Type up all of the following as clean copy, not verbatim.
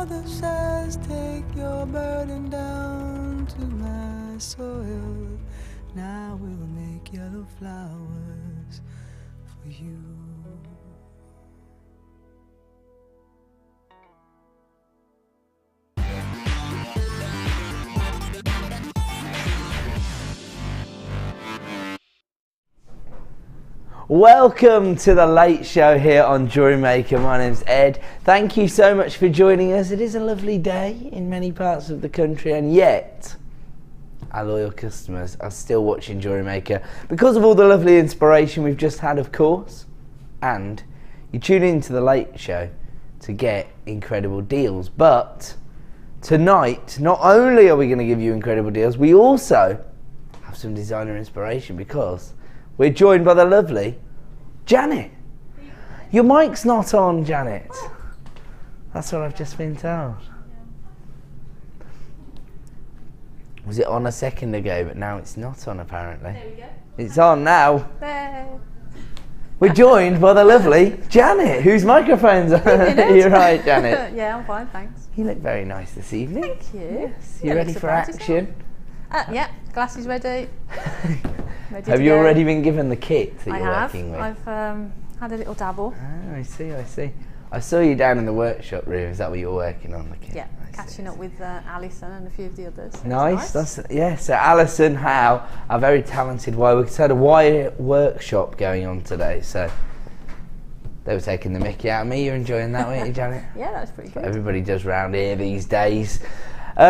Father says, take your burden down to my soil. Now we'll make yellow flowers for you. Welcome to the late show here on Jewellery Maker. My name's Ed. Thank you so much for joining us. It is a lovely day in many parts of the country, and yet our loyal customers are still watching Jewellery Maker because of all the lovely inspiration we've just had, of course. And you tune into the late show to get incredible deals. But tonight, not only are we going to give you incredible deals, we also have some designer inspiration because we're joined by the lovely Janet. Your mic's not on, Janet. That's what I've just been told. Was it on a second ago, but now it's not on apparently. There we go. It's on now. There. We're joined by the lovely Janet, whose microphone's on. You're right, Janet. Yeah, I'm fine, thanks. You look very nice this evening. Thank you. Yes. You ready for action? Yeah, glasses ready. Have you already been given the kit that you're working with? I've had a little dabble. Oh, I see. I saw you down in the workshop room. Is that what you were working on, the kit? Yeah, catching up with Alison and a few of the others. Nice. So Alison Howe, a very talented wire worker, had a wire workshop going on today. So they were taking the mickey out of me. You're enjoying that, weren't you, Janet? Yeah, that's pretty good. Everybody does round here these days. We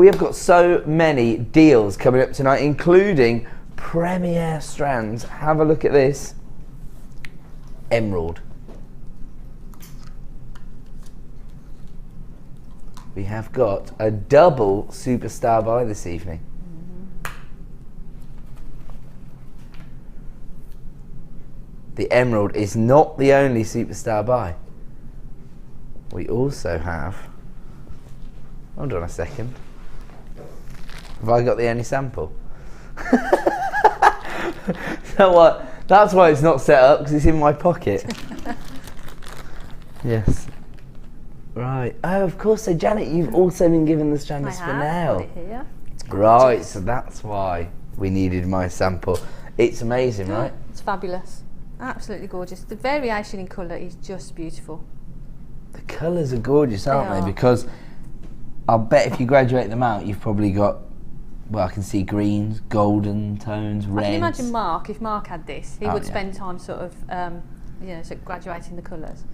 have got so many deals coming up tonight, including premier strands. Have a look at this. Emerald. We have got a double superstar buy this evening. The emerald is not the only superstar buy. We also have, hold on a second, have I got the only sample? So what? That's why it's not set up, because it's in my pocket. Yes. Right. Oh, of course. So Janet, you've also been given the strand of Spinel. Got it here. It's Right. So that's why we needed my sample. It's amazing, right? It's fabulous. Absolutely gorgeous. The variation in colour is just beautiful. The colours are gorgeous, aren't They they? are. Because I'll bet if you graduate them out, you've probably got, well, I can see greens, golden tones, reds. I can imagine Mark, if Mark had this, he would yeah. spend time sort of, sort of graduating the colours.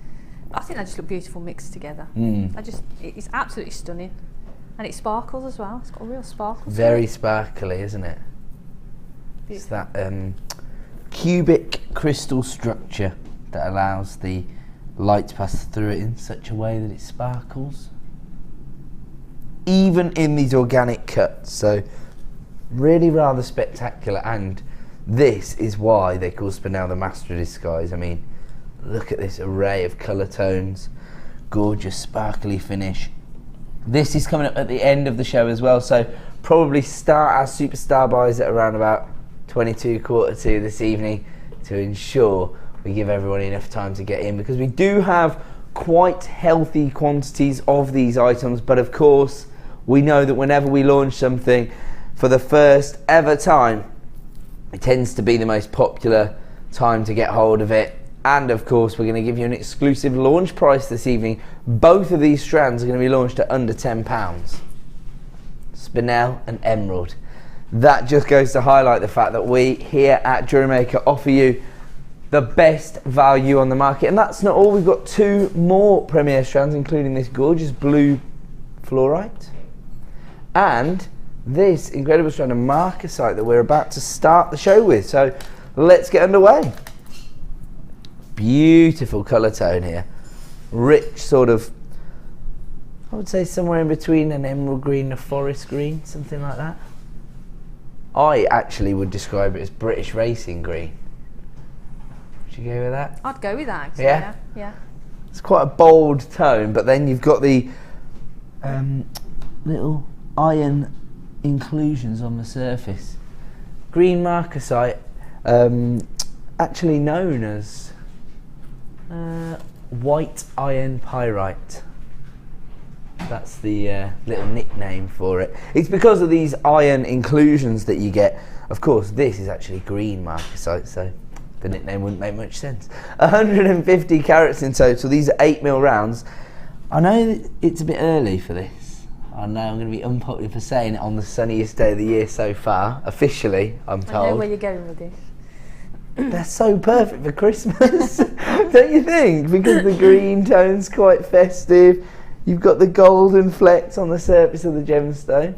I think they just look beautiful mixed together. It's absolutely stunning. And it sparkles as well. It's got a real sparkle. Very sparkly, isn't it? It's that cubic crystal structure that allows the light to pass through it in such a way that it sparkles. Even in these organic cuts. So really rather spectacular, and this is why they call Spinel the master of disguise. I mean, look at this array of colour tones, gorgeous sparkly finish. This is coming up at the end of the show as well, so probably start our superstar buys at around about 22:45 this evening to ensure we give everyone enough time to get in, because we do have quite healthy quantities of these items, but of course we know that whenever we launch something for the first ever time, it tends to be the most popular time to get hold of it. And of course we're going to give you an exclusive launch price this evening. Both of these strands are going to be launched at under £10. Spinel and emerald. That just goes to highlight the fact that we here at Jewellery Maker offer you the best value on the market. And that's not all. We've got two more premier strands, including this gorgeous blue fluorite and this incredible strand of Marcasite that we're about to start the show with. So let's get underway. Beautiful colour tone here. Rich sort of, I would say somewhere in between an emerald green and a forest green, something like that. I actually would describe it as British racing green. Would you go with that? I'd go with that, actually. Yeah? Yeah. It's quite a bold tone, but then you've got the little iron inclusions on the surface. Green Marcasite, actually known as white iron pyrite. That's the little nickname for it. It's because of these iron inclusions that you get. Of course, this is actually green marcasite, so the nickname wouldn't make much sense. 150 carats in total. These are 8mm rounds. I know it's a bit early for this. I know I'm going to be unpopular for saying it on the sunniest day of the year so far. Officially, I'm told. I know where you're going with this. They're so perfect for Christmas, don't you think? Because the green tone's quite festive. You've got the golden flecks on the surface of the gemstone.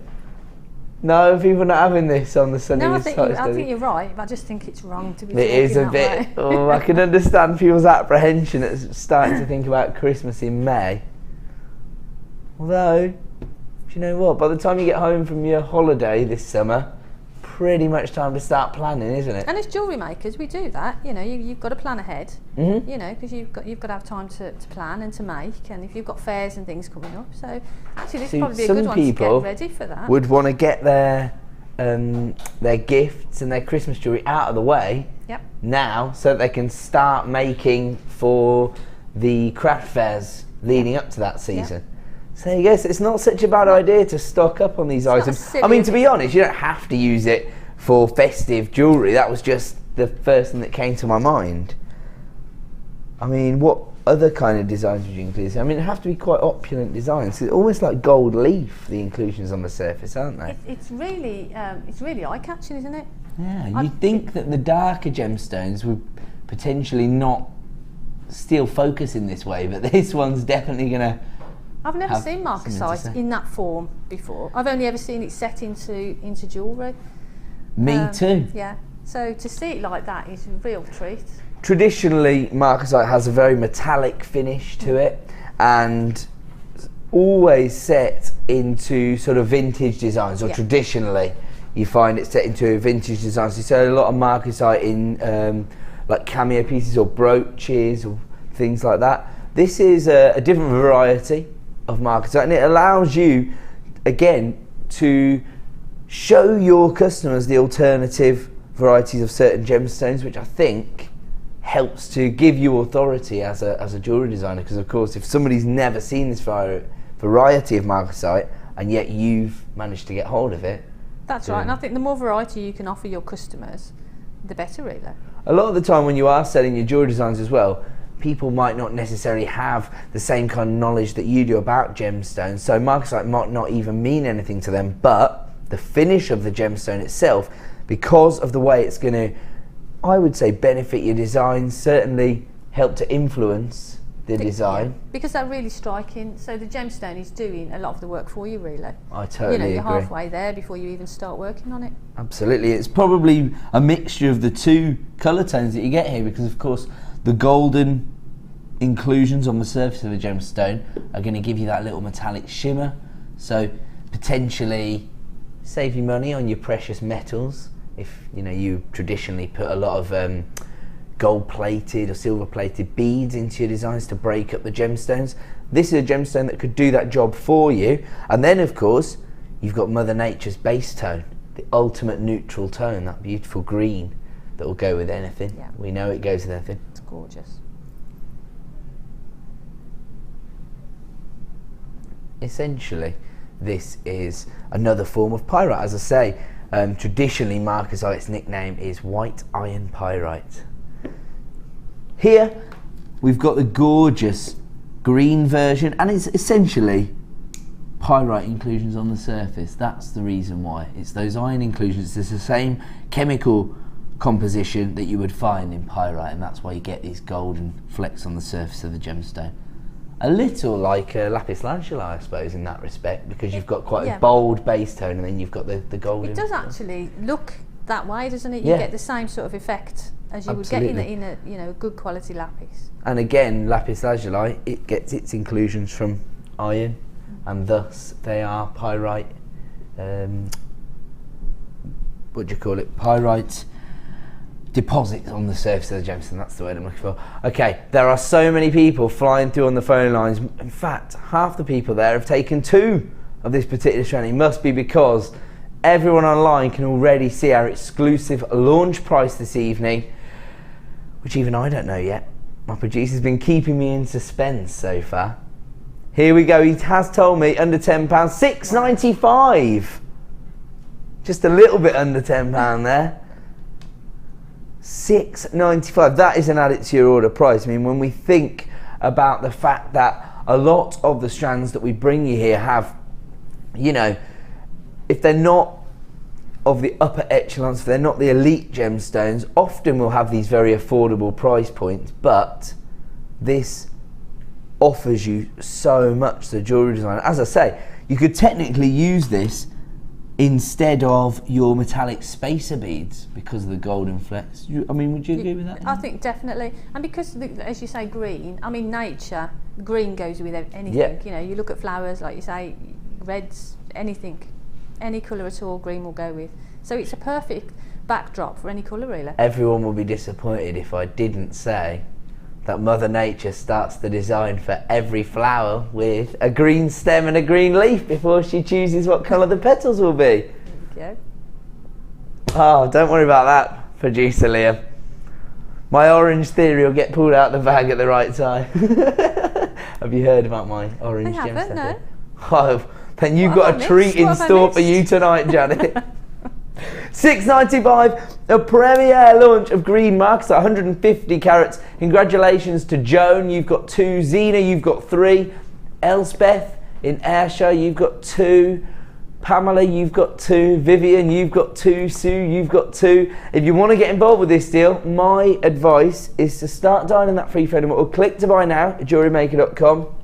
No, people not having this on the sunniest side. No, I think you're right, but I just think it's wrong to be It is a that bit. way. Oh, I can understand people's apprehension at starting to think about Christmas in May. Although, do you know what? By the time you get home from your holiday this summer, pretty much time to start planning, isn't it? And as jewellery makers, we do that. You know, you've got to plan ahead. Mm-hmm. You know, because you've got to have time to plan and to make. And if you've got fairs and things coming up, so actually this would probably be a good one to get ready for that. Would want to get their gifts and their Christmas jewellery out of the way now, so that they can start making for the craft fairs leading up to that season. So there you go. So it's not such a bad idea to stock up on these items. I mean, to be honest, you don't have to use it for festive jewellery. That was just the first thing that came to my mind. I mean, what other kind of designs would you include? I mean, it have to be quite opulent designs. It's almost like gold leaf, the inclusions on the surface, aren't they? It's really eye-catching, isn't it? Yeah, you'd think that the darker gemstones would potentially not still focus in this way, but this one's definitely going to. I've never seen marcasite in that form before. I've only ever seen it set into jewellery. Me too. Yeah. So to see it like that is a real treat. Traditionally, marcasite has a very metallic finish to it, and always set into sort of vintage designs, or traditionally you find it set into vintage designs. You see a lot of marcasite in like cameo pieces or brooches or things like that. This is a different variety of marcasite, and it allows you again to show your customers the alternative varieties of certain gemstones, which I think helps to give you authority as a jewellery designer, because of course if somebody's never seen this variety of marcasite and yet you've managed to get hold of it. That's right, and I think the more variety you can offer your customers, the better really. A lot of the time when you are selling your jewellery designs as well, people might not necessarily have the same kind of knowledge that you do about gemstones, so marcasite might not even mean anything to them, but the finish of the gemstone itself, because of the way it's going to, I would say, benefit your design, certainly help to influence the design. Yeah, because they're really striking, so the gemstone is doing a lot of the work for you really. I totally agree. You're halfway there before you even start working on it. Absolutely, it's probably a mixture of the two colour tones that you get here, because of course the golden inclusions on the surface of the gemstone are going to give you that little metallic shimmer, so potentially save you money on your precious metals. If you traditionally put a lot of gold plated or silver plated beads into your designs to break up the gemstones, this is a gemstone that could do that job for you. And then of course you've got Mother Nature's base tone, the ultimate neutral tone, that beautiful green that will go with anything. Yeah. We know it goes with anything. It's gorgeous. Essentially, this is another form of pyrite. As I say, traditionally marcasite's nickname is white iron pyrite. Here we've got the gorgeous green version, and it's essentially pyrite inclusions on the surface. That's the reason why. It's those iron inclusions. It's the same chemical composition that you would find in pyrite, and that's why you get these golden flecks on the surface of the gemstone. A little like lapis lazuli, I suppose, in that respect, because you've got quite a bold base tone, and then you've got the golden. It does actually look that way, doesn't it? You get the same sort of effect as you would get in a good quality lapis. And again, lapis lazuli, it gets its inclusions from iron, and thus they are pyrite. What do you call it? Pyrite deposits on the surface of the gemstone. That's the word I'm looking for. Okay, there are so many people flying through on the phone lines. In fact, half the people there have taken 2 of this particular strand. It must be because everyone online can already see our exclusive launch price this evening, which even I don't know yet. My producer's been keeping me in suspense so far. Here we go, he has told me under £10, £6.95. Just a little bit under £10 there. £6.95, that is an add it to your order price. I mean, when we think about the fact that a lot of the strands that we bring you here have, you know, if they're not of the upper echelons, if they're not the elite gemstones, often we'll have these very affordable price points, but this offers you so much, the jewellery design. As I say, you could technically use this instead of your metallic spacer beads because of the golden flecks. I mean, would you agree with that? I think definitely. And because, as you say, green, I mean, nature, green goes with anything. Yeah. You know, you look at flowers, like you say, reds, anything. Any colour at all, green will go with. So it's a perfect backdrop for any colour, really. Everyone will be disappointed if I didn't say that Mother Nature starts the design for every flower with a green stem and a green leaf before she chooses what colour the petals will be. There we go. Oh, don't worry about that, producer Liam. My orange theory will get pulled out of the bag at the right time. Have you heard about my orange gemstone? I haven't, no. Oh, then you've got a treat in store for you tonight, Janet. £6.95, a premiere launch of green Marcasite, 150 carats. Congratulations to Joan, you've got 2. Zena, you've got 3. Elspeth in Ayrshire, you've got 2. Pamela, you've got 2. Vivian, you've got 2. Sue, you've got 2. If you want to get involved with this deal, my advice is to start dialing that free phone number or click to buy now at JewelleryMaker.com.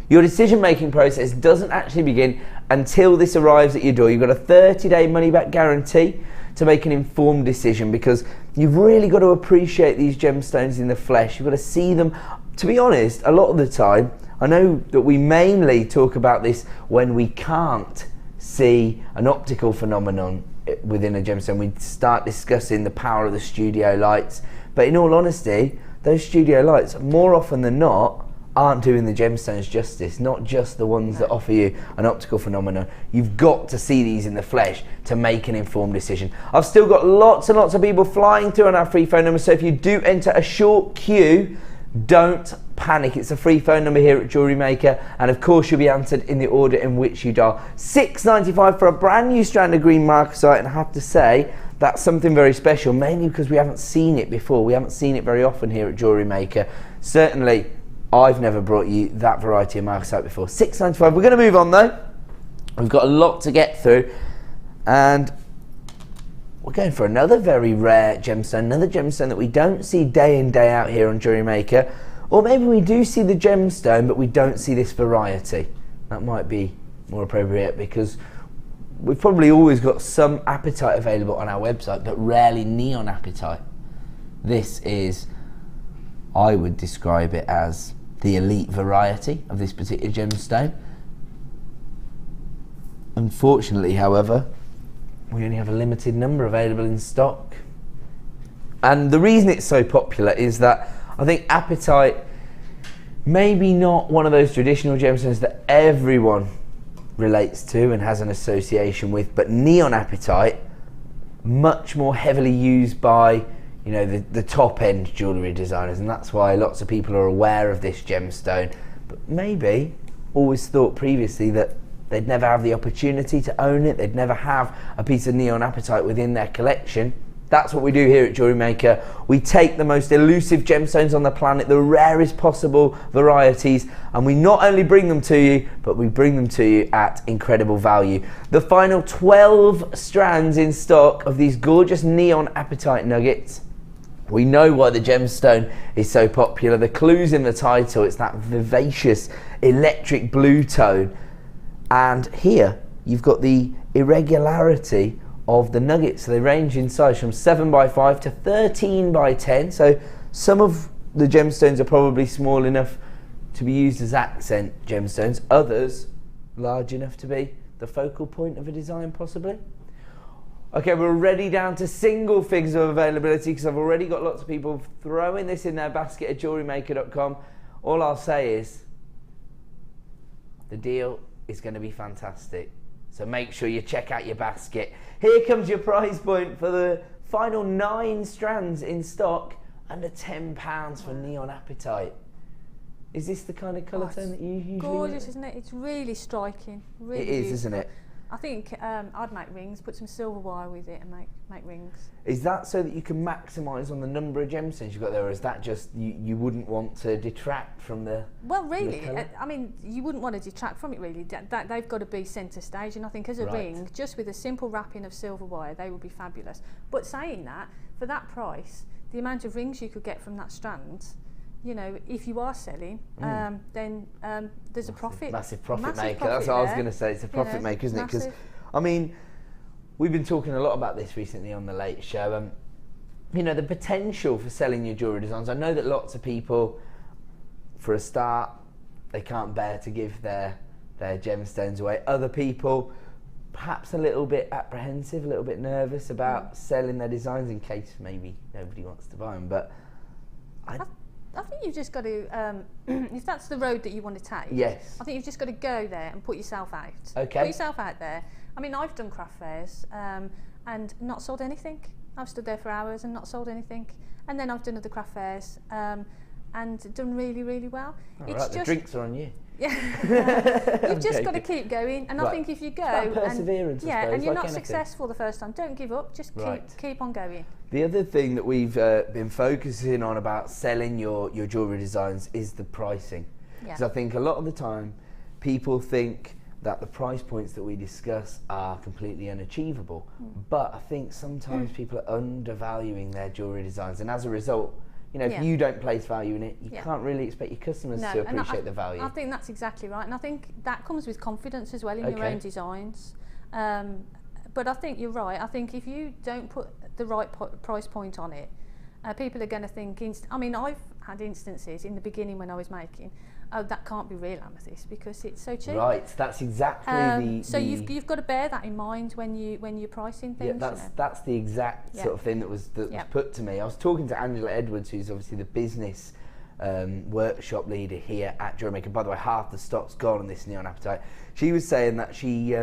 Your decision-making process doesn't actually begin until this arrives at your door. You've got a 30-day money-back guarantee to make an informed decision, because you've really got to appreciate these gemstones in the flesh. You've got to see them. To be honest, a lot of the time, I know that we mainly talk about this when we can't see an optical phenomenon within a gemstone. We start discussing the power of the studio lights. But in all honesty, those studio lights, more often than not, aren't doing the gemstones justice, not just the ones that offer you an optical phenomenon. You've got to see these in the flesh to make an informed decision. I've still got lots and lots of people flying through on our free phone number, so if you do enter a short queue, don't panic. It's a free phone number here at Jewellery Maker, and of course you'll be answered in the order in which you dial. £6.95 for a brand new strand of green Marcasite, and I have to say, that's something very special, mainly because we haven't seen it before. We haven't seen it very often here at Jewellery Maker. Certainly, I've never brought you that variety of Marcasite before. £6.95. We're going to move on though. We've got a lot to get through, and we're going for another very rare gemstone, another gemstone that we don't see day in, day out here on Jewellery Maker. Or maybe we do see the gemstone, but we don't see this variety. That might be more appropriate, because we've probably always got some apatite available on our website, but rarely neon apatite. This is, I would describe it as the elite variety of this particular gemstone. Unfortunately, however, we only have a limited number available in stock. And the reason it's so popular is that I think apatite, maybe not one of those traditional gemstones that everyone relates to and has an association with, but neon apatite, much more heavily used by, you know, the top end jewellery designers, and that's why lots of people are aware of this gemstone, but maybe always thought previously that they'd never have the opportunity to own it, they'd never have a piece of neon apatite within their collection. That's what we do here at Jewellery Maker. We take the most elusive gemstones on the planet, the rarest possible varieties, and we not only bring them to you, but we bring them to you at incredible value. The final 12 strands in stock of these gorgeous neon apatite nuggets. We know why the gemstone is so popular. The clue's in the title. It's that vivacious electric blue tone. And here you've got the irregularity of the nuggets. So they range in size from 7x5 to 13x10. So some of the gemstones are probably small enough to be used as accent gemstones. Others large enough to be the focal point of a design, possibly. Okay, we're already down to single figures of availability, because I've already got lots of people throwing this in their basket at JewelleryMaker.com. All I'll say is the deal is going to be fantastic. So make sure you check out your basket. Here comes your prize point for the final 9 strands in stock under £10 for Neon Apatite. Is this the kind of colour tone that you usually gorgeous, wear? isn't it? It's really striking. Really It is, beautiful. isn't it? I think I'd make rings, put some silver wire with it and make rings. Is that so that you can maximise on the number of gemstones you've got there, or is that just you wouldn't want to detract from the... Well, really, the colour? I mean, you wouldn't want to detract from it, really. They've got to be centre stage, and I think as a ring, just with a simple wrapping of silver wire, they would be fabulous. But saying that, for that price, the amount of rings you could get from that strand, you know, if you are selling, then there's a profit. Massive profit maker. Profit That's what I was there. going to say. It's a profit maker, isn't it? Because, Massive. I mean, we've been talking a lot about this recently on the Late Show. You know, the potential for selling your jewellery designs. I know that lots of people, for a start, they can't bear to give their gemstones away. Other people, perhaps a little bit apprehensive, a little bit nervous about selling their designs in case maybe nobody wants to buy them. But I think you've just got to, if that's the road that you want to take, yes, I think you've just got to go there and put yourself out. Okay. Put yourself out there. I mean, I've done craft fairs and not sold anything. I've stood there for hours and not sold anything. And then I've done other craft fairs and done really, really well. All right, the drinks are on you. Yeah, you've just got to keep going. And I think if you go, it's about perseverance, I suppose, and you're like not anything. Successful the first time, don't give up. Just keep on going. The other thing that we've been focusing on about selling your jewellery designs is the pricing. Because I think a lot of the time people think that the price points that we discuss are completely unachievable. But I think sometimes people are undervaluing their jewellery designs, and as a result, you know, if you don't place value in it, you can't really expect your customers to appreciate the value. I think that's exactly right, and I think that comes with confidence as well in your own designs. But I think you're right. I think if you don't put the right price point on it, people are going to think... I mean, I've had instances in the beginning when I was making, oh, that can't be real amethyst because it's so cheap. Right, that's exactly so you've got to bear that in mind when you're pricing things. Yeah, that's the exact sort of thing that was put to me. I was talking to Angela Edwards, who's obviously the business workshop leader here at Jewellery Maker. By the way, half the stock's gone on this Neon Apatite. She was saying that she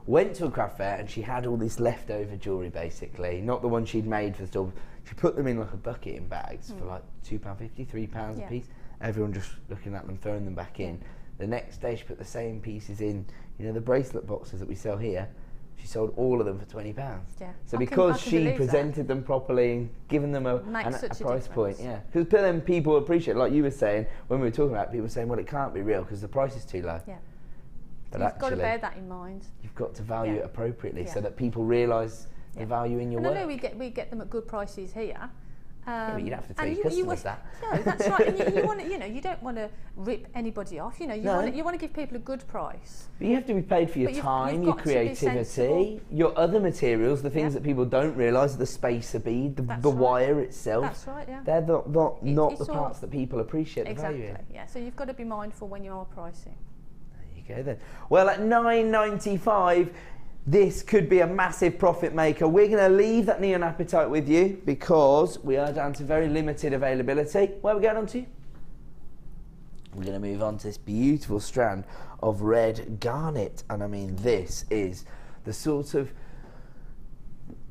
went to a craft fair and she had all this leftover jewellery, basically, not the one she'd made for the store. She put them in like a bucket in bags for like £2.50, £3 a piece. Everyone just looking at them, throwing them back in. The next day she put the same pieces in, you know, the bracelet boxes that we sell here. She sold all of them for £20. Yeah. So because she presented them properly and given them a price point, because then people appreciate, like you were saying when we were talking about it, people were saying, well, it can't be real because the price is too low. Yeah. But you've got to bear that in mind. You've got to value it appropriately so that people realise the value in your work. I know we get them at good prices here. But you'd have to tell your customers that. No, that's right. And you want to, you don't want to rip anybody off. You want to give people a good price. But you have to be paid for your time, your creativity, your other materials, the things that people don't realise, the spacer bead, the wire itself. That's right. Yeah. They're not the parts that people appreciate the value in. Yeah. So you've got to be mindful when you are pricing. There you go then. Well, at $9.95. This could be a massive profit maker. We're going to leave that Neon Apatite with you because we are down to very limited availability. Where are we going on to? We're going to move on to this beautiful strand of red garnet. And I mean, this is the sort of...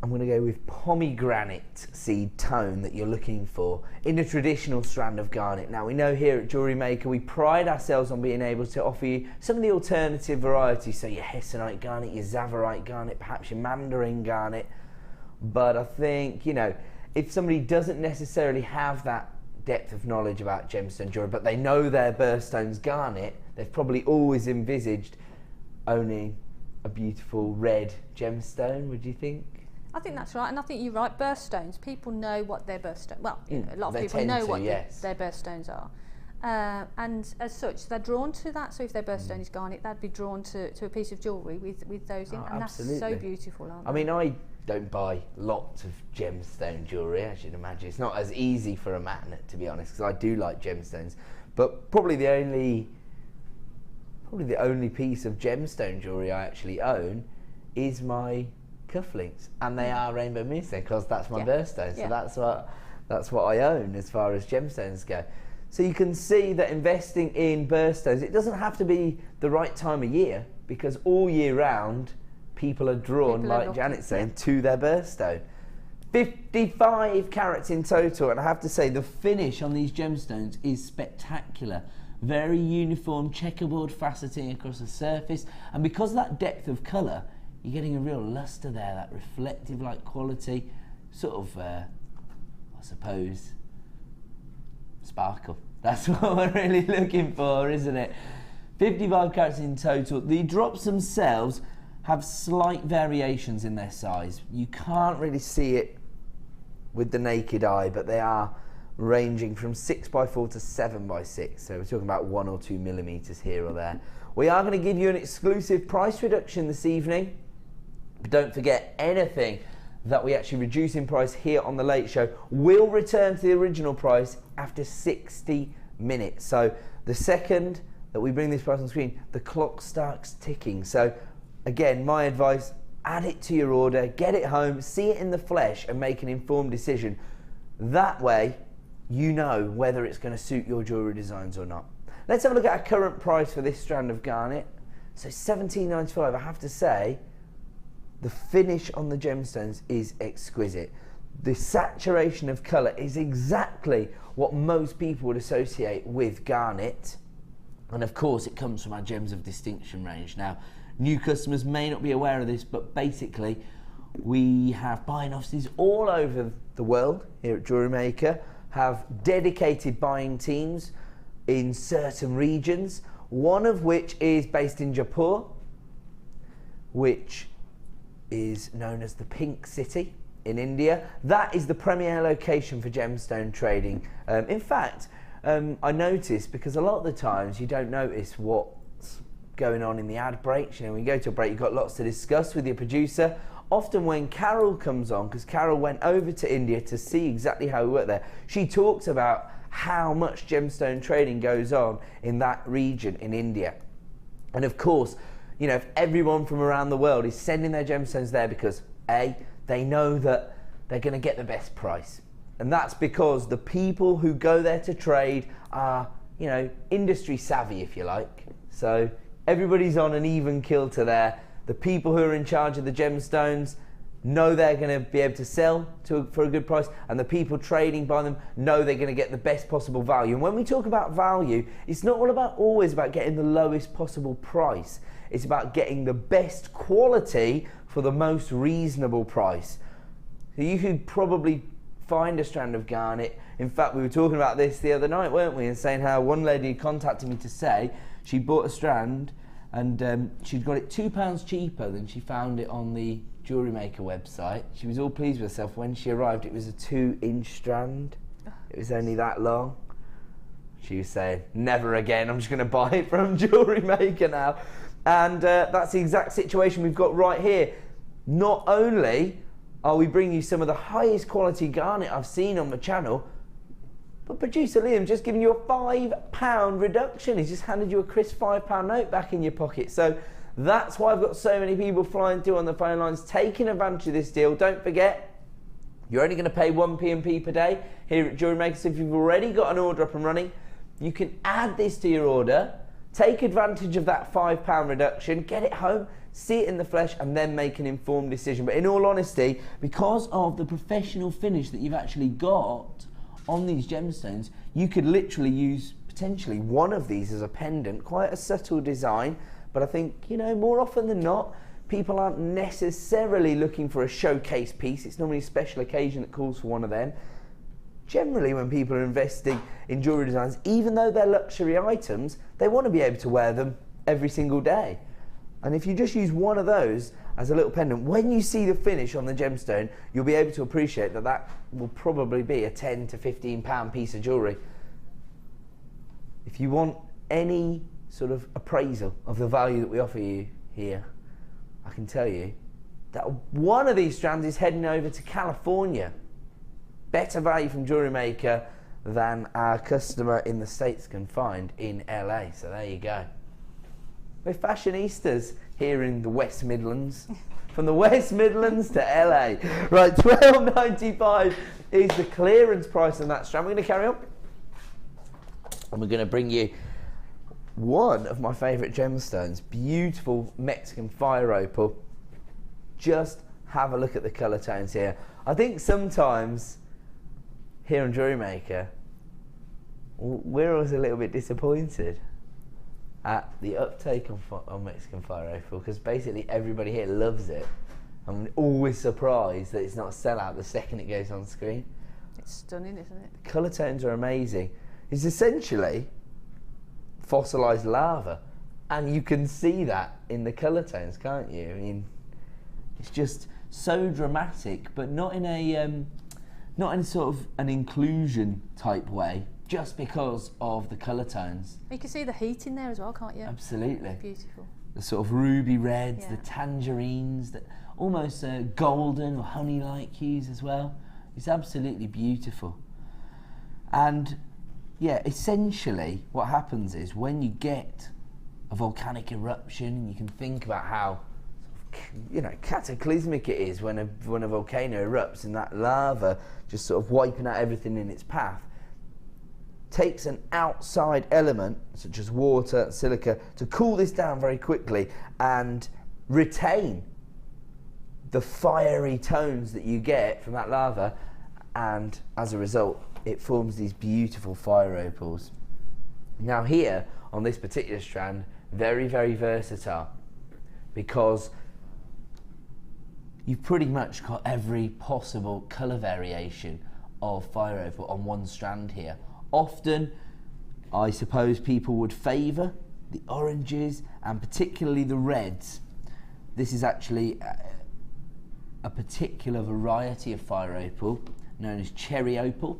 I'm going to go with pomegranate seed tone that you're looking for in a traditional strand of garnet. Now, we know here at Jewellery Maker we pride ourselves on being able to offer you some of the alternative varieties, so your hessonite garnet, your tsavorite garnet, perhaps your mandarin garnet. But I think, you know, if somebody doesn't necessarily have that depth of knowledge about gemstone jewellery, but they know their birthstone's garnet, they've probably always envisaged owning a beautiful red gemstone, would you think? I think that's right, and I think you're right. Birthstones, people know what their birthstone. Well, a lot of people know what their birthstones are, and as such, they're drawn to that. So if their birthstone is garnet, they'd be drawn to a piece of jewellery with those in, and absolutely. That's so beautiful, aren't they? I mean, I don't buy lots of gemstone jewellery, as you'd imagine. It's not as easy for a man, to be honest, because I do like gemstones, but probably the only piece of gemstone jewellery I actually own is my cufflinks, and they are rainbow moonstone because that's my birthstone. So that's what I own as far as gemstones go. So you can see that investing in birthstones, it doesn't have to be the right time of year, because all year round people are drawn, like Janet's saying, to their birthstone. 55 carats in total, and I have to say the finish on these gemstones is spectacular. Very uniform checkerboard faceting across the surface, and because of that depth of colour, you're getting a real luster there, that reflective like quality, sort of, I suppose, sparkle. That's what we're really looking for, isn't it? 55 carats in total. The drops themselves have slight variations in their size. You can't really see it with the naked eye, but they are ranging from 6x4 to 7x6. So we're talking about 1 or 2 millimeters here or there. We are going to give you an exclusive price reduction this evening. But don't forget, anything that we actually reduce in price here on The Late Show will return to the original price after 60 minutes. So the second that we bring this price on screen, the clock starts ticking. So again, my advice, add it to your order, get it home, see it in the flesh and make an informed decision. That way, you know whether it's going to suit your jewellery designs or not. Let's have a look at our current price for this strand of garnet. So $17.95, I have to say, the finish on the gemstones is exquisite. The saturation of colour is exactly what most people would associate with garnet. And of course, it comes from our Gems of Distinction range. Now, new customers may not be aware of this, but basically, we have buying offices all over the world here at Jewellery Maker, have dedicated buying teams in certain regions, one of which is based in Jaipur, which is known as the Pink City in India. That is the premier location for gemstone trading. In fact, I noticed, because a lot of the times you don't notice what's going on in the ad breaks. You know, when you go to a break, you've got lots to discuss with your producer. Often when Carol comes on, because Carol went over to India to see exactly how we work there, she talks about how much gemstone trading goes on in that region in India. And of course, you know, if everyone from around the world is sending their gemstones there because A, they know that they're going to get the best price. And that's because the people who go there to trade are, you know, industry savvy, if you like. So everybody's on an even kilter there. The people who are in charge of the gemstones know they're going to be able to sell for a good price, and the people trading by them know they're going to get the best possible value. And when we talk about value, it's not all about always about getting the lowest possible price. It's about getting the best quality for the most reasonable price. So you could probably find a strand of garnet. In fact, we were talking about this the other night, weren't we? And saying how one lady contacted me to say she bought a strand and she'd got it £2 cheaper than she found it on the Jewellery Maker website. She was all pleased with herself. When she arrived, it was a 2-inch strand. It was only that long. She was saying, never again, I'm just going to buy it from Jewellery Maker now. And that's the exact situation we've got right here. Not only are we bringing you some of the highest quality garnet I've seen on the channel, but producer Liam's just giving you a £5 reduction. He's just handed you a crisp £5 note back in your pocket. So that's why I've got so many people flying through on the phone lines, taking advantage of this deal. Don't forget, you're only going to pay 1 P&P per day here at Jewellery Maker. So if you've already got an order up and running, you can add this to your order, take advantage of that £5 reduction, get it home, see it in the flesh, and then make an informed decision. But in all honesty, because of the professional finish that you've actually got on these gemstones, you could literally use potentially one of these as a pendant. Quite a subtle design, but I think, you know, more often than not, people aren't necessarily looking for a showcase piece. It's normally a special occasion that calls for one of them. Generally, when people are investing in jewellery designs, even though they're luxury items, they want to be able to wear them every single day. And if you just use one of those as a little pendant, when you see the finish on the gemstone, you'll be able to appreciate that that will probably be a £10 to £15 piece of jewellery. If you want any sort of appraisal of the value that we offer you here, I can tell you that one of these strands is heading over to California. Better value from Jewellery Maker than our customer in the States can find in LA. So there you go. We're fashionistas here in the West Midlands. From the West Midlands to LA. Right, $12.95 is the clearance price on that strand. We're going to carry on. And we're going to bring you one of my favourite gemstones. Beautiful Mexican fire opal. Just have a look at the colour tones here. I think sometimes here on Jewellery Maker, we're always a little bit disappointed at the uptake on Mexican fire opal, because basically everybody here loves it. I'm always surprised that it's not a sellout the second it goes on screen. It's stunning, isn't it? The colour tones are amazing. It's essentially fossilised lava, and you can see that in the colour tones, can't you? I mean, it's just so dramatic, but not in a sort of an inclusion type way, just because of the colour tones. You can see the heat in there as well, can't you? Absolutely. It's beautiful. The sort of ruby reds, Yeah. the tangerines, the almost golden or honey-like hues as well. It's absolutely beautiful. And yeah, essentially what happens is when you get a volcanic eruption, and you can think about how, you know, cataclysmic it is when a volcano erupts and that lava just sort of wiping out everything in its path, takes an outside element such as water, silica, to cool this down very quickly and retain the fiery tones that you get from that lava, and as a result it forms these beautiful fire opals. Now here on this particular strand, very, very versatile, because you've pretty much got every possible colour variation of fire opal on one strand here. Often, I suppose people would favour the oranges and particularly the reds. This is actually a particular variety of fire opal known as cherry opal,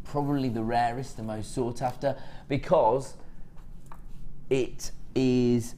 probably the rarest and most sought after, because it is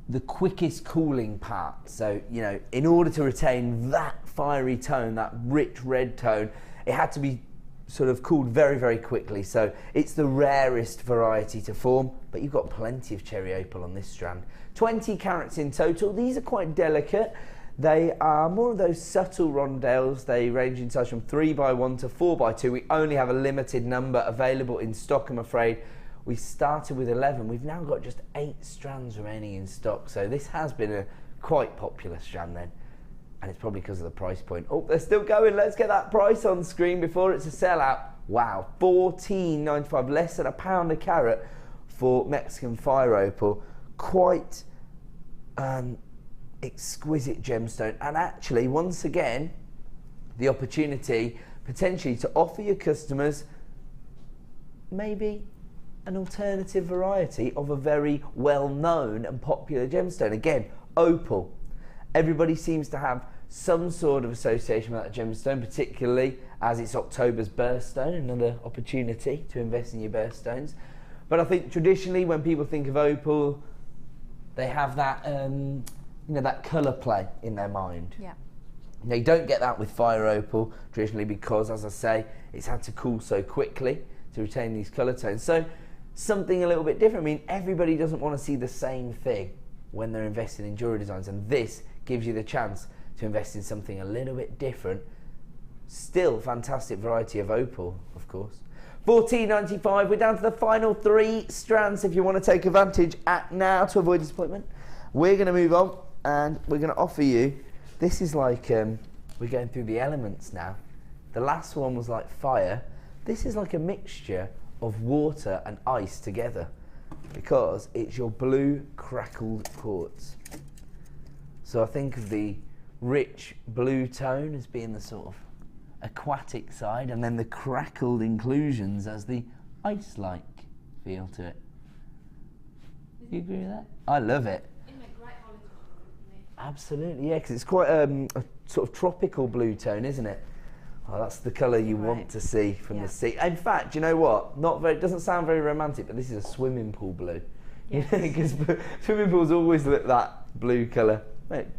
the quickest cooling part. So, you know, in order to retain that fiery tone, that rich red tone, it had to be sort of cooled very, very quickly. So it's the rarest variety to form, but you've got plenty of cherry opal on this strand. 20 carats in total. These are quite delicate. They are more of those subtle rondelles. They range in size from 3x1 to 4x2. We only have a limited number available in stock, I'm afraid. We started with 11. We've now got just 8 strands remaining in stock. So this has been a quite popular strand then. And it's probably because of the price point. Oh, they're still going. Let's get that price on screen before it's a sellout. Wow, $14.95, less than £1 a carat for Mexican fire opal. Quite exquisite gemstone, and actually once again the opportunity potentially to offer your customers maybe an alternative variety of a very well-known and popular gemstone. Again, opal, everybody seems to have some sort of association with that gemstone, particularly as it's October's birthstone, another opportunity to invest in your birthstones. But I think traditionally when people think of opal, they have that you know, that colour play in their mind. Yeah. Now you don't get that with fire opal traditionally, because, as I say, it's had to cool so quickly to retain these colour tones. So something a little bit different. I mean, everybody doesn't want to see the same thing when they're investing in jewellery designs, and this gives you the chance to invest in something a little bit different. Still fantastic variety of opal, of course. $14.95. We're down to the final 3 strands if you want to take advantage. Act now to avoid disappointment. We're going to move on, and we're going to offer you, this is like, we're going through the elements now. The last one was like fire. This is like a mixture of water and ice together, because it's your blue crackled quartz. So I think of the rich blue tone as being the sort of aquatic side, and then the crackled inclusions as the ice-like feel to it. Do you agree with that? I love it. Absolutely, yeah, because it's quite a sort of tropical blue tone, isn't it? Oh, that's the colour you want to see from the sea. In fact, you know what? Not very. It doesn't sound very romantic, but this is a swimming pool blue. Yes. Because swimming pools always look that blue colour,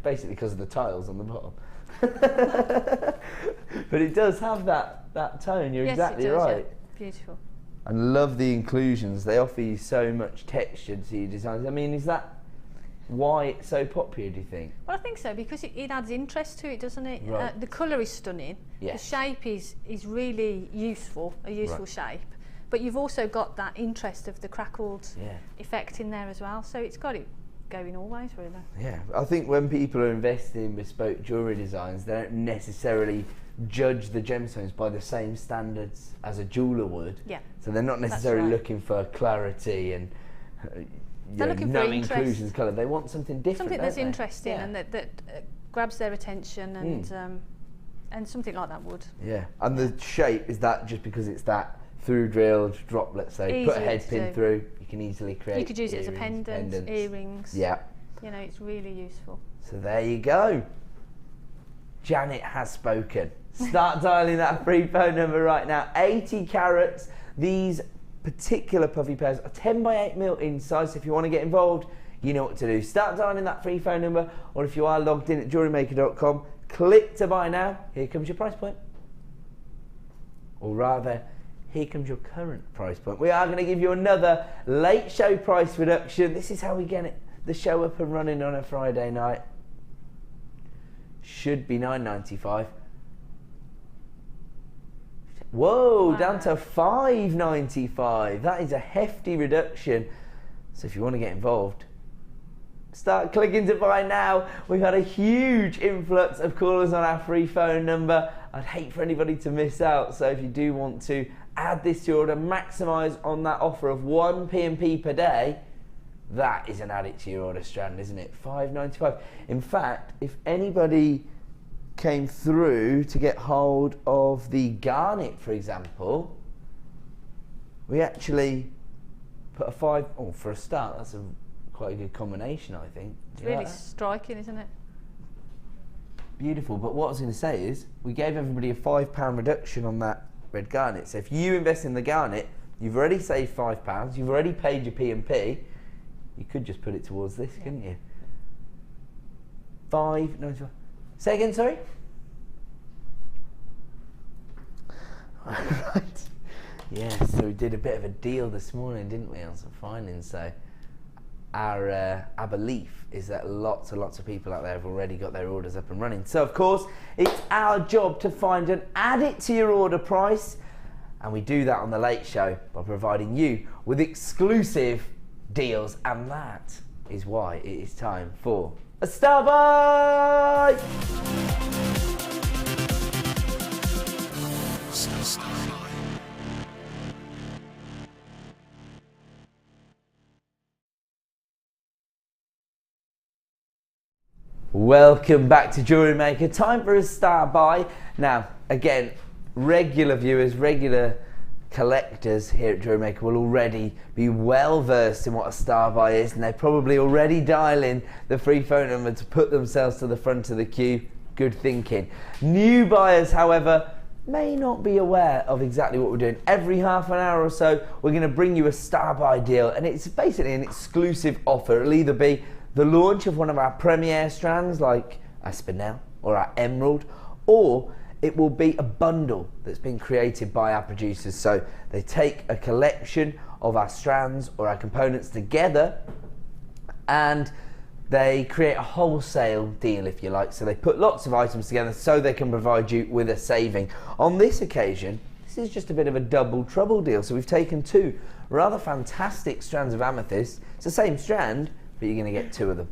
basically because of the tiles on the bottom. But it does have that tone. You're exactly right. Yeah. Beautiful. And love the inclusions. They offer you so much texture to your designs. I mean, is that why it's so popular, do you think? Well, I think so, because it adds interest to it, doesn't it? Right. The colour is stunning. Yes. The shape is really useful, a useful shape. But you've also got that interest of the crackled effect in there as well. So it's got it going always, really. Yeah, I think when people are investing in bespoke jewellery designs, they don't necessarily judge the gemstones by the same standards as a jeweller would. Yeah. So they're not necessarily looking for clarity and they're looking no for inclusions, colour. They want something different. Something that's interesting yeah. and that grabs their attention, and something like that would. Yeah, and the shape, is that just because it's that through drilled drop, let's say, Easy put a head pin through, you can easily create. You could use it as a pendant, earrings. Yeah. You know, it's really useful. So there you go. Janet has spoken. Start dialing that free phone number right now. 80 carats. These particular puffy pairs are 10 by 8 mil in size. So if you want to get involved, you know what to do. Start dialing that free phone number, or if you are logged in at jewellerymaker.com, click to buy now. Here comes your price point. Or rather, here comes your current price point. We are going to give you another late show price reduction. This is how we get the show up and running on a Friday night. Should be $9.95. Whoa, wow. Down to $5.95. That is a hefty reduction. So if you want to get involved, start clicking to buy now. We've had a huge influx of callers on our free phone number. I'd hate for anybody to miss out. So if you do want to add this to your order, maximise on that offer of 1 P&P per day, that is an add it to your order strand, isn't it? $5.95. In fact, if anybody came through to get hold of the garnet, for example, we actually put a for a start, that's quite a good combination, I think. It's really striking, isn't it? Beautiful. But what I was going to say is, we gave everybody a £5 reduction on that red garnet. So if you invest in the garnet, you've already saved £5, you've already paid your P&P, you could just put it towards this, couldn't you? $5.95. Say again, sorry? Right. Yeah, so we did a bit of a deal this morning, didn't we, on some findings. So our belief is that lots and lots of people out there have already got their orders up and running. So of course, it's our job to find and add it to your order price. And we do that on the Late Show by providing you with exclusive deals. And that is why it is time for a Star Buy! Welcome back to Jewellery Maker. Time for a Star Buy. Now, again, regular viewers, regular collectors here at Jewellery Maker will already be well versed in what a Star Buy is, and they're probably already dialing the free phone number to put themselves to the front of the queue. Good thinking. New buyers, however, may not be aware of exactly what we're doing. Every half an hour or so, we're going to bring you a Star Buy deal, and it's basically an exclusive offer. It'll either be the launch of one of our premier strands, like our Spinel or our Emerald, or it will be a bundle that's been created by our producers. So they take a collection of our strands or our components together, and they create a wholesale deal, if you like. So they put lots of items together so they can provide you with a saving. On this occasion, this is just a bit of a double trouble deal. So we've taken two rather fantastic strands of amethyst. It's the same strand, but you're going to get two of them.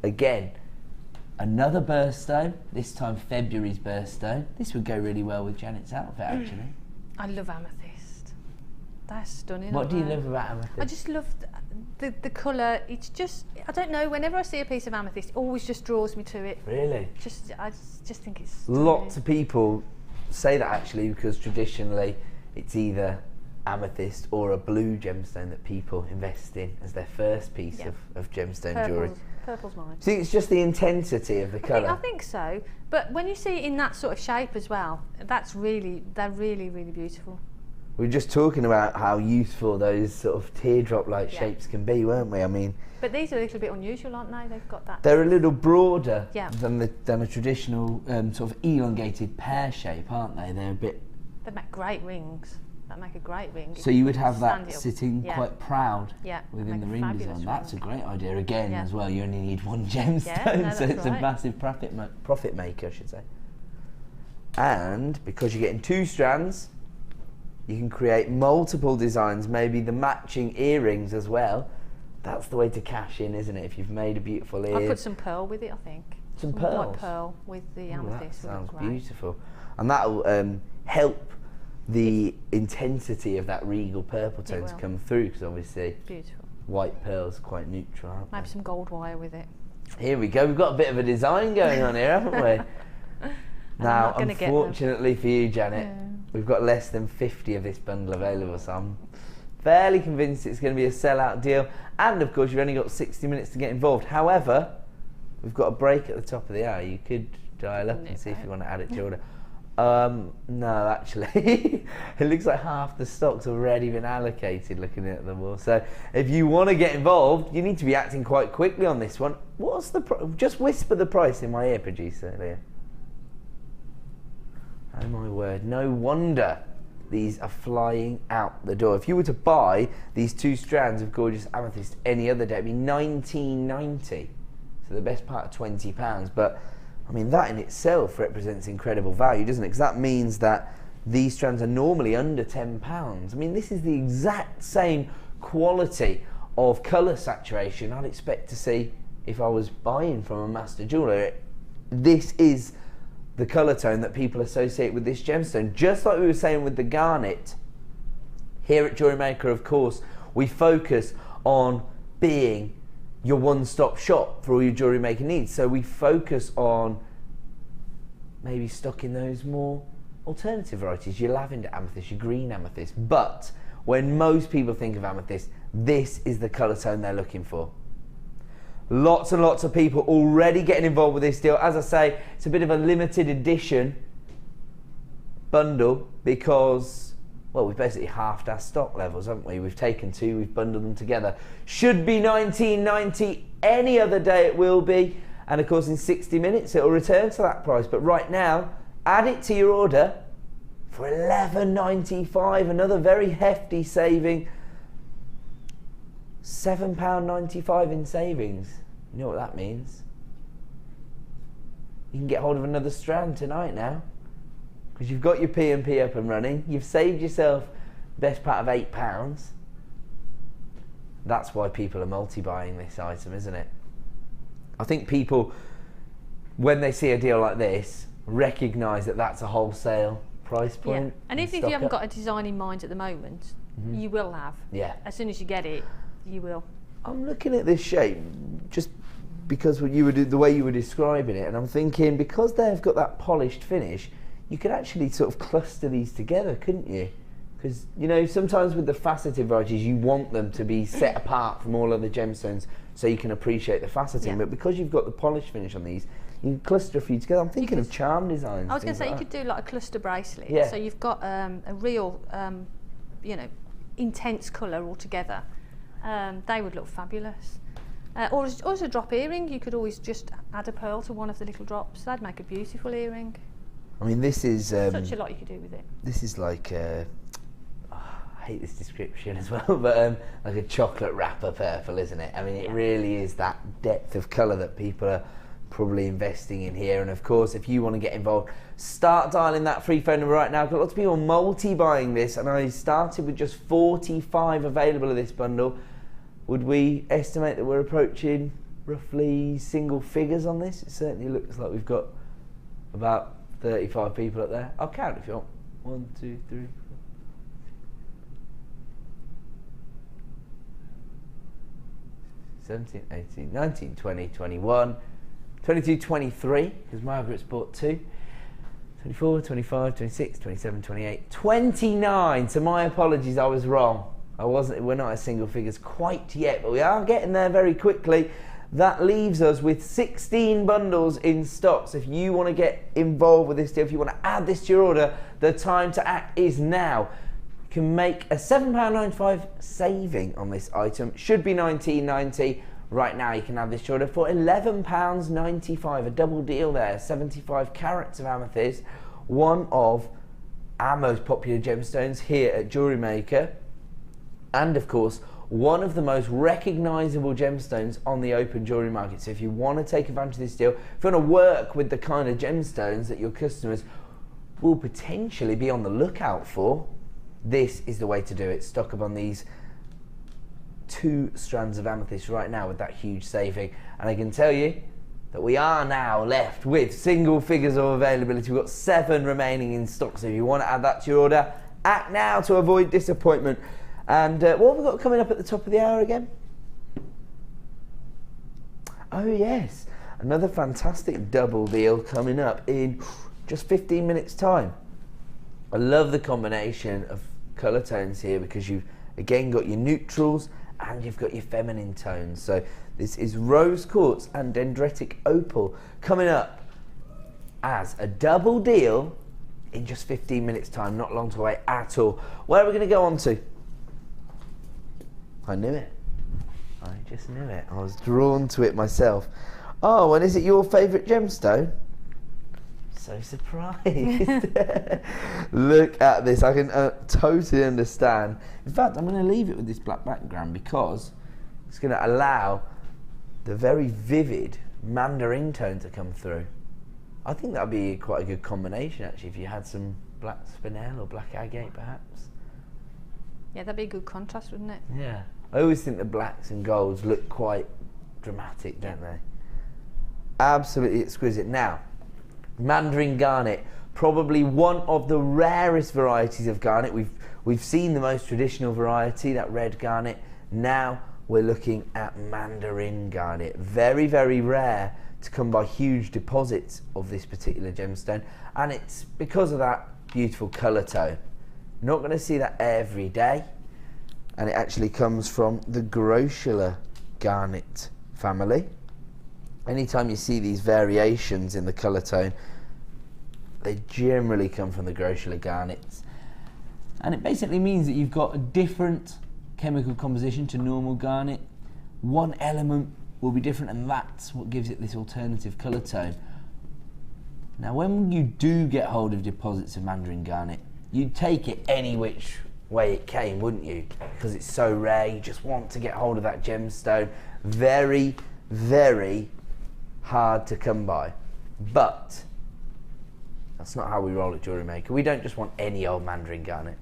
Again, another birthstone, this time February's birthstone. This would go really well with Janet's outfit, actually. I love amethyst. That's stunning. What do you love about amethyst? I just love the colour. It's just, I don't know, whenever I see a piece of amethyst, it always just draws me to it. Really? I just think it's stunning. Lots of people say that, actually, because traditionally it's either amethyst or a blue gemstone that people invest in as their first piece of gemstone jewellery. Purple's mine. Do you think it's just the intensity of the colour? I think so, but when you see it in that sort of shape as well, they're really, really beautiful. We were just talking about how useful those sort of teardrop-like shapes can be, weren't we? I mean, but these are a little bit unusual, aren't they? They've got that. They're a little broader than a traditional sort of elongated pear shape, aren't they? They're a bit. They make great rings. That make a great ring. So you would have that sitting quite proud within the ring design. That's a great idea. Again, as well, you only need one gemstone, so it's a massive profit maker, I should say. And because you're getting two strands, you can create multiple designs, maybe the matching earrings as well. that's the way to cash in, isn't it? If you've made a beautiful ear. I put some pearl with it, I think. Some pearls? Like pearl with the amethyst. That sounds beautiful. And that'll help the intensity of that regal purple tone to come through, because obviously beautiful. White pearls are quite neutral, aren't Maybe they? some gold wire with it. Here we go. We've got a bit of a design going on here, haven't we? Now, unfortunately for you, Janet, we've got less than 50 of this bundle available, so I'm fairly convinced it's going to be a sellout deal. And of course, you've only got 60 minutes to get involved. However, we've got a break at the top of the hour. You could dial up and see if you want to add it to your order. No, actually, it looks like half the stock's already been allocated looking at them all. So if you want to get involved, you need to be acting quite quickly on this one. What's the just whisper the price in my ear, producer Leah. Oh my word, no wonder these are flying out the door. If you were to buy these 2 strands of gorgeous amethyst any other day, it'd be $19.90. So the best part of £20. But I mean, that in itself represents incredible value, doesn't it? Because that means that these strands are normally under £10. I mean, this is the exact same quality of colour saturation I'd expect to see if I was buying from a master jeweller. This is the colour tone that people associate with this gemstone. Just like we were saying with the garnet, here at Jewellery Maker, of course, we focus on being your one-stop shop for all your jewellery making needs. So we focus on maybe stocking those more alternative varieties, your lavender amethyst, your green amethyst. But when most people think of amethyst, this is the colour tone they're looking for. Lots and lots of people already getting involved with this deal. As I say, it's a bit of a limited edition bundle because, well, we've basically halved our stock levels, haven't we? We've taken 2, we've bundled them together. Should be $19.90. Any other day it will be. And of course, in 60 minutes, it will return to that price. But right now, add it to your order for $11.95. Another very hefty saving. £7.95 in savings. You know what that means? You can get hold of another strand tonight now, because you've got your P&P up and running. You've saved yourself the best part of £8. That's why people are multi-buying this item, isn't it? I think people, when they see a deal like this, recognise that that's a wholesale price point. Yeah. And even if you haven't got a design in mind at the moment, you will have. Yeah. As soon as you get it, you will. I'm looking at this shape just because what you were the way you were describing it, and I'm thinking, because they've got that polished finish, you could actually sort of cluster these together, couldn't you? Because, you know, sometimes with the faceted varieties, you want them to be set apart from all other gemstones so you can appreciate the faceting. But because you've got the polished finish on these, you can cluster a few together. I'm thinking of charm designs. I was going to say, you could do like a cluster bracelet. Yeah. So you've got a real, you know, intense colour all together. They would look fabulous. Or as a drop earring, you could always just add a pearl to one of the little drops. That'd make a beautiful earring. I mean, this is such a lot you could do with it. This is like I hate this description as well, but like a chocolate wrapper purple, isn't it? I mean, it really is that depth of colour that people are probably investing in here. And of course, if you want to get involved, start dialing that free phone number right now. I've got lots of people multi-buying this, and I started with just 45 available of this bundle. Would we estimate that we're approaching roughly single figures on this? It certainly looks like we've got about 35 people up there. I'll count if you want. 1, 2, 3, 4. 17, 18, 19, 20, 21, 22, 23, because Margaret's bought 2. 24, 25, 26, 27, 28, 29. So my apologies, I was wrong. We're not at single figures quite yet, but we are getting there very quickly. That leaves us with 16 bundles in stock. So if you want to get involved with this deal, if you want to add this to your order, the time to act is now. You can make a £7.95 saving on this item. Should be $19.90. Right now you can add this to your order for £11.95. A double deal there. 75 carats of amethyst. One of our most popular gemstones here at Jewellery Maker. And of course, one of the most recognisable gemstones on the open jewellery market. So if you want to take advantage of this deal, if you want to work with the kind of gemstones that your customers will potentially be on the lookout for, this is the way to do it. Stock up on these 2 strands of amethyst right now with that huge saving. And I can tell you that we are now left with single figures of availability. We've got 7 remaining in stock, so if you want to add that to your order, act now to avoid disappointment. And what have we got coming up at the top of the hour again? Oh yes, another fantastic double deal coming up in just 15 minutes time. I love the combination of colour tones here because you've again got your neutrals and you've got your feminine tones. So this is rose quartz and dendritic opal coming up as a double deal in just 15 minutes time, not long to wait at all. Where are we going to go on to? I knew it. I just knew it. I was drawn to it myself. Oh, and is it your favourite gemstone? So surprised. Look at this. I can totally understand. In fact, I'm going to leave it with this black background because it's going to allow the very vivid mandarin tone to come through. I think that would be quite a good combination actually if you had some black spinel or black agate perhaps. Yeah, that'd be a good contrast, wouldn't it? Yeah. I always think the blacks and golds look quite dramatic, don't they? Absolutely exquisite. Now, mandarin garnet, probably one of the rarest varieties of garnet. We've seen the most traditional variety, that red garnet. Now we're looking at mandarin garnet. Very, very rare to come by huge deposits of this particular gemstone, and it's because of that beautiful colour tone. Not going to see that every day, and it actually comes from the grossular garnet family. Anytime you see these variations in the colour tone, they generally come from the grossular garnets. And it basically means that you've got a different chemical composition to normal garnet. One element will be different, and that's what gives it this alternative colour tone. Now, when you do get hold of deposits of mandarin garnet, you'd take it any which way it came, wouldn't you? Because it's so rare, you just want to get hold of that gemstone. Very, very hard to come by. But that's not how we roll at Jewellery Maker. We don't just want any old mandarin garnet.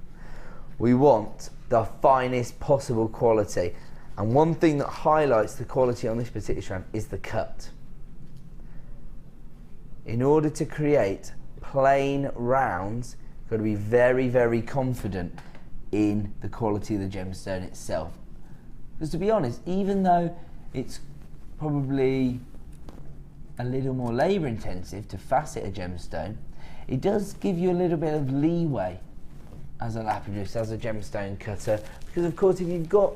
We want the finest possible quality. And one thing that highlights the quality on this particular strand is the cut. In order to create plain rounds, you've got to be very, very confident in the quality of the gemstone itself. Because to be honest, even though it's probably a little more labour intensive to facet a gemstone, it does give you a little bit of leeway as a lapidus, as a gemstone cutter, because of course if you've got,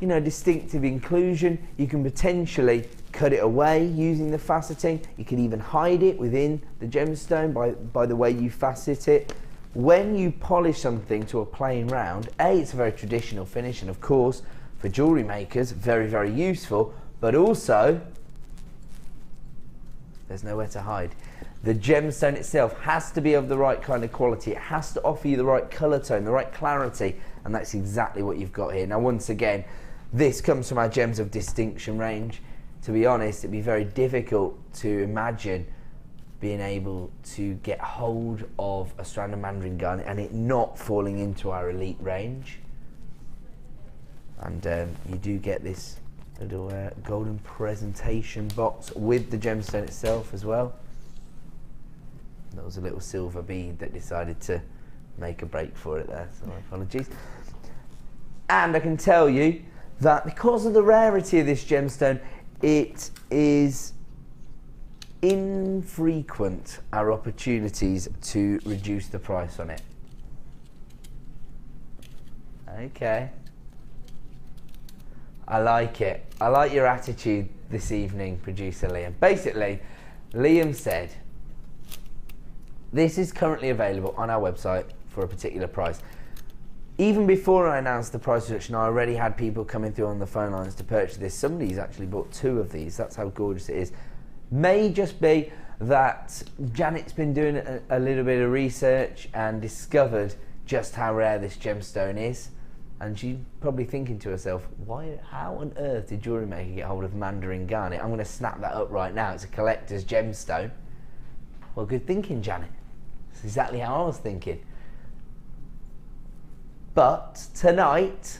you know, distinctive inclusion, you can potentially cut it away using the faceting. You can even hide it within the gemstone by the way you facet it. When you polish something to a plain round, it's a very traditional finish, and of course for jewellery makers very, very useful, but also there's nowhere to hide. The gemstone itself has to be of the right kind of quality. It has to offer you the right colour tone, the right clarity, and that's exactly what you've got here. Now, once again, this comes from our Gems of Distinction range. To be honest, it'd be very difficult to imagine being able to get hold of a strand of mandarin garnet and it not falling into our elite range. And you do get this little golden presentation box with the gemstone itself as well. There was a little silver bead that decided to make a break for it there, so my apologies. And I can tell you that because of the rarity of this gemstone, it is infrequent our opportunities to reduce the price on it. Okay. I like it. I like your attitude this evening, producer Liam. Basically, Liam said, this is currently available on our website for a particular price. Even before I announced the price reduction, I already had people coming through on the phone lines to purchase this. Somebody's actually bought 2 of these. That's how gorgeous it is. May just be that Janet's been doing a little bit of research and discovered just how rare this gemstone is. And she's probably thinking to herself, how on earth did Jewellery Maker get hold of mandarin garnet? I'm going to snap that up right now. It's a collector's gemstone. Well, good thinking, Janet. That's exactly how I was thinking. But tonight,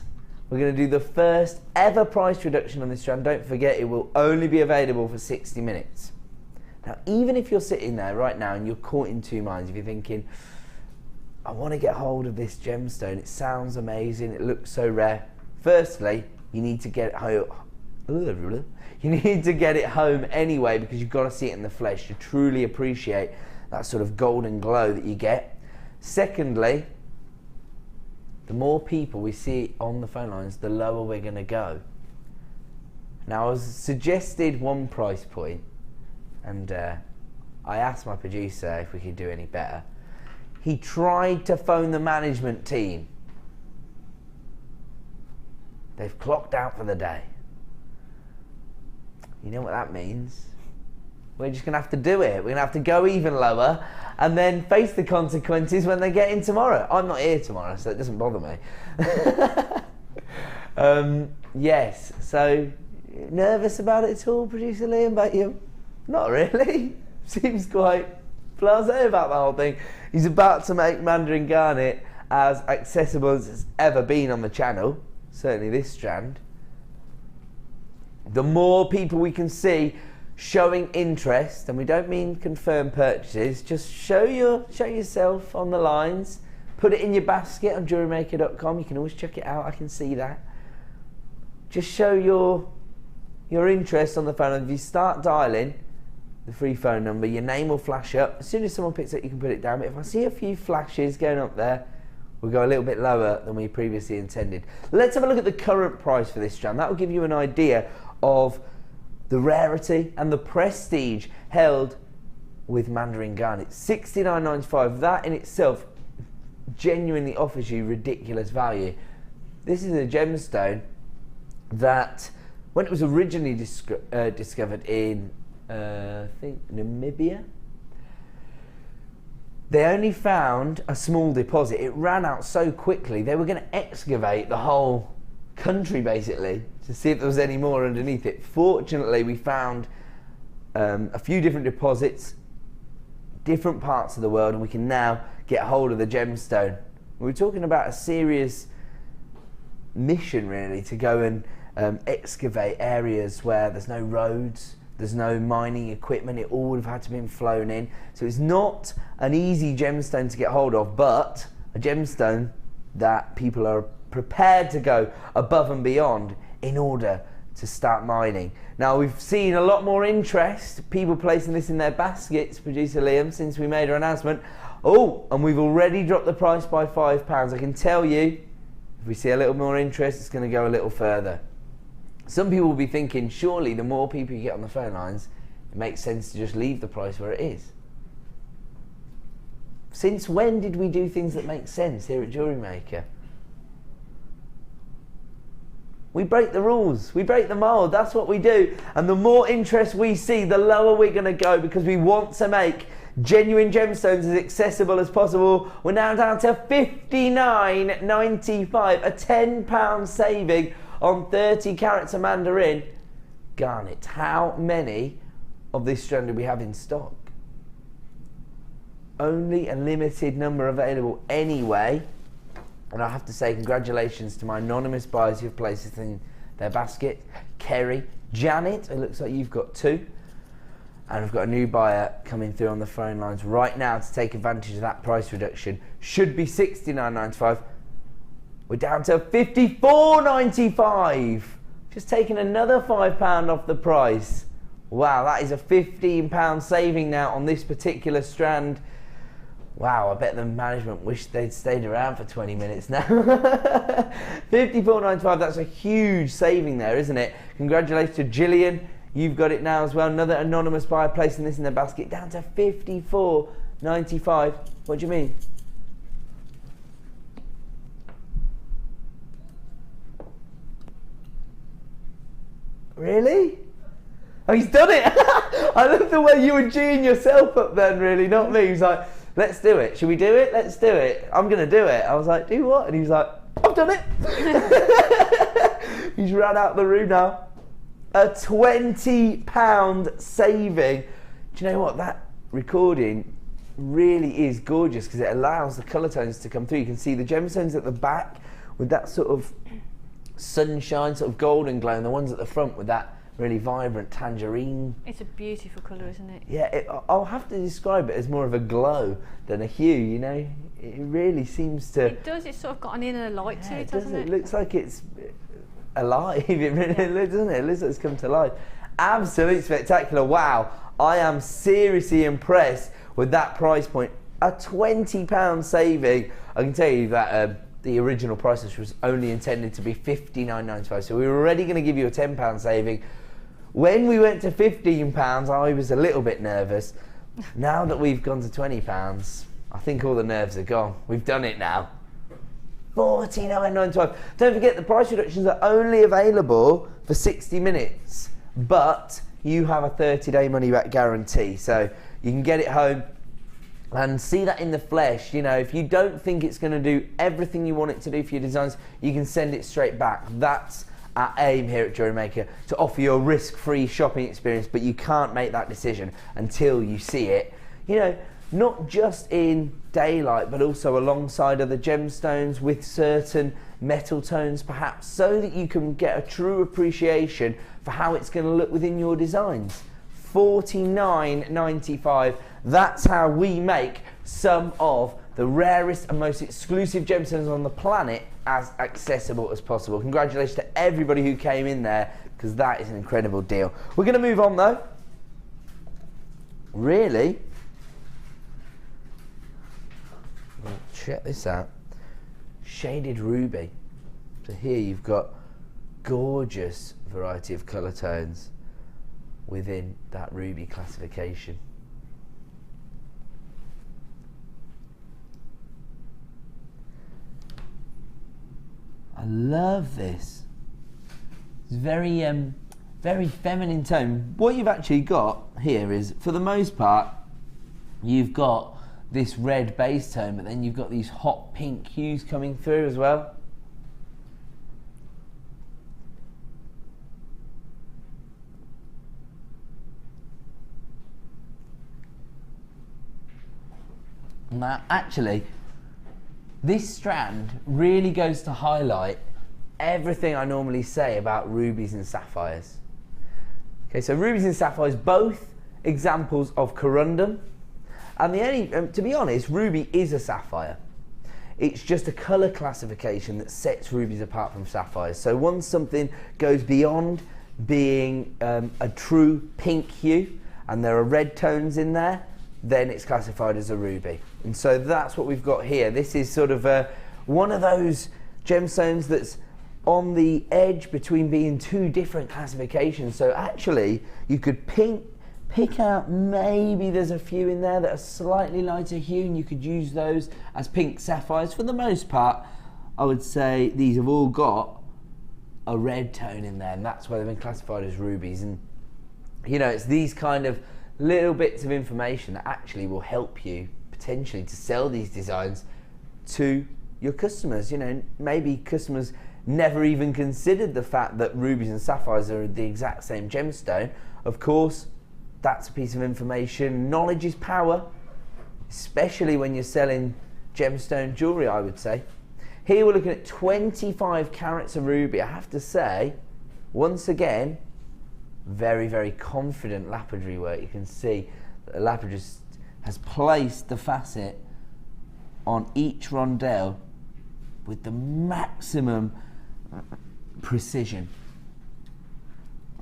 we're going to do the first ever price reduction on this strand. Don't forget, it will only be available for 60 minutes. Now, even if you're sitting there right now and you're caught in two minds, if you're thinking, I want to get hold of this gemstone, it sounds amazing, it looks so rare. Firstly, you need to get it home. You need to get it home anyway, because you've got to see it in the flesh to truly appreciate that sort of golden glow that you get. Secondly, the more people we see on the phone lines, the lower we're going to go. Now, I was suggested one price point, and I asked my producer if we could do any better. He tried to phone the management team. They've clocked out for the day. You know what that means? We're just going to have to do it. We're going to have to go even lower and then face the consequences when they get in tomorrow. I'm not here tomorrow, so it doesn't bother me. Yes, so nervous about it at all, Producer Liam, about you? Not really. Seems quite blasé about the whole thing. He's about to make Mandarin Garnet as accessible as it's ever been on the channel. Certainly this strand. The more people we can see showing interest, and we don't mean confirmed purchases, just show yourself on the lines, put it in your basket on JewelleryMaker.com. You can always check it out, I can see that. Just show your interest on the phone, and if you start dialing the free phone number, your name will flash up. As soon as someone picks it, you can put it down. But if I see a few flashes going up there, we'll go a little bit lower than we previously intended. Let's have a look at the current price for this strand. That will give you an idea of the rarity and the prestige held with Mandarin Garnet. $69.95. That in itself genuinely offers you ridiculous value. This is a gemstone that, when it was originally discovered in I think Namibia, they only found a small deposit. It ran out so quickly they were going to excavate the whole country basically to see if there was any more underneath it. Fortunately, we found a few different deposits, different parts of the world, and we can now get hold of the gemstone. We're talking about a serious mission really, to go and excavate areas where there's no roads, there's no mining equipment. It all would have had to been flown in. So it's not an easy gemstone to get hold of, but a gemstone that people are prepared to go above and beyond in order to start mining. Now, we've seen a lot more interest, people placing this in their baskets, Producer Liam, since we made our announcement. Oh, and we've already dropped the price by £5. I can tell you, if we see a little more interest, it's going to go a little further. Some people will be thinking, surely the more people you get on the phone lines, it makes sense to just leave the price where it is. Since when did we do things that make sense here at Jewellery Maker? We break the rules, we break the mold, that's what we do. And the more interest we see, the lower we're going to go, because we want to make genuine gemstones as accessible as possible. We're now down to $59.95, a £10 saving on 30 carats of Mandarin Garnet. How many of this strand do we have in stock? Only a limited number available anyway. And I have to say congratulations to my anonymous buyers who have placed this in their basket. Kerry, Janet, it looks like you've got two. And we've got a new buyer coming through on the phone lines right now to take advantage of that price reduction. Should be $69.95. We're down to $54.95. Just taking another £5 off the price. Wow, that is a £15 saving now on this particular strand. Wow, I bet the management wish they'd stayed around for 20 minutes now. $54.95, that's a huge saving there, isn't it? Congratulations to Gillian. You've got it now as well. Another anonymous buyer placing this in their basket, down to $54.95. What do you mean? Really? Oh, he's done it! I love the way you were geeing yourself up then, really, not me. He's like, let's do it. Should we do it? Let's do it. I'm going to do it. I was like, do what? And he was like, I've done it. He's ran out of the room now. A £20 saving. Do you know what? That recording really is gorgeous because it allows the colour tones to come through. You can see the gemstones at the back with that sort of sunshine, sort of golden glow, and the ones at the front with that really vibrant tangerine. It's a beautiful colour, isn't it? Yeah, I'll have to describe it as more of a glow than a hue, you know. It really seems to... It does, it's sort of got an inner light to it, doesn't it? It looks like it's alive, it really doesn't it? It looks like it's come to life. Absolutely spectacular. Wow, I am seriously impressed with that price point. A £20 saving. I can tell you that the original price was only intended to be $59.95, so we were already going to give you a £10 saving. When we went to £15, I was a little bit nervous. Now that we've gone to £20, I think all the nerves are gone. We've done it now. $49.95. Don't forget, the price reductions are only available for 60 minutes, but you have a 30-day money-back guarantee, so you can get it home and see that in the flesh. You know, if you don't think it's going to do everything you want it to do for your designs, you can send it straight back. That's our aim here at Jewellery Maker, to offer you a risk-free shopping experience, but you can't make that decision until you see it. You know, not just in daylight, but also alongside other gemstones with certain metal tones perhaps, so that you can get a true appreciation for how it's going to look within your designs. $49.95. That's how we make some of the rarest and most exclusive gemstones on the planet as accessible as possible. Congratulations to everybody who came in there, because that is an incredible deal. We're going to move on though. Really? Well, check this out. Shaded ruby. So here you've got gorgeous variety of colour tones within that ruby classification. I love this. It's very very feminine tone. What you've actually got here is, for the most part, you've got this red base tone, but then you've got these hot pink hues coming through as well. Now, actually, this strand really goes to highlight everything I normally say about rubies and sapphires. Okay, so rubies and sapphires, both examples of corundum, and the only, to be honest, ruby is a sapphire. It's just a colour classification that sets rubies apart from sapphires. So once something goes beyond being a true pink hue, and there are red tones in there, then it's classified as a ruby. And so that's what we've got here. This is sort of one of those gemstones that's on the edge between being two different classifications. So actually, you could pick out, maybe there's a few in there that are slightly lighter hue, and you could use those as pink sapphires. For the most part, I would say these have all got a red tone in there, and that's why they've been classified as rubies. And you know, it's these kind of little bits of information that actually will help you potentially to sell these designs to your customers. You know, maybe customers never even considered the fact that rubies and sapphires are the exact same gemstone. Of course, that's a piece of information. Knowledge is power, especially when you're selling gemstone jewellery, I would say. Here we're looking at 25 carats of ruby. I have to say, once again, very, very confident lapidary work. You can see that the lapidarist has placed the facet on each rondelle with the maximum precision,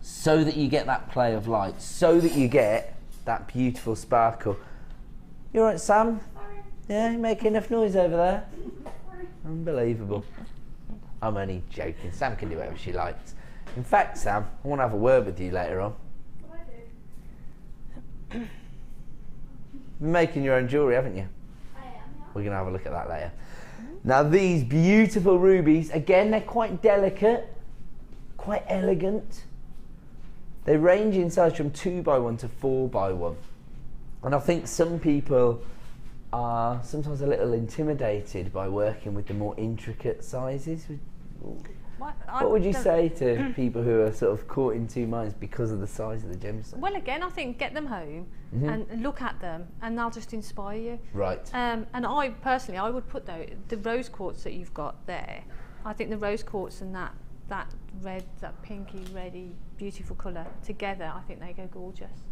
so that you get that play of light, so that you get that beautiful sparkle. You all right, Sam? Yeah, you making enough noise over there? Unbelievable. I'm only joking. Sam can do whatever she likes. In fact, Sam, I want to have a word with you later on. What do I do? You've been making your own jewellery, haven't you? I am, yeah. We're going to have a look at that later. Now, these beautiful rubies, again, they're quite delicate, quite elegant. They range in size from 2x1 to 4x1. And I think some people are sometimes a little intimidated by working with the more intricate sizes. What would you say to people who are sort of caught in two minds because of the size of the gemstone? Well, again, I think get them home and look at them, and they'll just inspire you. Right. And I personally, I would put the rose quartz that you've got there. I think the rose quartz and that that red, that pinky, reddy, beautiful colour together, I think they go gorgeous.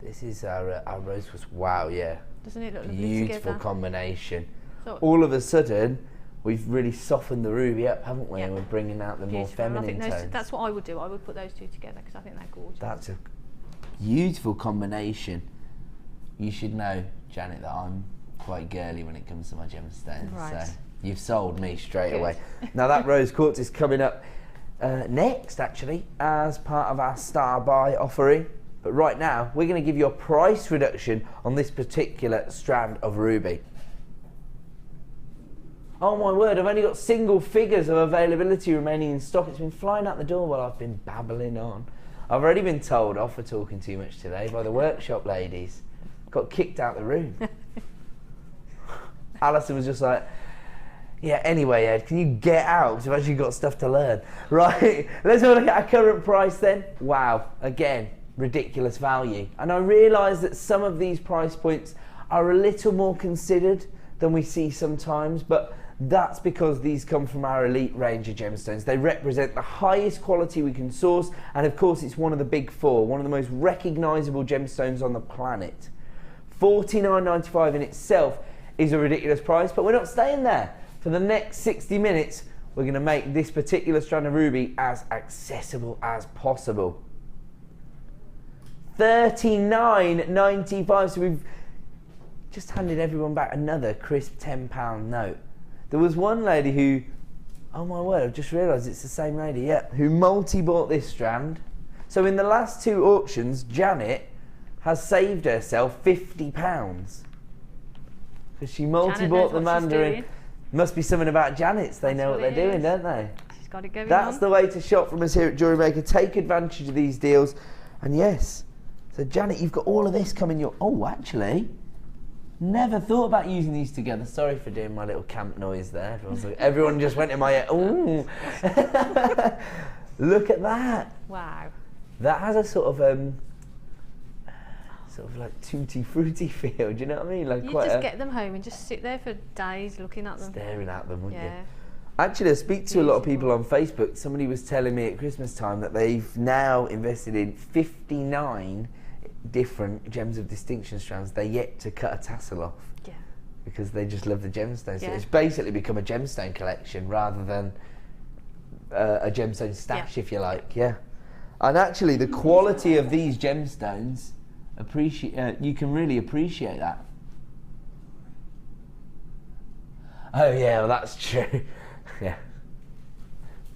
This is our rose quartz. Wow, yeah. Doesn't it look lovely Beautiful together? combination. So all of a sudden, we've really softened the ruby up, haven't we? Yeah. And we're bringing out the more beautiful. And I feminine think tones. that's what I would do. I would put those two together because I think they're gorgeous. That's a beautiful combination. You should know, Janet, that I'm quite girly when it comes to my gemstones. Right. So you've sold me straight Good. away. Now that rose quartz is coming up next, actually, as part of our star buy offering. But right now, we're going to give you a price reduction on this particular strand of ruby. Oh my word, I've only got single figures of availability remaining in stock. It's been flying out the door while I've been babbling on. I've already been told off for talking too much today by the workshop ladies. Got kicked out the room. Alison was just like, yeah, anyway, Ed, can you get out? Because I've actually got stuff to learn. Right, let's have a look at our current price then. Wow, again, ridiculous value. And I realise that some of these price points are a little more considered than we see sometimes, but that's because these come from our elite range of gemstones. They represent the highest quality we can source, and of course it's one of the big four, one of the most recognisable gemstones on the planet. $49.95 in itself is a ridiculous price, but we're not staying there. For the next 60 minutes, we're going to make this particular strand of ruby as accessible as possible. $39.95, so we've just handed everyone back another crisp £10 note. There was one lady who, oh my word, I've just realised it's the same lady, yeah, who multi-bought this strand. So in the last two auctions, Janet has saved herself £50. Because she multi-bought the mandarin. Must be something about Janet's, they know what they're doing, don't they? She's got it going That's on. the way to shop from us here at Jewellery Maker. Take advantage of these deals. And yes, so Janet, you've got all of this coming your... Oh, actually, never thought about using these together. Sorry for doing my little camp noise there. Everyone just went in my ear. Ooh. Look at that. Wow. That has a sort of like tutti frutti feel. Do you know what I mean? Like You quite just get them home and just sit there for days looking at them. staring at them, wouldn't you? Yeah. Actually, I speak to a lot of people Beautiful. on Facebook. Somebody was telling me at Christmas time that they've now invested in 59 different gems of distinction strands. They're yet to cut a tassel off. Yeah. Because they just love the gemstones. So Yeah. it's basically become a gemstone collection rather than a gemstone stash, if you like. Yeah. And actually, the quality of these gemstones, you can really appreciate that. Oh yeah, well that's true. Yeah.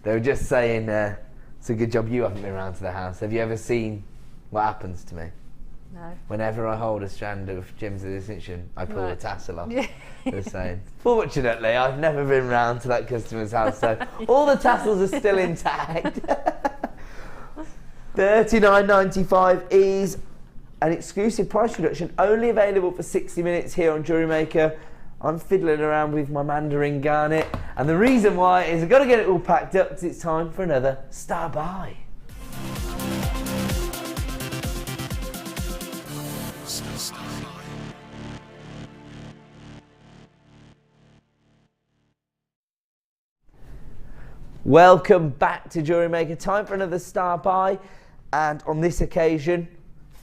They were just saying, it's a good job you haven't been around to the house. Have you ever seen what happens to me? No. Whenever I hold a strand of gems of distinction, I pull the Right. tassel off. Yeah. They're saying. Fortunately, I've never been round to that customer's house, so all the tassels are still intact. $39.95 is an exclusive price reduction, only available for 60 minutes here on Jewellery Maker. I'm fiddling around with my mandarin garnet, and the reason why is I've got to get it all packed up because it's time for another star buy. Welcome back to Jewellery Maker. Time for another star buy, and on this occasion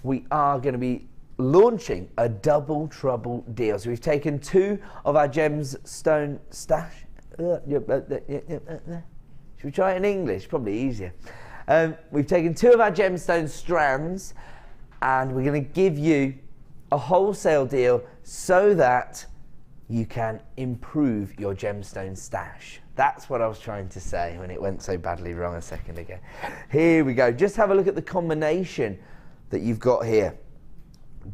we are going to be launching a double trouble deal. So we've taken two of our gemstone stash. Should we try it in English? Probably easier. We've taken two of our gemstone strands, and we're going to give you a wholesale deal so that you can improve your gemstone stash. That's what I was trying to say when it went so badly wrong a second ago. Here we go. Just have a look at the combination that you've got here.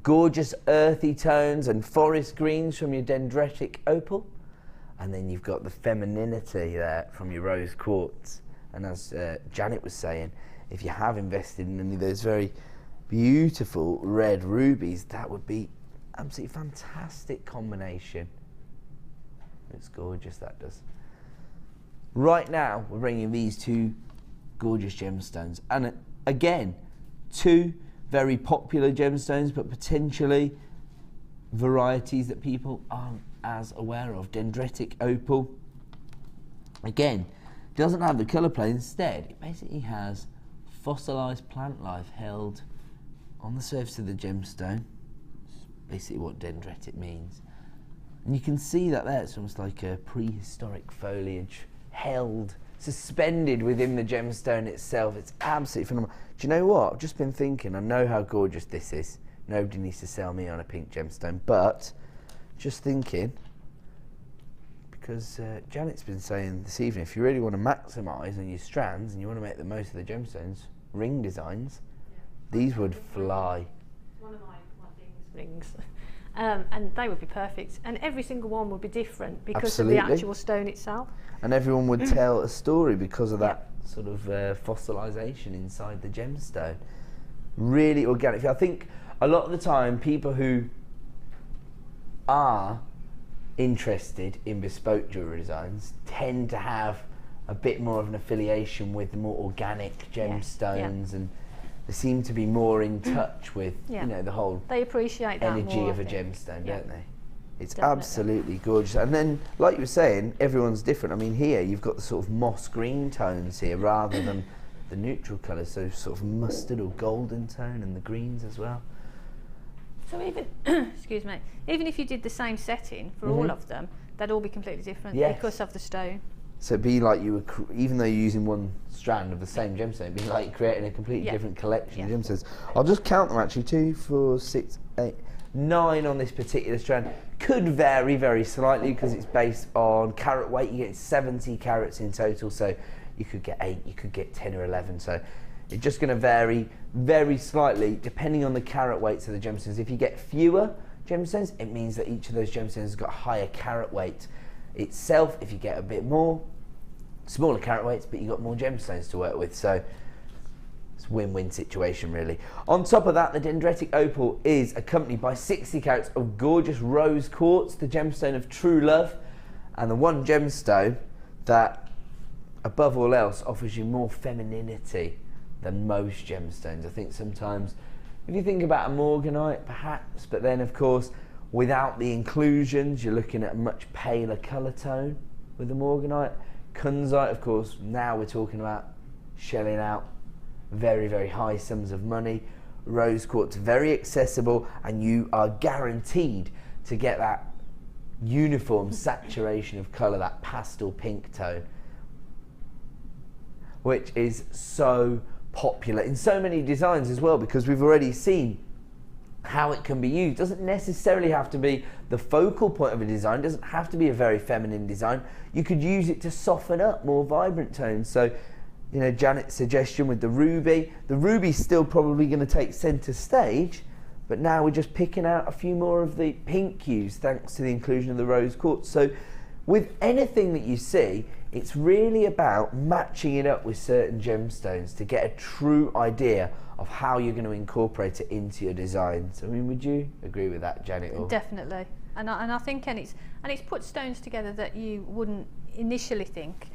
Gorgeous earthy tones and forest greens from your dendritic opal. And then you've got the femininity there from your rose quartz. And as Janet was saying, if you have invested in any of those very beautiful red rubies, that would be absolutely fantastic combination. It's gorgeous, that does. Right now, we're bringing these two gorgeous gemstones. And again, two very popular gemstones, but potentially varieties that people aren't as aware of. Dendritic opal. Again, doesn't have the colour plane. Instead, it basically has fossilised plant life held on the surface of the gemstone. That's basically what dendritic means. And you can see that there, it's almost like a prehistoric foliage held, suspended within the gemstone itself. It's absolutely phenomenal. Do you know what? I've just been thinking, I know how gorgeous this is. Nobody needs to sell me on a pink gemstone, but just thinking, because Janet's been saying this evening, if you really want to maximise on your strands and you want to make the most of the gemstones, ring designs, these would fly. One of my things, rings. And they would be perfect, and every single one would be different because of the actual stone itself. And everyone would tell a story because of that sort of fossilisation inside the gemstone. Really organic. I think a lot of the time people who are interested in bespoke jewellery designs tend to have a bit more of an affiliation with the more organic gemstones, and they seem to be more in touch with you know, the whole they appreciate that energy more, of a gemstone, don't they? It's Definitely. absolutely gorgeous. And then, like you were saying, everyone's different. I mean, here you've got the sort of moss green tones here rather than the neutral colours, so sort of mustard or golden tone, and the greens as well. So even, excuse me, even if you did the same setting for all of them, they'd all be completely different because of the stone. So it'd be like you were, even though you're using one strand of the same gemstone, it'd be like creating a completely different collection of gemstones. I'll just count them actually, 2, 4, 6, 8, 9 on this particular strand. Could vary very slightly because it's based on carat weight. You get 70 carats in total, so you could get 8, you could get 10 or 11. So it's just going to vary very slightly depending on the carat weights of the gemstones. If you get fewer gemstones, it means that each of those gemstones has got a higher carat weight itself. If you get a bit more, smaller carat weights, but you've got more gemstones to work with. So it's a win-win situation, really. On top of that, the dendritic opal is accompanied by 60 carats of gorgeous rose quartz, the gemstone of true love, and the one gemstone that, above all else, offers you more femininity than most gemstones. I think sometimes, if you think about a morganite, perhaps, but then, of course, without the inclusions, you're looking at a much paler colour tone with the morganite. Kunzite, of course, now we're talking about shelling out very, very high sums of money. Rose quartz, very accessible, and you are guaranteed to get that uniform saturation of colour, that pastel pink tone, which is so popular in so many designs as well, because we've already seen how it can be used. It doesn't necessarily have to be the focal point of a design, it doesn't have to be a very feminine design. You could use it to soften up more vibrant tones. So, you know, Janet's suggestion with the ruby's still probably going to take centre stage, but now we're just picking out a few more of the pink hues thanks to the inclusion of the rose quartz. So with anything that you see, it's really about matching it up with certain gemstones to get a true idea of how you're going to incorporate it into your designs. I mean, would you agree with that, Janet? Or? Definitely, and I think, and it's put stones together that you wouldn't initially think.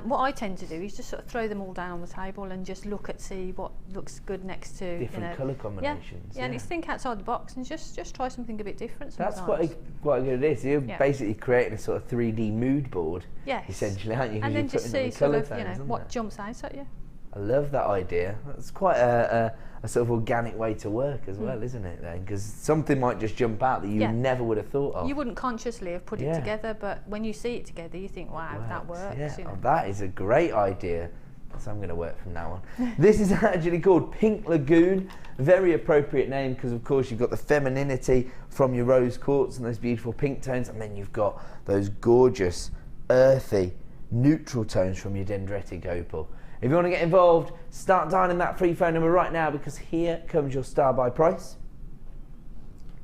What I tend to do is just sort of throw them all down on the table and just look at, see what looks good next to different colour combinations. Yeah, and it's think outside the box and just try something a bit different sometimes. That's quite good it is. You're basically creating a sort of 3D mood board, essentially, aren't you? And then just see sort of, you know, what jumps out at you. I love that idea. That's quite a sort of organic way to work as well, isn't it, then? Because something might just jump out that you never would have thought of. You wouldn't consciously have put it together, but when you see it together, you think, wow, that works. Yeah, you know? that is a great idea. So I'm going to work from now on. This is actually called Pink Lagoon. Very appropriate name because, of course, you've got the femininity from your rose quartz and those beautiful pink tones, and then you've got those gorgeous, earthy, neutral tones from your dendritic opal. If you want to get involved, start dialing that free phone number right now, because here comes your star buy price.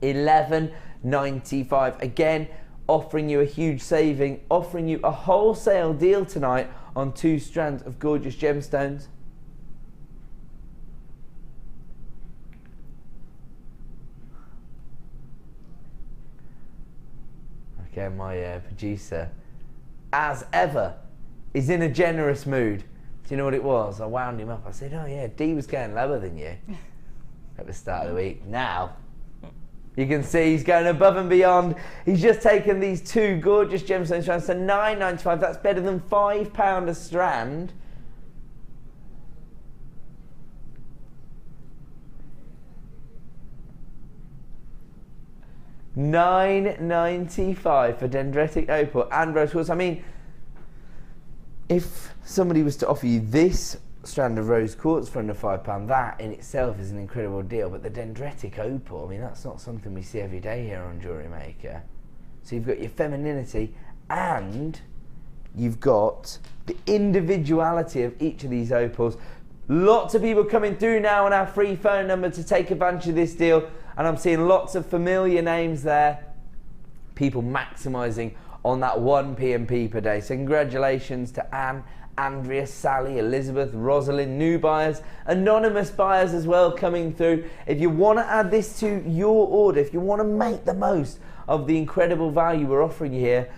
$11.95. Again, offering you a huge saving, offering you a wholesale deal tonight on 2 strands of gorgeous gemstones. Okay, my producer, as ever, is in a generous mood. Do you know what it was? I wound him up. I said, oh yeah, Dee was going lower than you at the start of the week. Now, You can see he's going above and beyond. He's just taken these two gorgeous gemstone strands to £9.95. That's better than £5 a strand. £9.95 for dendritic opal and rose quartz. I mean, if somebody was to offer you this strand of rose quartz for under £5, that in itself is an incredible deal. But the dendritic opal, I mean, that's not something we see every day here on Jewellery Maker. So you've got your femininity and you've got the individuality of each of these opals. Lots of people coming through now on our free phone number to take advantage of this deal, and I'm seeing lots of familiar names there. People maximising on that 1 PMP per day. So congratulations to Anne, Andrea, Sally, Elizabeth, Rosalind, new buyers, anonymous buyers as well coming through. If you want to add this to your order, if you want to make the most of the incredible value we're offering you here,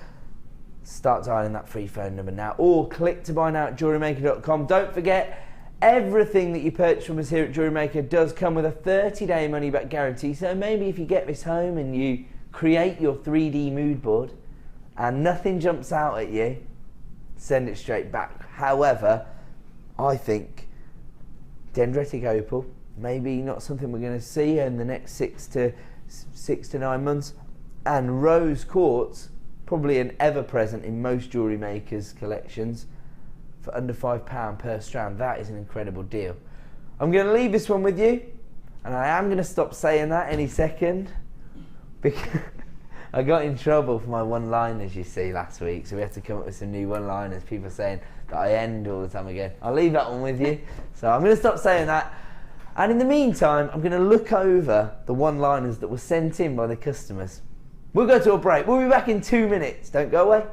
start dialing that free phone number now, or click to buy now at JewelleryMaker.com. Don't forget, everything that you purchase from us here at Jewellery Maker does come with a 30-day money-back guarantee. So maybe if you get this home and you create your 3D mood board and nothing jumps out at you, send it straight back. However, I think dendritic opal, maybe not something we're going to see in the next 6 to 9 months, and rose quartz, probably an ever-present in most Jewellery Makers collections, for under £5 per strand. That is an incredible deal. I'm going to leave this one with you, and I am going to stop saying that any second, because I got in trouble for my one-liners, you see, last week, so we have to come up with some new one-liners. People are saying that I end all the time again. I'll leave that one with you. So I'm going to stop saying that. And in the meantime, I'm going to look over the one-liners that were sent in by the customers. We'll go to a break. We'll be back in 2 minutes. Don't go away.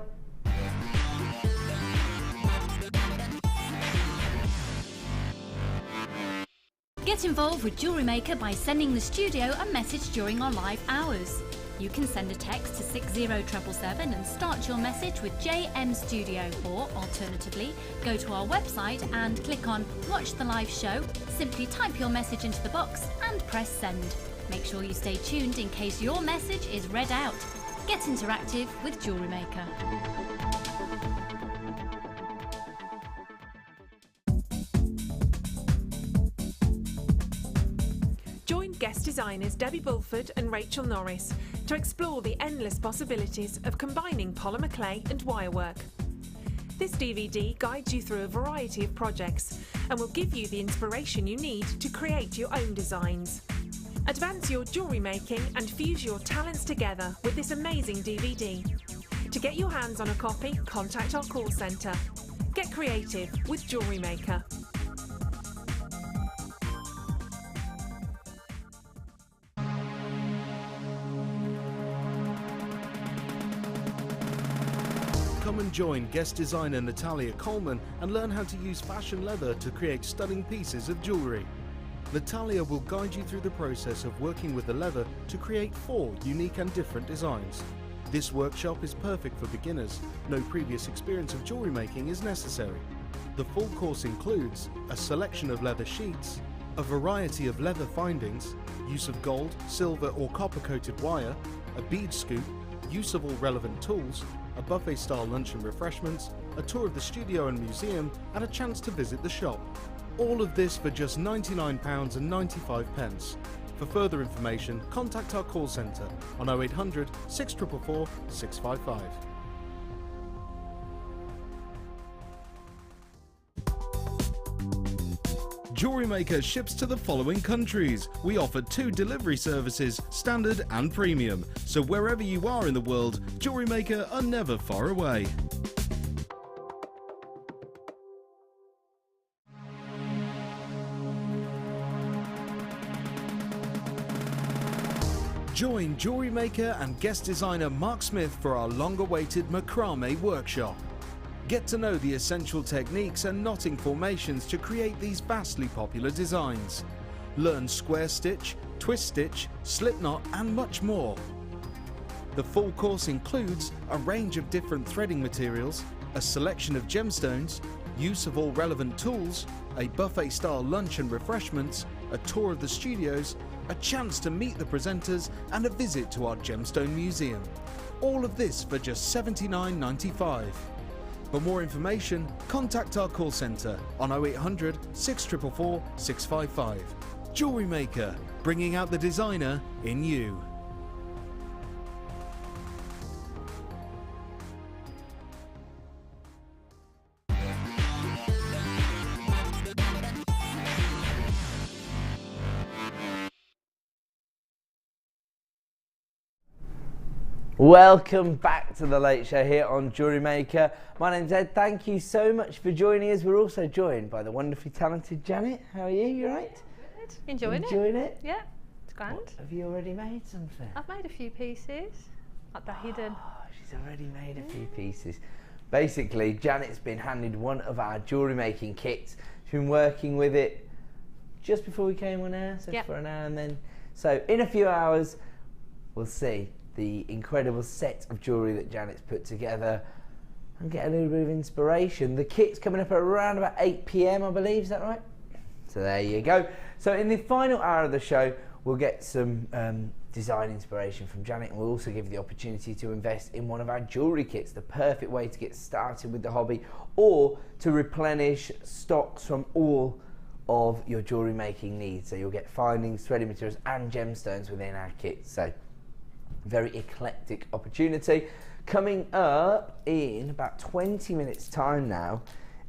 Get involved with Jewellery Maker by sending the studio a message during our live hours. You can send a text to 60777 and start your message with JM Studio, or alternatively, go to our website and click on Watch the Live Show, simply type your message into the box and press send. Make sure you stay tuned in case your message is read out. Get interactive with Jewellery Maker. Join guest designers Debbie Bulford and Rachel Norris to explore the endless possibilities of combining polymer clay and wirework. This DVD guides you through a variety of projects and will give you the inspiration you need to create your own designs. Advance your jewellery making and fuse your talents together with this amazing DVD. To get your hands on a copy, contact our call centre. Get creative with Jewellery Maker. Come and join guest designer Natalia Coleman and learn how to use fashion leather to create stunning pieces of jewellery. Natalia will guide you through the process of working with the leather to create 4 unique and different designs. This workshop is perfect for beginners. No previous experience of jewellery making is necessary. The full course includes a selection of leather sheets, a variety of leather findings, use of gold, silver or copper coated wire, a bead scoop, use of all relevant tools, a buffet style lunch and refreshments, a tour of the studio and museum, and a chance to visit the shop. All of this for just £99.95. For further information, contact our call centre on 0800 644 655. Jewellery Maker ships to the following countries. We offer 2 delivery services, standard and premium. So wherever you are in the world, Jewellery Maker are never far away. Join Jewellery Maker and guest designer Mark Smith for our long-awaited macrame workshop. Get to know the essential techniques and knotting formations to create these vastly popular designs. Learn square stitch, twist stitch, slip knot and much more. The full course includes a range of different threading materials, a selection of gemstones, use of all relevant tools, a buffet-style lunch and refreshments, a tour of the studios, a chance to meet the presenters and a visit to our gemstone museum. All of this for just $79.95. For more information, contact our call centre on 0800 644 655. Jewellery Maker, bringing out the designer in you. Welcome back to the Late Show here on Jewellery Maker. My name's Ed. Thank you so much for joining us. We're also joined by the wonderfully talented Janet. How are you? You right? Good. Enjoying it? Yeah, it's grand. What, have you already made something? I've made a few pieces, like the hidden. Oh, she's already made a few pieces. Basically, Janet's been handed one of our jewellery making kits. She's been working with it just before we came on air, so for an hour, and then so in a few hours we'll see the incredible set of jewellery that Janet's put together and get a little bit of inspiration. The kit's coming up at around about 8 PM, I believe, is that right? So there you go. So in the final hour of the show, we'll get some design inspiration from Janet, and we'll also give you the opportunity to invest in one of our jewellery kits, the perfect way to get started with the hobby or to replenish stocks from all of your jewellery making needs. So you'll get findings, threaded materials and gemstones within our kit. So very eclectic opportunity. Coming up in about 20 minutes time now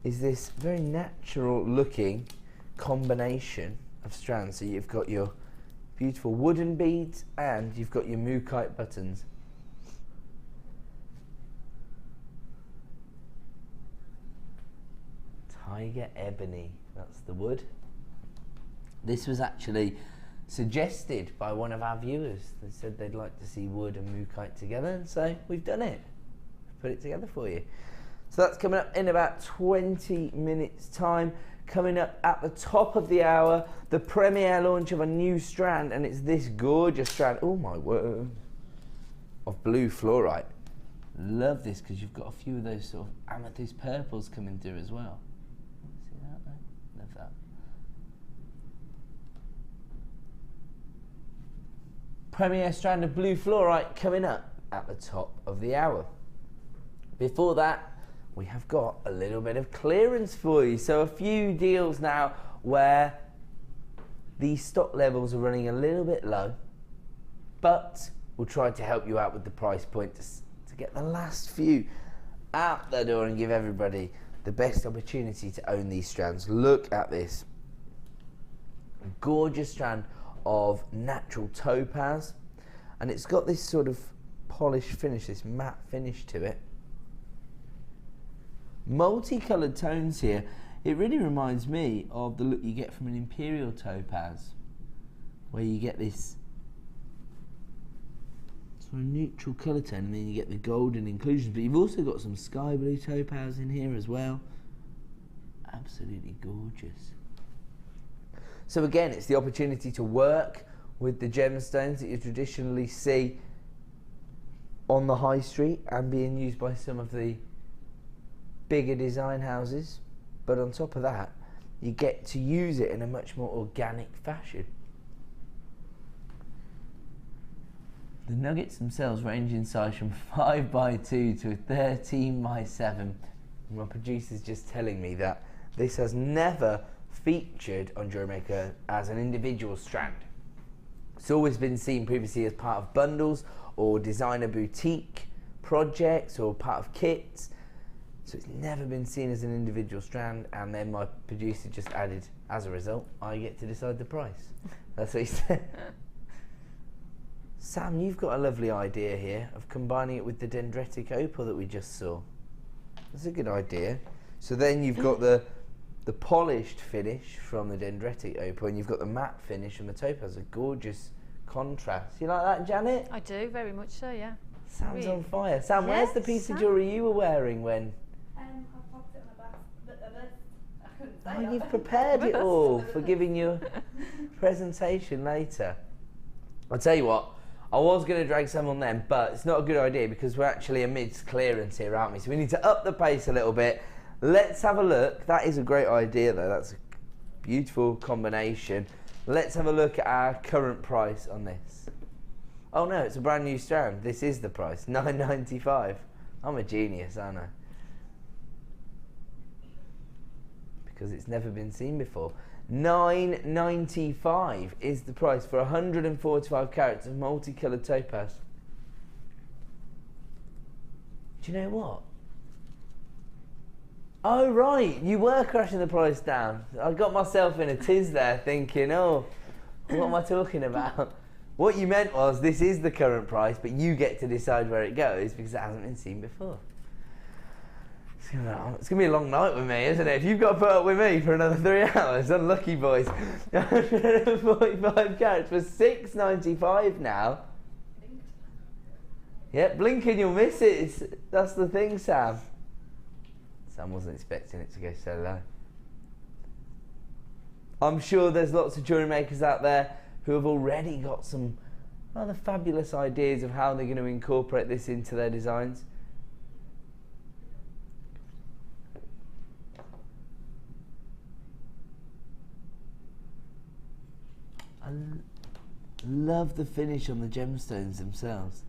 is this very natural looking combination of strands. So you've got your beautiful wooden beads and you've got your Morganite buttons. Tiger ebony, that's the wood. This was actually suggested by one of our viewers. They said they'd like to see wood and Morganite together, and so we've done it. We've put it together for you. So that's coming up in about 20 minutes time. Coming up at the top of the hour, the premiere launch of a new strand, and it's this gorgeous strand, oh my word, of blue fluorite. Love this because you've got a few of those sort of amethyst purples coming through as well. See that there? Love that. Premier strand of blue fluorite coming up at the top of the hour. Before that, we have got a little bit of clearance for you. So a few deals now where the stock levels are running a little bit low, but we'll try to help you out with the price point to get the last few out the door and give everybody the best opportunity to own these strands. Look at this gorgeous strand of natural topaz, and it's got this sort of polished finish, this matte finish to it. Multicolored tones here. It really reminds me of the look you get from an imperial topaz, where you get this sort of neutral colour tone and then you get the golden inclusions, but you've also got some sky blue topaz in here as well. Absolutely gorgeous. So again, it's the opportunity to work with the gemstones that you traditionally see on the high street and being used by some of the bigger design houses, but on top of that, you get to use it in a much more organic fashion. The nuggets themselves range in size from 5x2 to 13x7. And my producer's just telling me that this has never featured on Jewellery Maker as an individual strand. It's always been seen previously as part of bundles or designer boutique projects or part of kits. So it's never been seen as an individual strand, and then my producer just added, as a result, I get to decide the price. That's what he said. Sam, you've got a lovely idea here of combining it with the dendritic opal that we just saw. That's a good idea. So then you've got the polished finish from the dendritic opal, and you've got the matte finish from the topaz. A gorgeous contrast. You like that, Janet? I do, very much so, yeah. Sam's on fire. Sam, where's the piece of jewellery you were wearing when? I popped it on a bus. I couldn't say Oh, that. you've prepared it all for giving your presentation later. I'll tell you what, I was going to drag some on them, but it's not a good idea because we're actually amidst clearance here, aren't we? So we need to up the pace a little bit. Let's have a look. That is a great idea, though. That's a beautiful combination. let's have a look at our current price on this. Oh no, it's a brand new strand. This is the price, £9.95. I'm a genius, aren't I? Because it's never been seen before. £9.95 is the price for 145 carats of multicoloured topaz. Do you know what? Oh right, you were crashing the price down. I got myself in a tiz there thinking, oh, what am I talking about? What you meant was this is the current price, but you get to decide where it goes because it hasn't been seen before. It's going to be a long night with me, isn't it? If you've got to put up with me for another 3 hours, unlucky boys. 145 carats for £6.95 now. Yep, blink and you'll miss it. That's the thing, Sam. Sam wasn't expecting it to go so low. I'm sure there's lots of jewellery makers out there who have already got some rather fabulous ideas of how they're going to incorporate this into their designs. I love the finish on the gemstones themselves.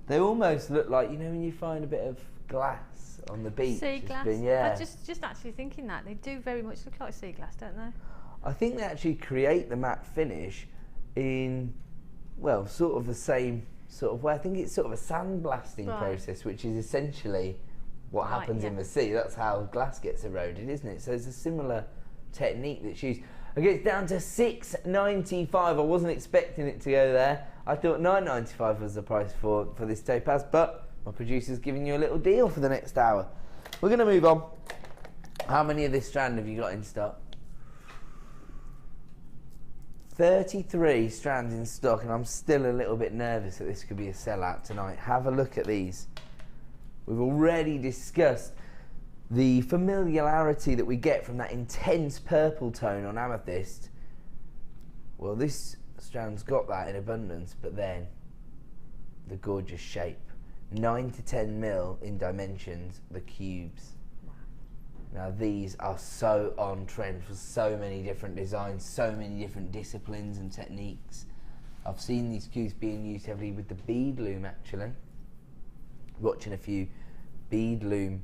They almost look like, you know, when you find a bit of glass on the beach. Sea glass. Yeah. I just actually thinking that they do very much look like sea glass, don't they? I think they actually create the matte finish in, well, sort of the same sort of way. I think it's sort of a sandblasting process, which is essentially what happens in the sea. That's how glass gets eroded, isn't it? So it's a similar technique that's used. Okay, it's down to £6.95. I wasn't expecting it to go there. I thought £9.95 was the price for this topaz, but my producer's giving you a little deal for the next hour. We're going to move on. How many of this strand have you got in stock? 33 strands in stock, and I'm still a little bit nervous that this could be a sellout tonight. Have a look at these. We've already discussed the familiarity that we get from that intense purple tone on amethyst. Well, this strand's got that in abundance, but then the gorgeous shape. 9 to 10 mil in dimensions, the cubes. Now these are so on trend for so many different designs, so many different disciplines and techniques. I've seen these cubes being used heavily with the bead loom actually. Watching a few bead loom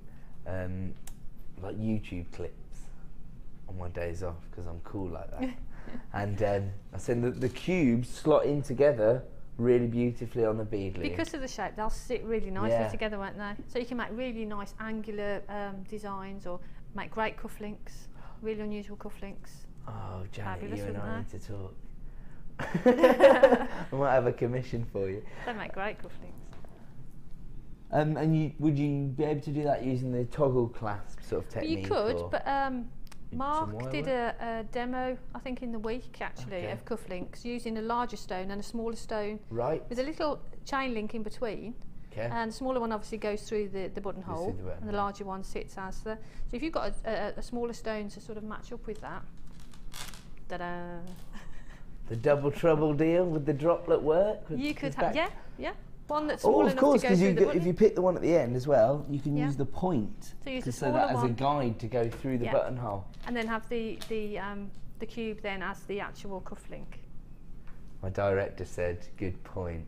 like YouTube clips on my days off because I'm cool like that. And I said the cubes slot in together really beautifully on the bead loom. Because of the shape, they'll sit really nicely together, won't they? So you can make really nice angular designs or make great cufflinks, really unusual cufflinks. Oh, Janet, Fabulous, you and I wouldn't need to talk. I might have a commission for you. They make great cufflinks. And would you be able to do that using the toggle clasp sort of technique? You could, but Mark did a demo, I think in the week actually, of cufflinks using a larger stone and a smaller stone. Right. With a little chain link in between. Okay. And the smaller one obviously goes through the buttonhole, and the larger one sits as the. So if you've got a smaller stone to sort of match up with that, ta-da! The double trouble deal with the droplet work. You could have, yeah. One that's small enough of course, to go through the button. if you pick the one at the end as well, you can use the point. So use the so smaller that as a one. guide to go through the buttonhole. And then have the cube then as the actual cufflink. My director said, "Good point."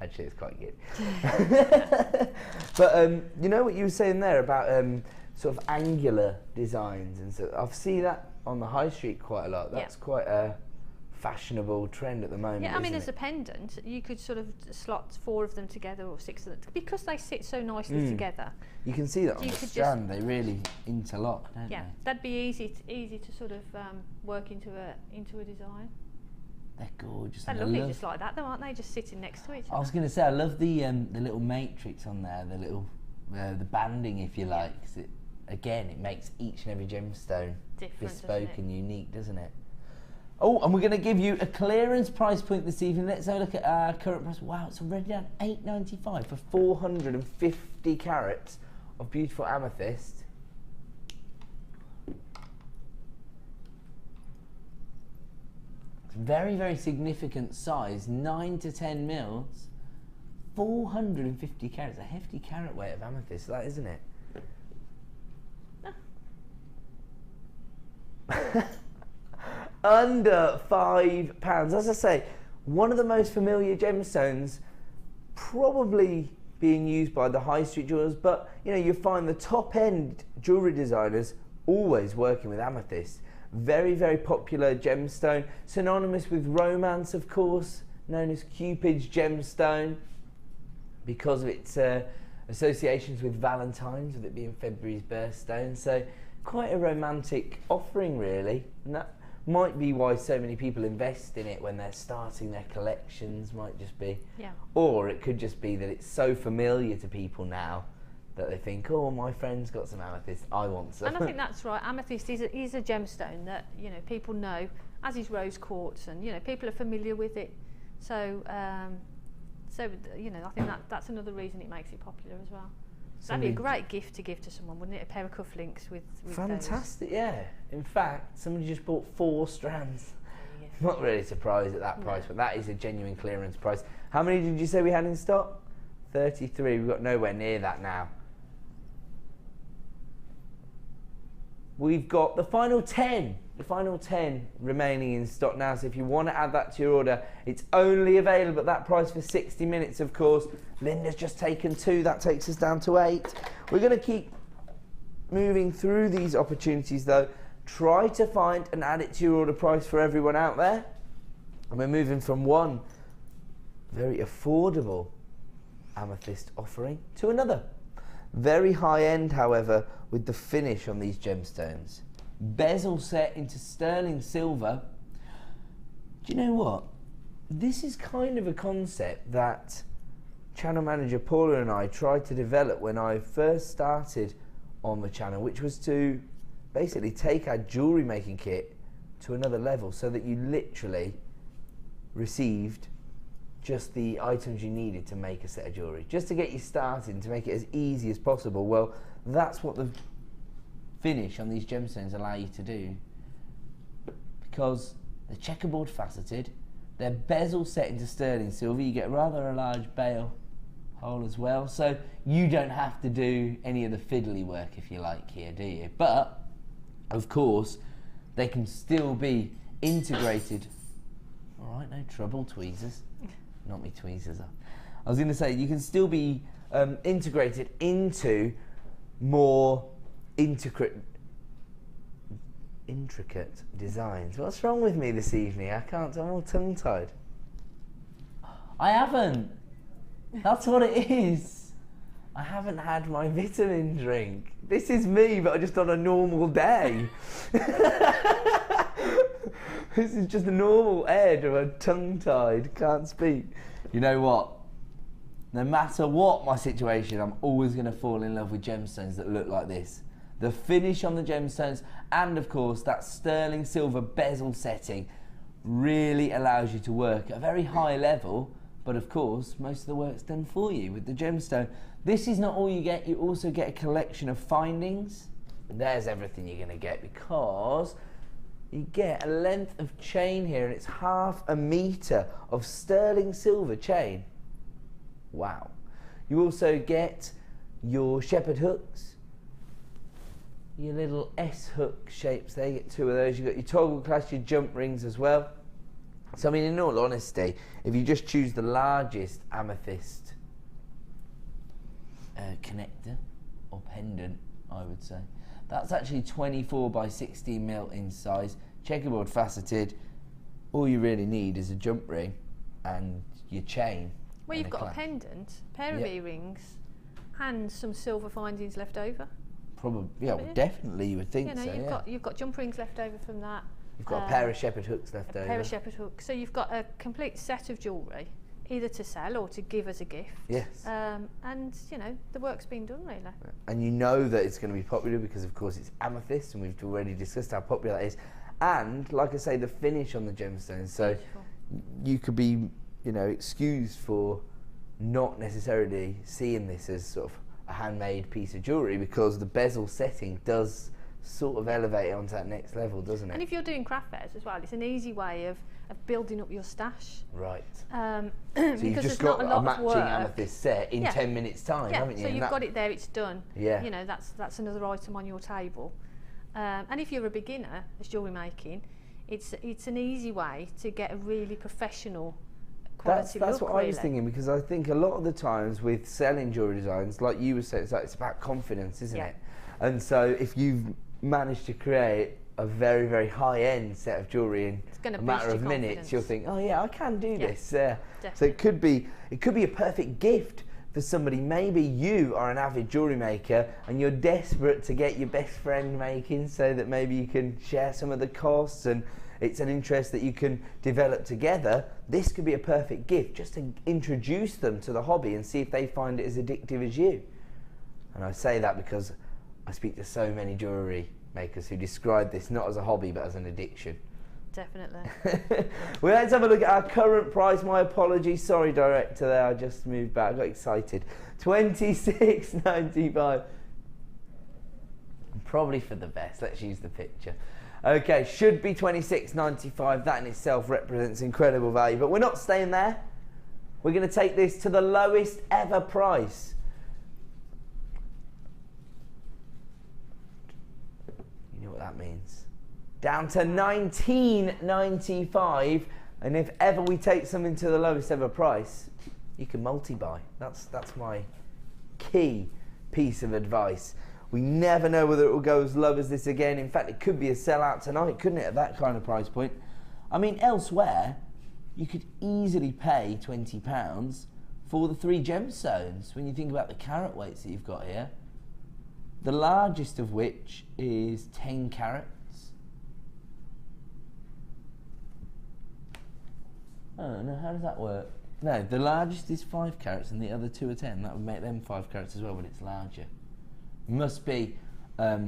Actually, it's quite good. But you know what you were saying there about sort of angular designs, and so I've seen that on the high street quite a lot. That's quite a fashionable trend at the moment. Yeah, I mean, as a pendant, you could sort of slot 4 of them together or 6 of them because they sit so nicely together. You can see that on the strand; they really interlock, don't they? That'd be easy to sort of work into a design. They're gorgeous. They're lovely just like that, though, aren't they? Just sitting next to each other. I was going to say, I love the little matrix on there, the little the banding, if you like. 'Cause it makes each and every gemstone bespoke and unique, doesn't it? Oh, and we're going to give you a clearance price point this evening. Let's have a look at our current price. Wow, it's already down £8.95 for 450 carats of beautiful amethyst. Very, very significant size, 9 to 10 mils, 450 carats, a hefty carat weight of amethyst, that isn't it? Under £5. As I say, one of the most familiar gemstones, probably being used by the high street jewelers, but you know, you find the top end jewellery designers always working with amethyst. Very, very popular gemstone, synonymous with romance, of course, known as Cupid's gemstone because of its associations with Valentine's, with it being February's birthstone. So quite a romantic offering, really, and that might be why so many people invest in it when they're starting their collections, might just be. Yeah. Or it could just be that it's so familiar to people now that they think, oh, my friend's got some amethyst, I want some. And I think that's right. Amethyst is a gemstone that, you know, people know, as is rose quartz, and you know, people are familiar with it. So, you know, I think that's another reason it makes it popular as well. That'd be a great gift to give to someone, wouldn't it? A pair of cufflinks with fantastic, yeah. In fact, somebody just bought 4 strands. Yeah. Not really surprised at that price, but that is a genuine clearance price. How many did you say we had in stock? 33. We've got nowhere near that now. We've got the final 10. The final 10 remaining in stock now, so if you want to add that to your order, it's only available at that price for 60 minutes, of course. Linda's just taken 2, that takes us down to 8. We're going to keep moving through these opportunities though. Try to find and add it to your order price for everyone out there. And we're moving from one very affordable amethyst offering to another. Very high end, however, with the finish on these gemstones. Bezel set into sterling silver. Do you know what? This is kind of a concept that channel manager Paula and I tried to develop when I first started on the channel, which was to basically take our jewellery making kit to another level so that you literally received just the items you needed to make a set of jewellery, just to get you started, to make it as easy as possible. Well, that's what the finish on these gemstones allow you to do, because they're checkerboard faceted, they're bezel set into sterling silver, you get rather a large bail hole as well, so you don't have to do any of the fiddly work, if you like, here, do you? But of course they can still be integrated. All right, no trouble, tweezers. Not me tweezers. I was going to say, you can still be integrated into more intricate designs. What's wrong with me this evening? I'm all tongue-tied. I haven't. That's what it is. I haven't had my vitamin drink. This is me, but just on a normal day. This is just a normal edge of a tongue-tied, can't speak. You know what? No matter what my situation, I'm always going to fall in love with gemstones that look like this. The finish on the gemstones, and of course that sterling silver bezel setting, really allows you to work at a very high level, but of course most of the work's done for you with the gemstone. This is not all you get, you also get a collection of findings. There's everything you're going to get, because you get a length of chain here, and it's ½ metre of sterling silver chain. Wow. You also get your shepherd hooks, your little S-hook shapes there, you get 2 of those. You've got your toggle clasp, your jump rings as well. So I mean, in all honesty, if you just choose the largest amethyst connector or pendant, I would say, that's actually 24 by 16 mil in size, checkerboard faceted. All you really need is a jump ring and your chain. Well, you've got a pendant, a pair of earrings, and some silver findings left over. Probably, yeah, well, definitely you would think so. You've got jump rings left over from that. You've got a pair of shepherd hooks left over. A pair of shepherd hooks. So you've got a complete set of jewellery, either to sell or to give as a gift. Yes. And you know, the work's been done really. And you know that it's going to be popular because of course it's amethyst, and we've already discussed how popular that is. And like I say, the finish on the gemstones. So you could be, you know, excused for not necessarily seeing this as sort of a handmade piece of jewellery, because the bezel setting does sort of elevate it onto that next level, doesn't it? And if you're doing craft fairs as well, it's an easy way of building up your stash. Right. So you've just got a matching amethyst set in 10 minutes time, haven't you? So you've got it there, it's done. Yeah. You know, that's another item on your table. And if you're a beginner at jewellery making, it's an easy way to get a really professional quality That's look, what I was thinking, because I think a lot of the times with selling jewellery designs, like you were saying, it's about confidence, isn't it? And so if you've managed to create a very, very high-end set of jewellery in a matter of minutes, you'll think, oh yeah, I can do this. So it could be a perfect gift for somebody. Maybe you are an avid jewellery maker and you're desperate to get your best friend making, so that maybe you can share some of the costs, and it's an interest that you can develop together. This could be a perfect gift just to introduce them to the hobby and see if they find it as addictive as you. And I say that because I speak to so many jewellery makers who describe this not as a hobby but as an addiction. Definitely. Well, let's have a look at our current price. My apologies, sorry director there, I just moved back, I got excited. $26.95. Probably for the best, let's use the picture. Okay, should be $26.95. That in itself represents incredible value, but we're not staying there. We're going to take this to the lowest ever price. You know what that means. Down to $19.95, and if ever we take something to the lowest ever price, you can multi-buy. That's my key piece of advice. We never know whether it will go as low as this again. In fact, it could be a sellout tonight, couldn't it, at that kind of price point? I mean, elsewhere, you could easily pay £20 for the 3 gemstones when you think about the carat weights that you've got here. The largest of which is 10 carats. Oh no, how does that work? No, the largest is 5 carats and the other 2 are 10. That would make them 5 carats as well, but it's larger. Must be a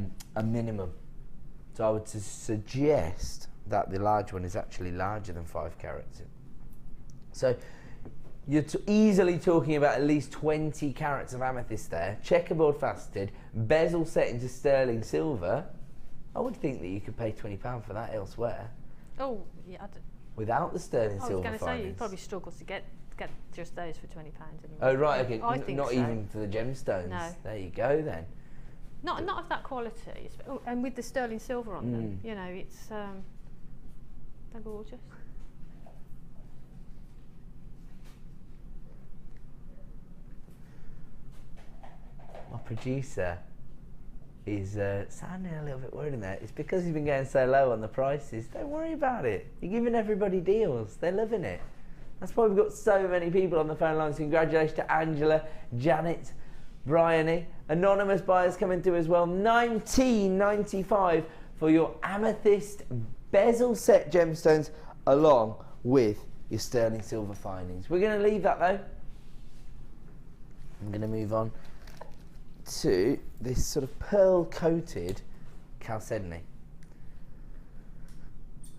minimum. So I would suggest that the large one is actually larger than 5 carats. So you're easily talking about at least 20 carats of amethyst there, checkerboard faceted, bezel set into sterling silver. I would think that you could pay £20 for that elsewhere. Oh, yeah. Without the sterling silver. I was going to say, you'd probably struggle to get just those for £20 anyway. Oh right, okay. I think not so. Even for the gemstones. No. There you go then. Not of that quality, and with the sterling silver on them, you know, it's they're gorgeous. My producer is sounding a little bit worried in there. It's because he's been going so low on the prices. Don't worry about it. You're giving everybody deals. They're loving it. That's why we've got so many people on the phone lines. Congratulations to Angela, Janet, Bryony. Anonymous buyers coming through as well. $19.95 for your amethyst bezel set gemstones along with your sterling silver findings. We're going to leave that though. I'm going to move on to this sort of pearl coated chalcedony.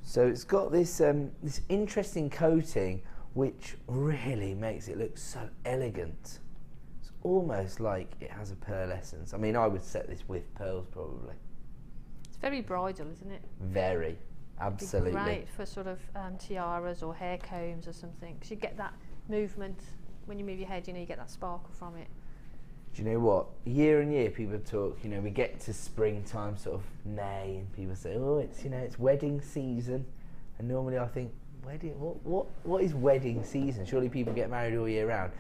So it's got this this interesting coating which really makes it look so elegant. It's almost like it has a pearl essence. I mean, I would set this with pearls probably. It's very bridal, isn't it? Very, absolutely. It'd be great for sort of tiaras or hair combs or something, because you get that movement when you move your head. You know, you get that sparkle from it. Do you know what? Year and year people talk, you know, we get to springtime, sort of May, and people say, oh, it's, you know, it's wedding season. And normally I think, wedding, what is wedding season? Surely people get married all year round.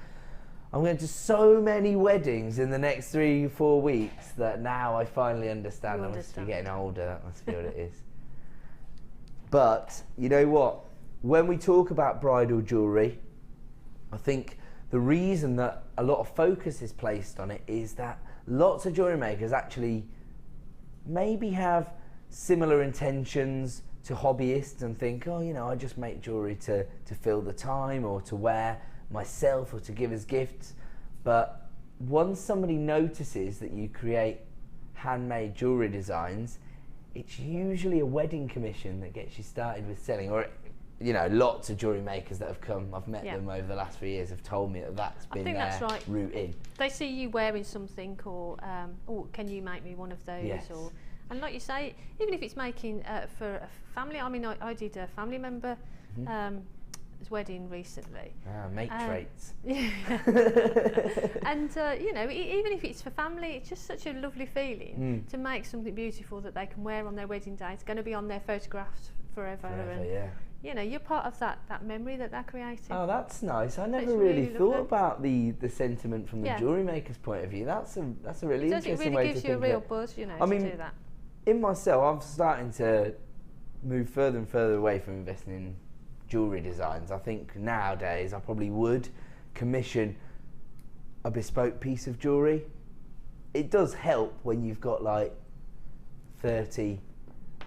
I'm going to so many weddings in the next 3-4 weeks that now I finally understand. I must be getting older, that must be what it is. But, you know what? When we talk about bridal jewellery, I think the reason that a lot of focus is placed on it is that lots of jewellery makers actually maybe have similar intentions to hobbyists and think, oh, you know, I just make jewellery to fill the time or to wear myself or to give as gifts. But once somebody notices that you create handmade jewellery designs, it's usually a wedding commission that gets you started with selling. Or, you know, lots of jewellery makers that have come, I've met them over the last 3 years, have told me that that's been their route in. They see you wearing something, or oh, can you make me one of those? Yes. Or, and like you say, even if it's making for a family. I mean, I did a family member his wedding recently. Make traits. Yeah. And you know, even if it's for family, it's just such a lovely feeling to make something beautiful that they can wear on their wedding day. It's going to be on their photographs forever. And, yeah. you know, you're part of that memory that they're creating. Oh, that's nice. I never it's really really thought lovely. about the sentiment from the jewellery maker's point of view. That's a really interesting It really way to gives think you a real of it. buzz, you know, I to mean, do that. In myself, I'm starting to move further and further away from investing in jewellery designs. I think nowadays I probably would commission a bespoke piece of jewellery. It does help when you've got like 30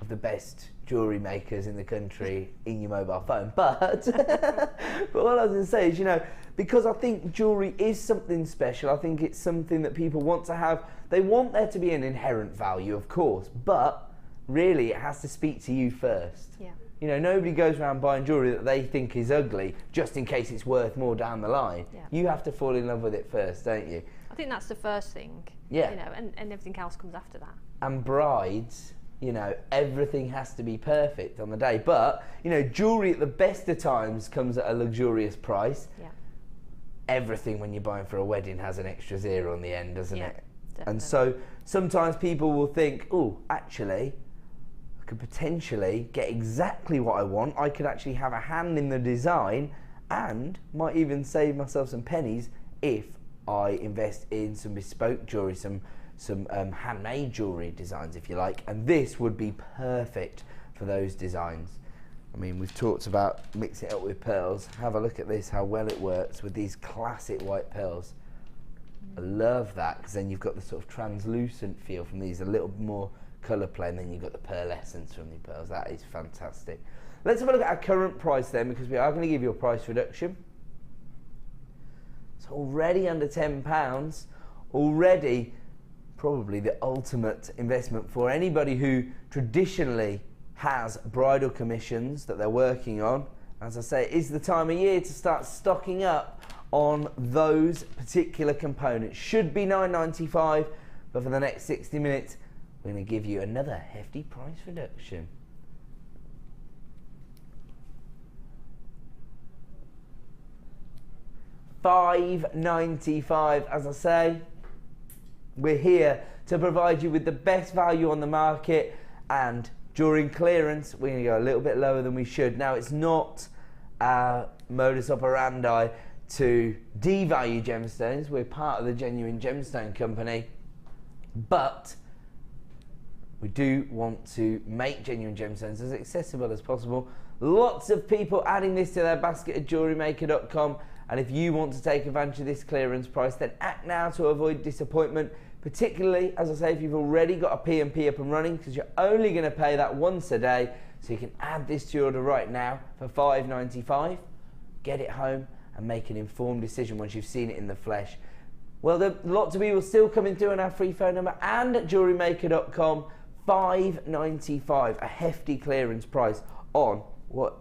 of the best jewellery makers in the country in your mobile phone, but but what I was going to say is, you know, because I think jewellery is something special, I think it's something that people want to have. They want there to be an inherent value, of course, but really it has to speak to you first. Yeah. You know, nobody goes around buying jewellery that they think is ugly just in case it's worth more down the line. Yeah. You have to fall in love with it first, don't you? I think that's the first thing. Yeah. You know, and everything else comes after that. And brides, you know, everything has to be perfect on the day. But, you know, jewellery at the best of times comes at a luxurious price. Yeah. Everything when you're buying for a wedding has an extra zero on the end, doesn't it? Definitely. And so sometimes people will think, oh, actually, I could potentially get exactly what I want. I could actually have a hand in the design and might even save myself some pennies if I invest in some bespoke jewellery, some handmade jewellery designs, if you like. And this would be perfect for those designs. I mean, we've talked about mixing it up with pearls. Have a look at this, how well it works with these classic white pearls. I love that, because then you've got the sort of translucent feel from these, a little more colour play, and then you've got the pearl essence from the pearls. That is fantastic. Let's have a look at our current price then, because we are going to give you a price reduction. It's already under £10, already probably the ultimate investment for anybody who traditionally has bridal commissions that they're working on. As I say, it is the time of year to start stocking up on those particular components. Should be £9.95, but for the next 60 minutes, we're going to give you another hefty price reduction. £5.95, as I say. We're here to provide you with the best value on the market, and during clearance we're going to go a little bit lower than we should. Now, it's not our modus operandi to devalue gemstones. We're part of the Genuine Gemstone Company, but we do want to make genuine gemstones as accessible as possible. Lots of people adding this to their basket at JewelleryMaker.com, and if you want to take advantage of this clearance price, then act now to avoid disappointment, particularly, as I say, if you've already got a P&P up and running, because you're only going to pay that once a day. So you can add this to your order right now for £5.95, get it home and make an informed decision once you've seen it in the flesh. Well, there are lots of people still coming through on our free phone number and at JewelleryMaker.com. £5.95, a hefty clearance price on what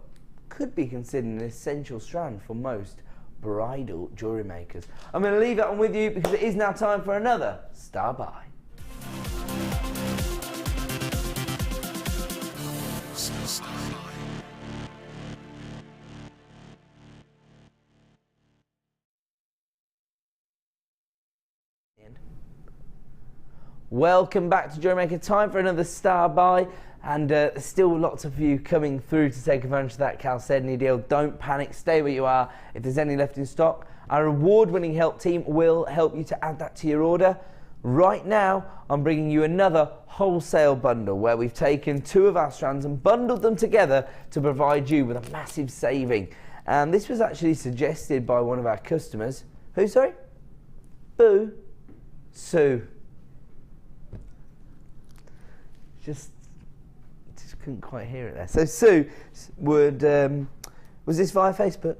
could be considered an essential strand for most bridal jewellery makers. I'm going to leave that one with you because it is now time for another Star Buy. Welcome back to Jewellery Maker. Time for another Star Buy, and there's still lots of you coming through to take advantage of that Chalcedony deal. Don't panic, stay where you are. If there's any left in stock, our award-winning help team will help you to add that to your order. Right now, I'm bringing you another wholesale bundle where we've taken two of our strands and bundled them together to provide you with a massive saving. And this was actually suggested by one of our customers. Who, sorry? Boo. Sue. Just couldn't quite hear it there. So Sue would, was this via Facebook?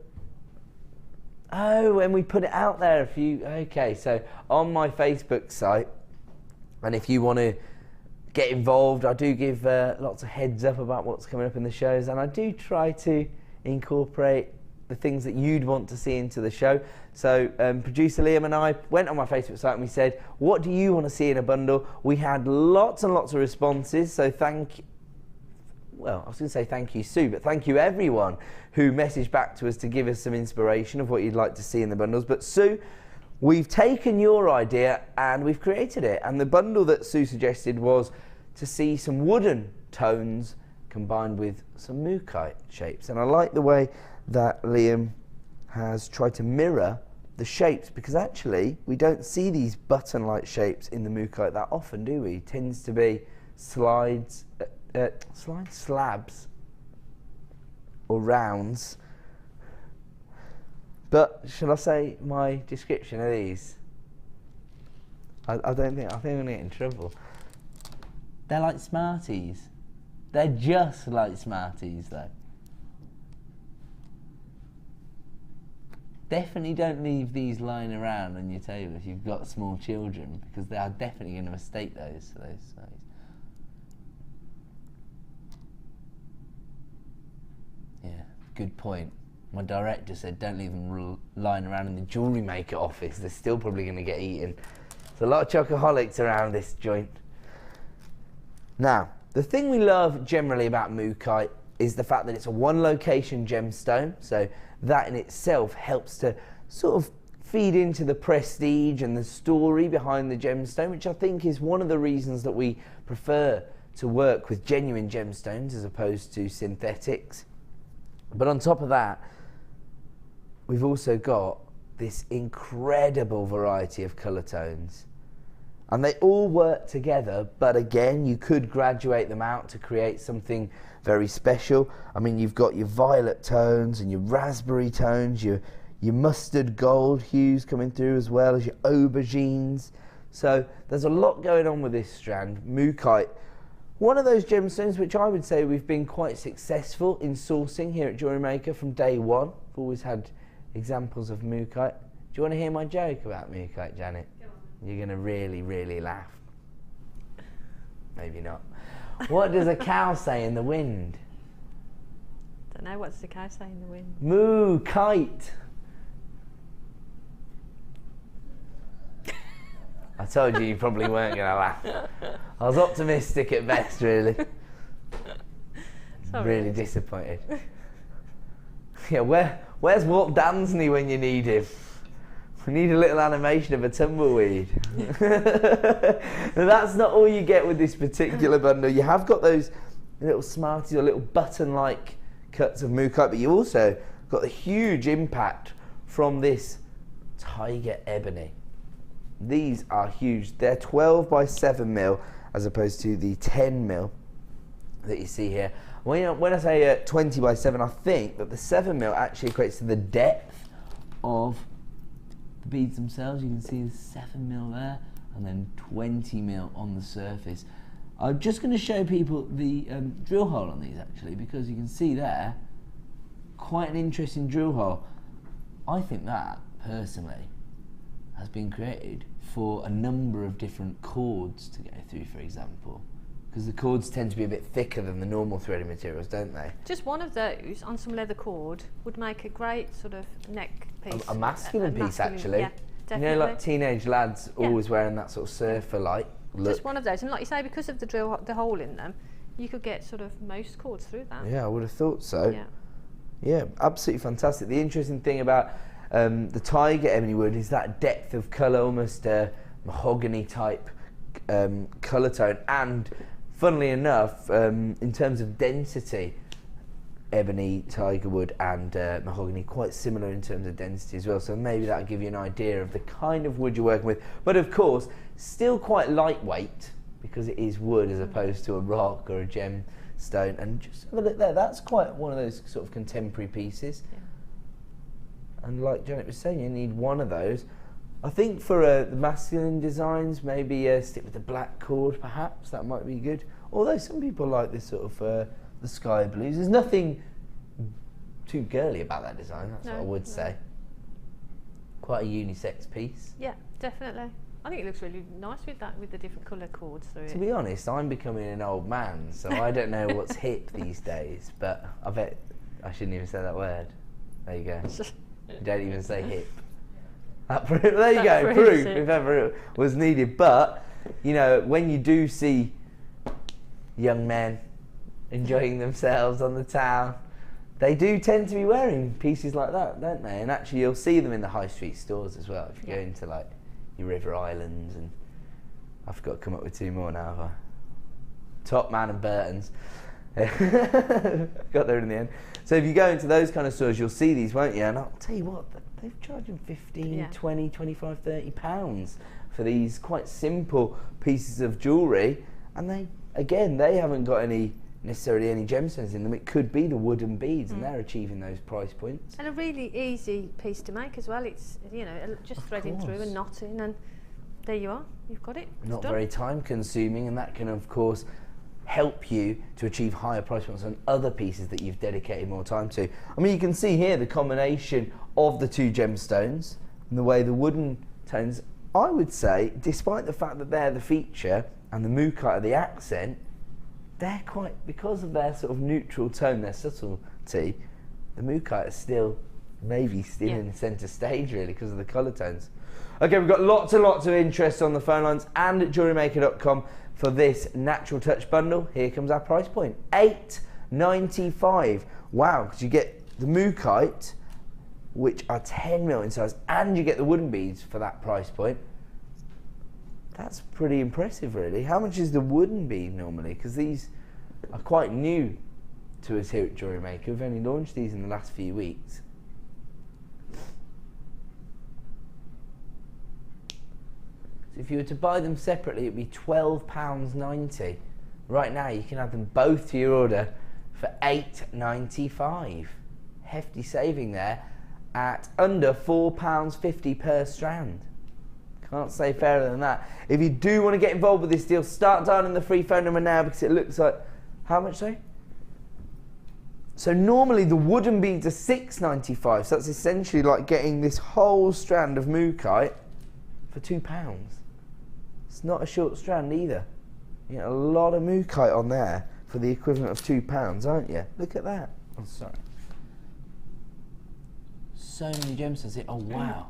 Oh, and we put it out there a few, okay, so on my Facebook site, and if you want to get involved, I do give lots of heads up about what's coming up in the shows, and I do try to incorporate the things that you'd want to see into the show. So producer Liam and I went on my Facebook site and we said, what do you want to see in a bundle? We had lots and lots of responses, so well, I was going to say thank you, Sue, but thank you everyone who messaged back to us to give us some inspiration of what you'd like to see in the bundles. But Sue, we've taken your idea and we've created it, and the bundle that Sue suggested was to see some wooden tones combined with some Morganite shapes. And I like the way that Liam has tried to mirror the shapes, because actually we don't see these button-like shapes in the Morganite that often, do we? It tends to be slabs or rounds. But shall I say my description of these? I think I'm going to get in trouble. They're like Smarties. They're just like Smarties, though. Definitely don't leave these lying around on your table if you've got small children, because they are definitely going to mistake those for those Smarties. Yeah, good point. My director said don't leave them lying around in the Jewellery Maker office. They're still probably going to get eaten. There's a lot of chocoholics around this joint. Now, the thing we love generally about Morganite is the fact that it's a one location gemstone, so that in itself helps to sort of feed into the prestige and the story behind the gemstone, which I think is one of the reasons that we prefer to work with genuine gemstones as opposed to synthetics. But on top of that, we've also got this incredible variety of colour tones. And they all work together, but again, you could graduate them out to create something very special. I mean, you've got your violet tones and your raspberry tones, your mustard gold hues coming through, as well as your aubergines. So there's a lot going on with this strand. Morganite, one of those gemstones which I would say we've been quite successful in sourcing here at Jewellery Maker from day one. We've always had examples of Morganite. Do you want to hear my joke about Morganite, Janet? You're going to really, really laugh. Maybe not. What does a cow say in the wind? Don't know. What does a cow say in the wind? Moo, kite. I told you probably weren't going to laugh. I was optimistic at best, really. Sorry. Really disappointed. Yeah, where's Walt Dansney when you need him? We need a little animation of a tumbleweed. Now, that's not all you get with this particular bundle. You have got those little Smarties or little button-like cuts of Morganite, but you also got the huge impact from this tiger ebony. These are huge. They're 12 by 7 mil as opposed to the 10 mil that you see here. When I say 20 by 7, I think that the 7 mil actually equates to the depth of the beads themselves. You can see the 7 mil there, and then 20 mil on the surface. I'm just going to show people the drill hole on these, actually, because you can see there quite an interesting drill hole. I think that, personally, has been created for a number of different cords to go through, for example, because the cords tend to be a bit thicker than the normal threaded materials, don't they? Just one of those on some leather cord would make a great sort of neck piece. A masculine piece, actually. Yeah, definitely. You know, like teenage lads always wearing that sort of surfer-like look. Just one of those, and like you say, because of the hole in them, you could get sort of most cords through that. Yeah, I would have thought so. Yeah. Yeah, absolutely fantastic. The interesting thing about the tiger ebony wood is that depth of colour, almost mahogany type colour tone, and funnily enough, in terms of density, ebony, tiger wood and mahogany quite similar in terms of density as well, so maybe that'll give you an idea of the kind of wood you're working with, but of course still quite lightweight because it is wood as opposed to a rock or a gemstone. And just have a look there, that's quite one of those sort of contemporary pieces. Yeah. And like Janet was saying, you need one of those. I think for the masculine designs, maybe stick with the black cord perhaps, that might be good. Although some people like this sort of the sky blues. There's nothing too girly about that design, that's what I would say. Quite a unisex piece. Yeah, definitely. I think it looks really nice with that, with the different colour cords through it. To be honest, I'm becoming an old man, so I don't know what's hip these days, but I bet I shouldn't even say that word. There you go. You don't even say hip. There you go, proof if ever it was needed. But, you know, when you do see young men enjoying themselves on the town, they do tend to be wearing pieces like that, don't they? And actually you'll see them in the high street stores as well. If you go into like your River Islands, and I've got to come up with two more now, have I? Top Man and Burton's. Got there in the end. So if you go into those kind of stores, you'll see these, won't you? And I'll tell you what, they're charging 15, 20, 25, 30 pounds for these quite simple pieces of jewellery. And they haven't got necessarily any gemstones in them. It could be the wooden beads, and they're achieving those price points. And a really easy piece to make as well. It's, you know, just threading through and knotting, and there you are, you've got it. Not very time consuming, and that can of course help you to achieve higher price points on other pieces that you've dedicated more time to. I mean, you can see here the combination of the two gemstones and the way the wooden tones, I would say, despite the fact that they're the feature and the Morganite are the accent, they're quite, because of their sort of neutral tone, their subtlety, the Morganite is still maybe in the centre stage really because of the colour tones. Okay, we've got lots and lots of interest on the phone lines and at JewelleryMaker.com for this Natural Touch bundle. Here comes our price point, $8.95. Wow, because you get the Morganite, which are 10mm in size, and you get the wooden beads for that price point. That's pretty impressive, really. How much is the wooden bead normally? Because these are quite new to us here at Jewellery Maker. We've only launched these in the last few weeks. So if you were to buy them separately, it'd be £12.90. Right now, you can add them both to your order for $8.95. Hefty saving there at under £4.50 per strand. Can't say fairer than that. If you do want to get involved with this deal, start dialing the free phone number now, because it looks like, how much, sorry? So normally the wooden beads are $6.95, so that's essentially like getting this whole strand of Morganite for £2. It's not a short strand either. You get a lot of Morganite on there for the equivalent of £2, aren't you? Look at that. Oh, sorry. So many gemstones here. Oh, wow.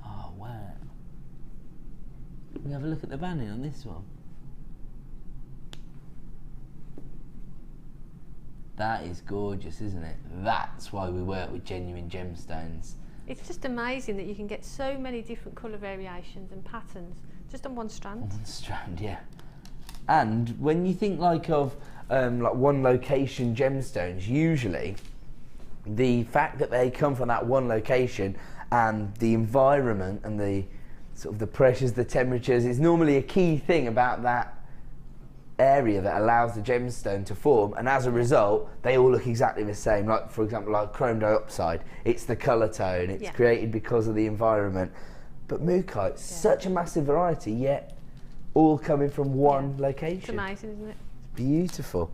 Oh, wow. Can we have a look at the banding on this one? That is gorgeous, isn't it? That's why we work with genuine gemstones. It's just amazing that you can get so many different colour variations and patterns just on one strand. On one strand, yeah. And when you think like of like one location gemstones, usually the fact that they come from that one location and the environment and the sort of the pressures, the temperatures is normally a key thing about that area that allows the gemstone to form, and as a result they all look exactly the same. Like for example, like chrome diopside, it's the colour tone, it's created because of the environment. But Morganite, such a massive variety, yet all coming from one location. It's amazing, isn't it? It's beautiful.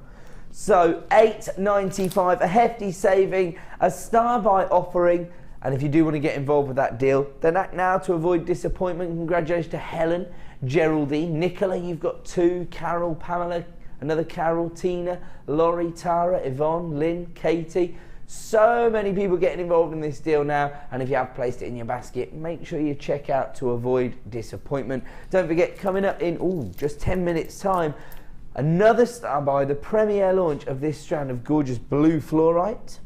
So $8.95, a hefty saving, a star buy offering. And if you do want to get involved with that deal, then act now to avoid disappointment. Congratulations to Helen, Geraldine, Nicola, you've got 2, Carol, Pamela, another Carol, Tina, Laurie, Tara, Yvonne, Lynn, Katie. So many people getting involved in this deal now, and if you have placed it in your basket, make sure you check out to avoid disappointment. Don't forget, coming up in just 10 minutes time, another star buy, the premiere launch of this strand of gorgeous blue fluorite.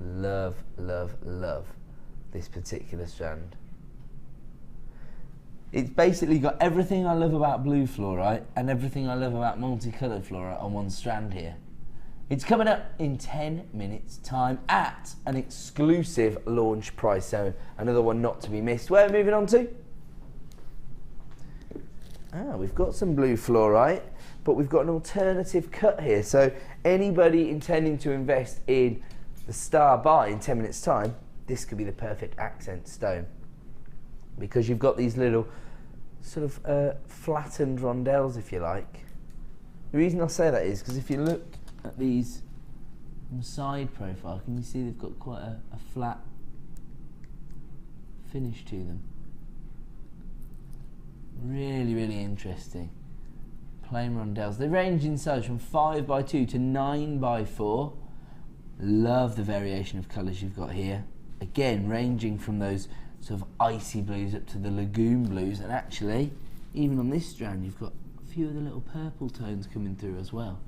Love, love, love this particular strand. It's basically got everything I love about blue fluorite and everything I love about multicoloured fluorite on one strand here. It's coming up in 10 minutes time at an exclusive launch price, so another one not to be missed. Where are we moving on to? We've got some blue fluorite, but we've got an alternative cut here, so anybody intending to invest in the star buy in 10 minutes time, this could be the perfect accent stone, because you've got these little sort of flattened rondelles, if you like. The reason I say that is because if you look at these from side profile, can you see they've got quite a flat finish to them. Really, really interesting. Plain rondelles. They range in size from 5x2 to 9x4. Love the variation of colours you've got here. Again, ranging from those sort of icy blues up to the lagoon blues, and actually, even on this strand, you've got a few of the little purple tones coming through as well.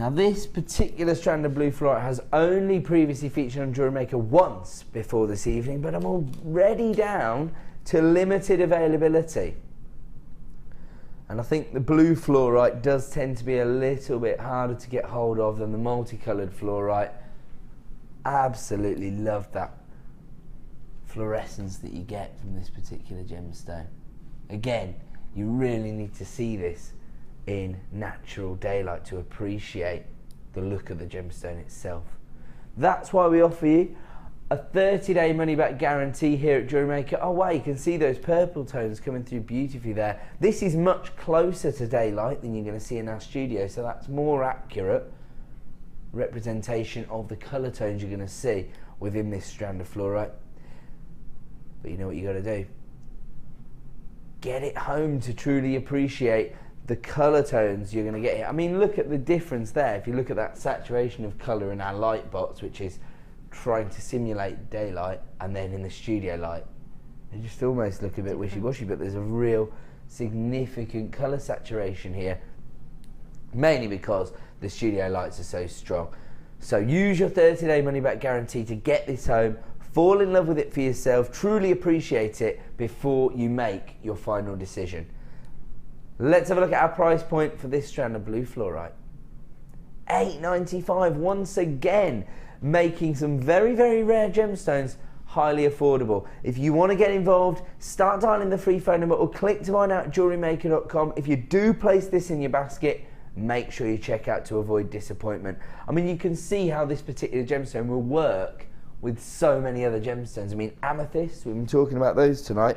Now this particular strand of blue fluorite has only previously featured on Jewellery Maker once before this evening, but I'm already down to limited availability. And I think the blue fluorite does tend to be a little bit harder to get hold of than the multicoloured fluorite. Absolutely love that fluorescence that you get from this particular gemstone. Again, you really need to see this in natural daylight to appreciate the look of the gemstone itself. That's why we offer you a 30-day money-back guarantee here at Jewellery Maker. Oh wow, you can see those purple tones coming through beautifully there. This is much closer to daylight than you're going to see in our studio, so that's more accurate representation of the colour tones you're going to see within this strand of fluorite. But you know what you got to do? Get it home to truly appreciate the colour tones you're going to get here. I mean, look at the difference there. If you look at that saturation of colour in our light box, which is trying to simulate daylight, and then in the studio light, they just almost look a bit wishy-washy, but there's a real significant colour saturation here, mainly because the studio lights are so strong. So use your 30-day money-back guarantee to get this home, fall in love with it for yourself, truly appreciate it before you make your final decision. Let's have a look at our price point for this strand of blue fluorite. $8.95, once again, making some very, very rare gemstones highly affordable. If you want to get involved, start dialing the free phone number or click to find out at JewelleryMaker.com. If you do place this in your basket, make sure you check out to avoid disappointment. I mean, you can see how this particular gemstone will work with so many other gemstones. I mean, amethyst, we've been talking about those tonight.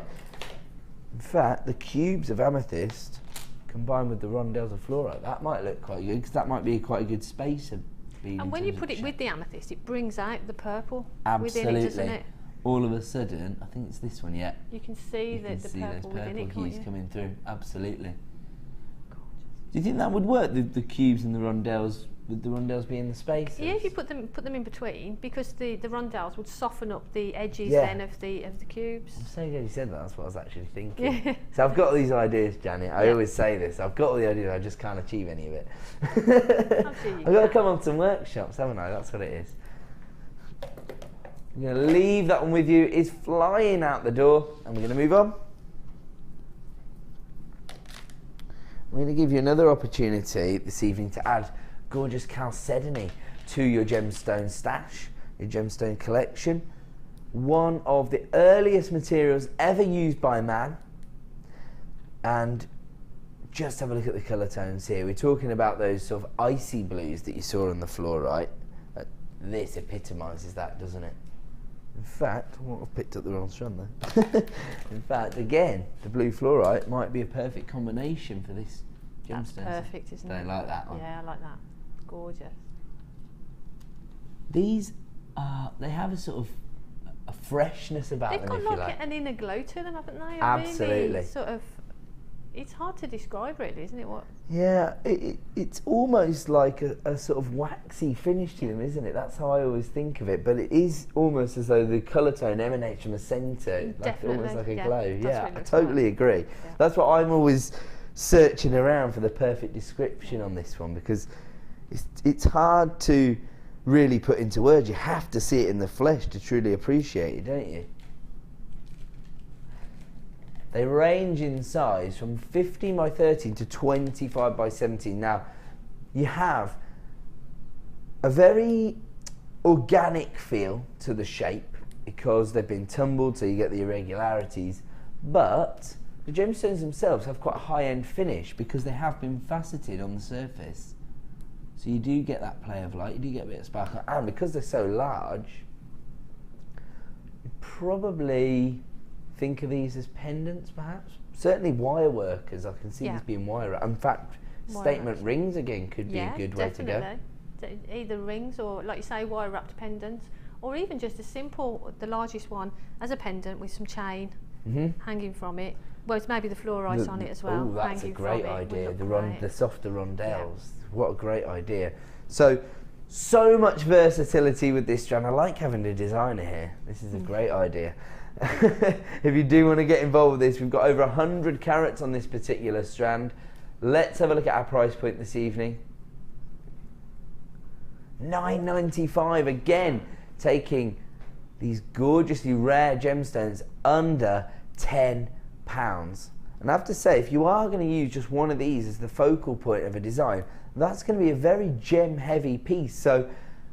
In fact, the cubes of amethyst combined with the rondelles of fluorite, that might look quite good, because that might be quite a good spacer. And when you put it with the amethyst, it brings out the purple Absolutely. within it, doesn't it? All of a sudden, I think it's this one, yeah. You can see the purple within it, can't you? Coming through, absolutely. Gorgeous. Do you think that would work, the cubes and the rondelles, with the rondelles being the spaces? Yeah, if you put them in between, because the rondelles would soften up the edges then of the cubes. I'm so glad you said that. That's what I was actually thinking. Yeah. So I've got these ideas, Janet. I always say this. I've got all the ideas. I just can't achieve any of it. I've got to come on some workshops, haven't I? That's what it is. I'm going to leave that one with you. It's flying out the door, and we're going to move on. I'm going to give you another opportunity this evening to add gorgeous chalcedony to your gemstone stash, your gemstone collection. One of the earliest materials ever used by man. And just have a look at the colour tones here. We're talking about those sort of icy blues that you saw on the fluorite. This epitomises that, doesn't it? In fact, I've picked up the wrong strand there. In fact, again, the blue fluorite might be a perfect combination for this gemstone. That's perfect, isn't it? Don't like that one? Yeah, I like that. Gorgeous. These they have a sort of a freshness about them, if you like. They've got like an inner glow to them, haven't they? Absolutely. Really sort of, it's hard to describe really, isn't it? What? Yeah, it's almost like a sort of waxy finish to them, isn't it? That's how I always think of it. But it is almost as though the colour tone emanates from the centre, like almost like a glow. Yeah, I totally agree. Yeah. That's what I'm always searching around for, the perfect description on this one, because it's hard to really put into words. You have to see it in the flesh to truly appreciate it, don't you? They range in size from 15 by 13 to 25 by 17. Now, you have a very organic feel to the shape because they've been tumbled, so you get the irregularities. But the gemstones themselves have quite a high-end finish because they have been faceted on the surface. So you do get that play of light, you do get a bit of sparkle. And because they're so large, you probably think of these as pendants, perhaps. Certainly wire workers, I can see these being wire. In fact, statement rings again could be a good way to go. Either rings or, like you say, wire wrapped pendants, or even just a simple, the largest one as a pendant with some chain hanging from it. Well, it's maybe the fluorite on it as well. Oh, that's a great idea. The softer rondelles. Yeah. What a great idea. So much versatility with this strand. I like having a designer here. This is a great idea. If you do want to get involved with this, we've got over 100 carats on this particular strand. Let's have a look at our price point this evening. £9.95 again, taking these gorgeously rare gemstones under £10. And I have to say, if you are going to use just one of these as the focal point of a design, that's going to be a very gem heavy piece. So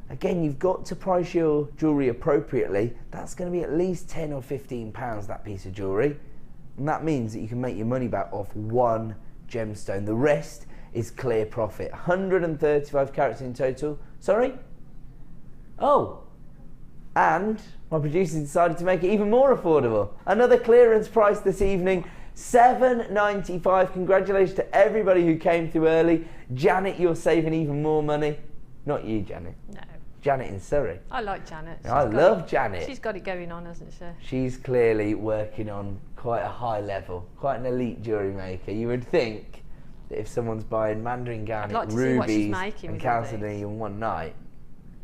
again, you've got to price your jewellery appropriately. That's going to be at least £10 or £15, that piece of jewellery. And that means that you can make your money back off one gemstone. The rest is clear profit. 135 carats in total. Sorry? Oh, and my producers decided to make it even more affordable. Another clearance price this evening, £7.95. Congratulations to everybody who came through early. Janet, you're saving even more money. Not you, Janet. No. Janet in Surrey. I like Janet. I love Janet. She's got it going on, hasn't she? She's clearly working on quite a high level, quite an elite jewellery maker. You would think that if someone's buying Mandarin Garnet, like to see what she's rubies making and with all chalcedony in one night,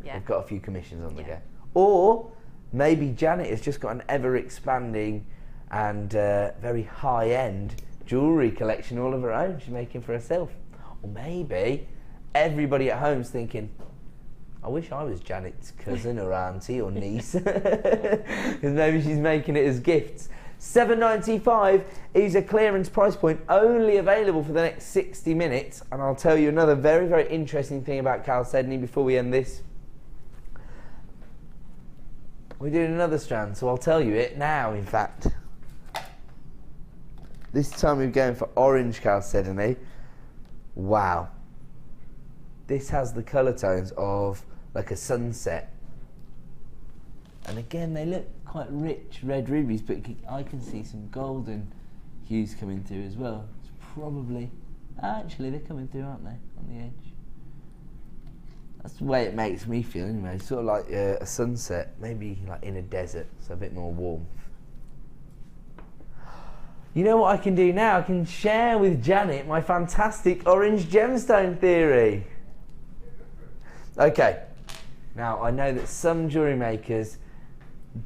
Yeah. they've got a few commissions on the Yeah. go. Or maybe Janet has just got an ever-expanding and very high-end jewellery collection all of her own she's making for herself. Or maybe everybody at home's thinking, I wish I was Janet's cousin or auntie or niece, because maybe she's making it as gifts. £7.95 is a clearance price point, only available for the next 60 minutes. And I'll tell you another very, very interesting thing about chalcedony before we end this. We're doing another strand, so I'll tell you it now, in fact. This time we're going for orange chalcedony. Wow. This has the colour tones of like a sunset. And again, they look quite rich red rubies, but I can see some golden hues coming through as well. It's probably, actually they're coming through, aren't they, on the edge? That's the way it makes me feel anyway, sort of like a sunset, maybe like in a desert, so a bit more warmth. You know what I can do now? I can share with Janet my fantastic orange gemstone theory. Okay, now I know that some jewellery makers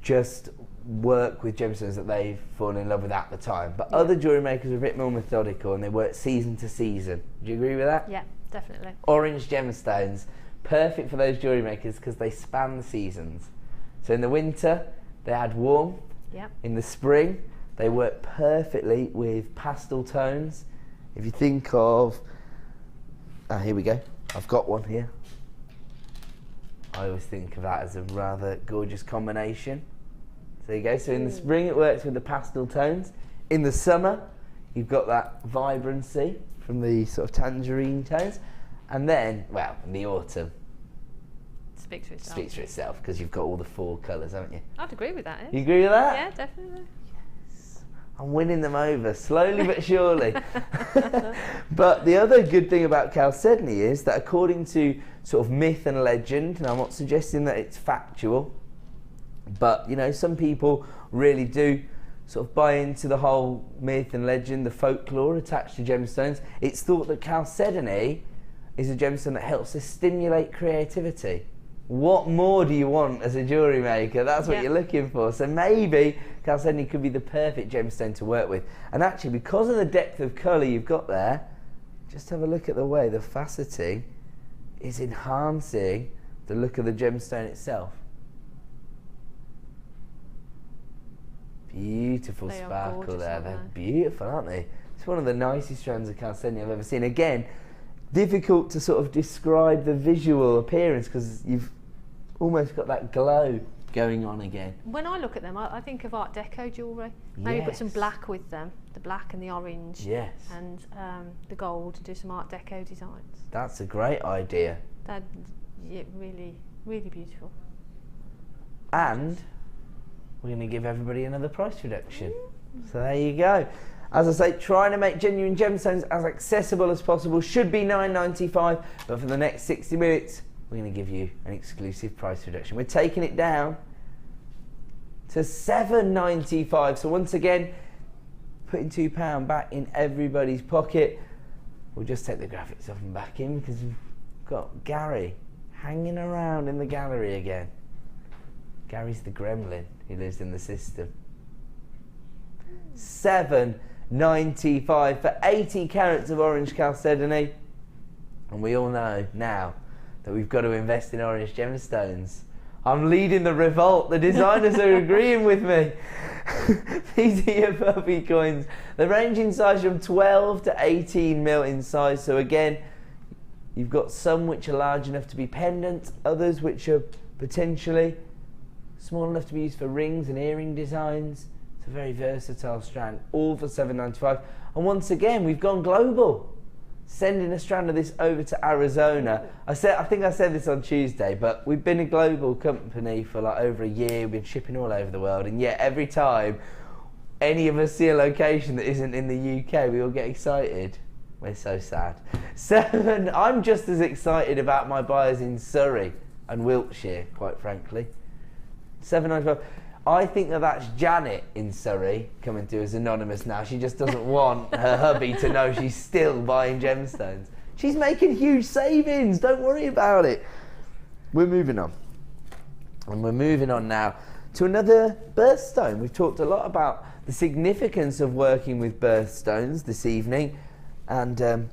just work with gemstones that they've fallen in love with at the time, but other jewellery makers are a bit more methodical and they work season to season. Do you agree with that? Yeah, definitely. Orange gemstones, perfect for those jewellery makers because they span the seasons. So in the winter, they add warmth. Yep. In the spring, they work perfectly with pastel tones. If you think of, here we go, I've got one here. I always think of that as a rather gorgeous combination. So there you go. So in the spring it works with the pastel tones. In the summer you've got that vibrancy from the sort of tangerine tones. And then, well, in the autumn, Speaks for itself. speaks for itself because you've got all the four colours, haven't you? I'd agree with that. You agree with that? Yeah, definitely. I'm winning them over, slowly but surely. But the other good thing about chalcedony is that according to sort of myth and legend, and I'm not suggesting that it's factual, but you know, some people really do sort of buy into the whole myth and legend, the folklore attached to gemstones. It's thought that chalcedony is a gemstone that helps to stimulate creativity. What more do you want as a jewellery maker? That's what you're looking for. So maybe chalcedony could be the perfect gemstone to work with. And actually, because of the depth of colour you've got there, just have a look at the way the faceting is enhancing the look of the gemstone itself. Beautiful sparkle there. They're beautiful, aren't they? It's one of the nicest strands of chalcedony I've ever seen. Again, difficult to sort of describe the visual appearance because you've almost got that glow going on again. When I look at them, I think of Art Deco jewellery. Maybe put some black with them, the black and the orange, and the gold, to do some Art Deco designs. That's a great idea. That really, really beautiful. And we're going to give everybody another price reduction. So there you go. As I say, trying to make genuine gemstones as accessible as possible. Should be £9.95, but for the next 60 minutes, we're going to give you an exclusive price reduction. We're taking it down to £7.95. So once again, putting £2 back in everybody's pocket. We'll just take the graphics off and back in because we've got Gary hanging around in the gallery again. Gary's the gremlin who lives in the system. £7.95 for 80 carats of orange chalcedony. And we all know now that we've got to invest in orange gemstones. I'm leading the revolt. The designers are agreeing with me. These are your puppy coins. They range in size from 12 to 18 mil in size. So again, you've got some which are large enough to be pendants, others which are potentially small enough to be used for rings and earring designs. It's a very versatile strand, all for $7.95. And once again, we've gone global. Sending a strand of this over to Arizona. I think I said this on Tuesday, but we've been a global company for like over a year. We've been shipping all over the world, and yet every time any of us see a location that isn't in the UK, we all get excited. We're so sad. So I'm just as excited about my buyers in Surrey and Wiltshire, quite frankly. $7.95. I think that's Janet in Surrey coming to us anonymous now. She just doesn't want her hubby to know she's still buying gemstones. She's making huge savings. Don't worry about it. We're moving on. And we're moving on now to another birthstone. We've talked a lot about the significance of working with birthstones this evening. And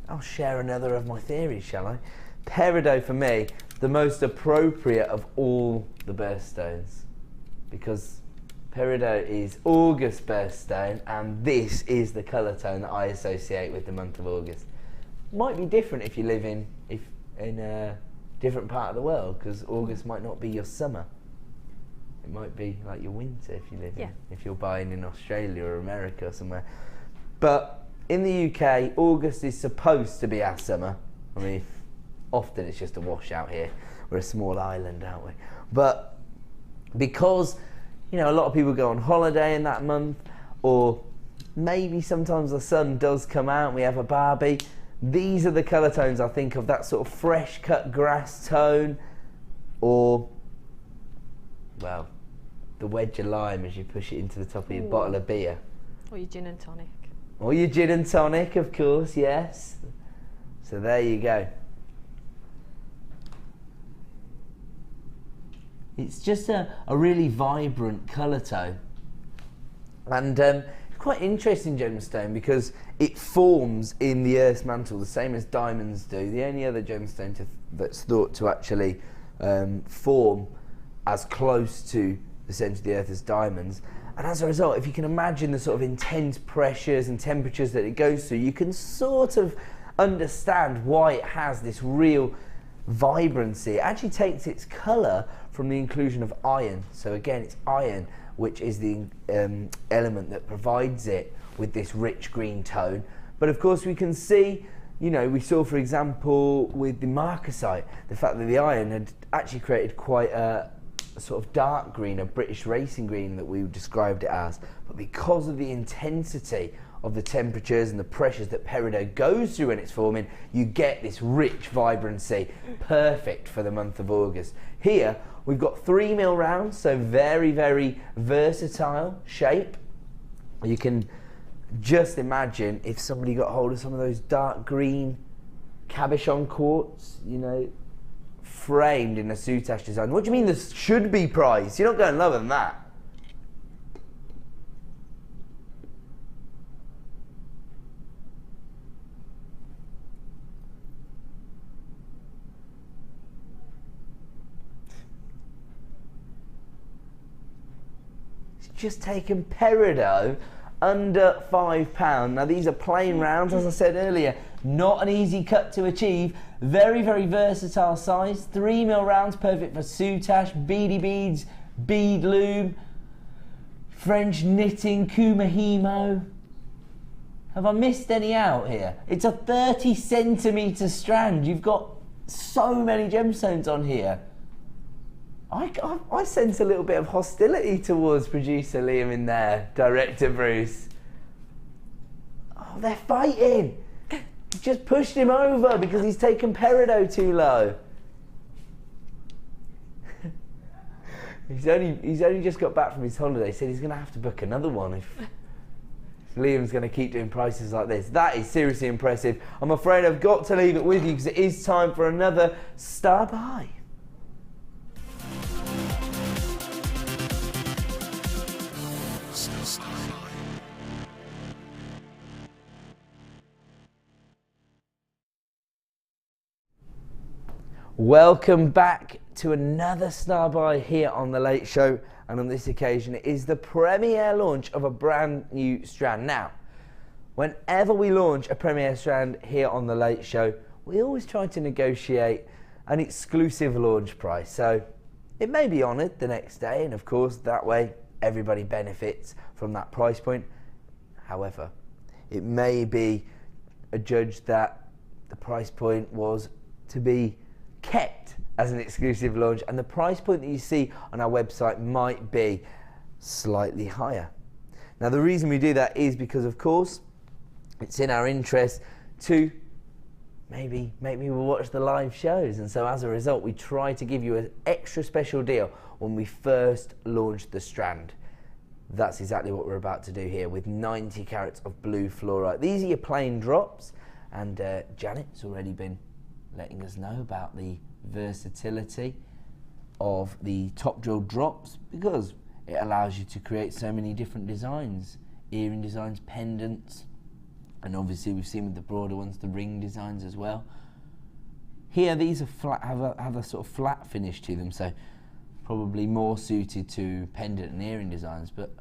I'll share another of my theories, shall I? Peridot, for me, the most appropriate of all the birthstones. Because peridot is August birthstone, and this is the colour tone that I associate with the month of August. Might be different if you live in a different part of the world, because August might not be your summer. It might be like your winter if you live in, if you're buying in Australia or America or somewhere. But in the UK, August is supposed to be our summer. I mean, often it's just a washout here. We're a small island, aren't we? But because, you know, a lot of people go on holiday in that month, or maybe sometimes the sun does come out and we have a barbie, these are the colour tones I think of, that sort of fresh cut grass tone, or, well, the wedge of lime as you push it into the top of your bottle of beer. Or your gin and tonic. Or your gin and tonic, of course, yes. So there you go. It's just a really vibrant colour tone. And quite interesting gemstone because it forms in the Earth's mantle the same as diamonds do. The only other gemstone that's thought to actually form as close to the centre of the Earth as diamonds. And as a result, if you can imagine the sort of intense pressures and temperatures that it goes through, you can sort of understand why it has this real vibrancy. It actually takes its colour from the inclusion of iron. So again, it's iron which is the element that provides it with this rich green tone. But of course we can see, you know, we saw for example with the Marcasite, the fact that the iron had actually created quite a sort of dark green, a British racing green that we described it as. But because of the intensity of the temperatures and the pressures that peridot goes through when it's forming, you get this rich vibrancy, perfect for the month of August. Here we've got 3 mil rounds, so very, very versatile shape. You can just imagine if somebody got hold of some of those dark green cabochon quartz, you know, framed in a soutache design. What do you mean this should be priced? You're not going lower than that. Just taken peridot under £5. Now these are plain rounds, as I said earlier, not an easy cut to achieve. Very, very versatile size. 3 mil rounds, perfect for soutache, beady beads, bead loom, French knitting, kumahimo. Have I missed any out here? It's a 30 centimetre strand. You've got so many gemstones on here. I sense a little bit of hostility towards producer Liam in there, director Bruce. Oh, they're fighting. You just pushed him over because he's taken peridot too low. He's only just got back from his holiday. Said he's going to have to book another one if Liam's going to keep doing prices like this. That is seriously impressive. I'm afraid I've got to leave it with you because it is time for another star buy. Welcome back to another Star Buy here on The Late Show, and on this occasion it is the premiere launch of a brand new strand. Now, whenever we launch a premiere strand here on The Late Show, we always try to negotiate an exclusive launch price, so it may be honoured the next day, and of course that way everybody benefits from that price point. However, it may be adjudged that the price point was to be kept as an exclusive launch, and the price point that you see on our website might be slightly higher. Now, the reason we do that is because, of course, it's in our interest to maybe we'll watch the live shows, and so as a result we try to give you an extra special deal when we first launch the strand. That's exactly what we're about to do here with 90 carats of blue fluorite. These are your plain drops, and Janet's already been letting us know about the versatility of the top drill drops, because it allows you to create so many different designs, earring designs, pendants, and obviously we've seen with the broader ones the ring designs as well. Here these are flat, have a sort of flat finish to them, so probably more suited to pendant and earring designs. But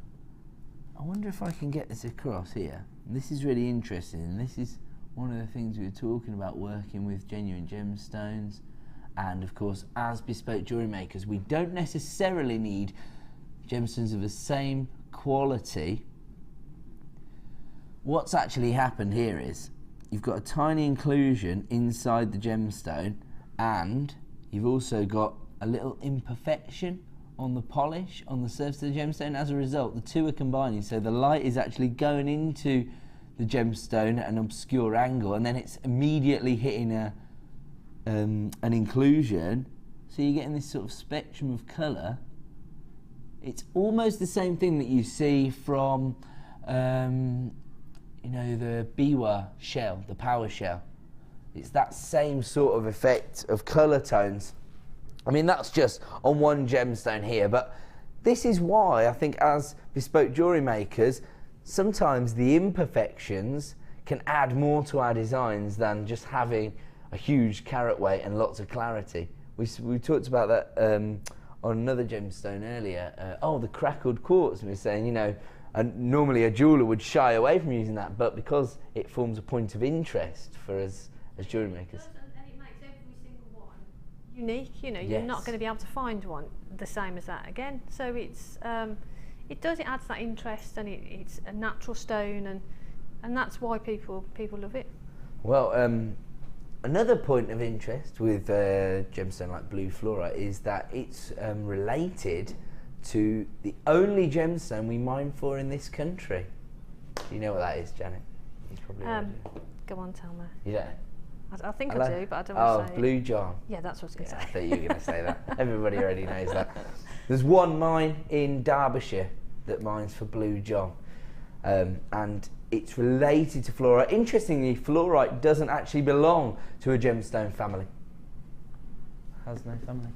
I wonder if I can get this across here. And this is really interesting, and this is one of the things we were talking about, working with genuine gemstones. And of course, as bespoke jewellery makers, we don't necessarily need gemstones of the same quality. What's actually happened here is you've got a tiny inclusion inside the gemstone, and you've also got a little imperfection on the polish on the surface of the gemstone. As a result, the two are combining, so the light is actually going into the gemstone at an obscure angle, and then it's immediately hitting an inclusion, so you're getting this sort of spectrum of colour. It's almost the same thing that you see from you know, the biwa shell, the power shell. It's that same sort of effect of colour tones. I mean, that's just on one gemstone here, but this is why I think as bespoke jewellery makers, sometimes the imperfections can add more to our designs than just having a huge carat weight and lots of clarity. We talked about that on another gemstone earlier. Oh, the crackled quartz. And we were saying, you know, and normally a jeweller would shy away from using that, but because it forms a point of interest for us as jewellery makers. And it makes every single one unique. You know, you're not going to be able to find one the same as that again. So it's it adds that interest, and it's a natural stone, and that's why people love it. Well, another point of interest with gemstone like blue fluorite is that it's related to the only gemstone we mine for in this country. You know what that is, Janet? You probably go on, tell me. You don't? I think I do, but I don't want to say it. Blue John. Yeah, that's what I was going to say. I thought you were going to say that. Everybody already knows that. There's one mine in Derbyshire that mines for Blue John, and it's related to fluorite. Interestingly, fluorite doesn't actually belong to a gemstone family. Has no family.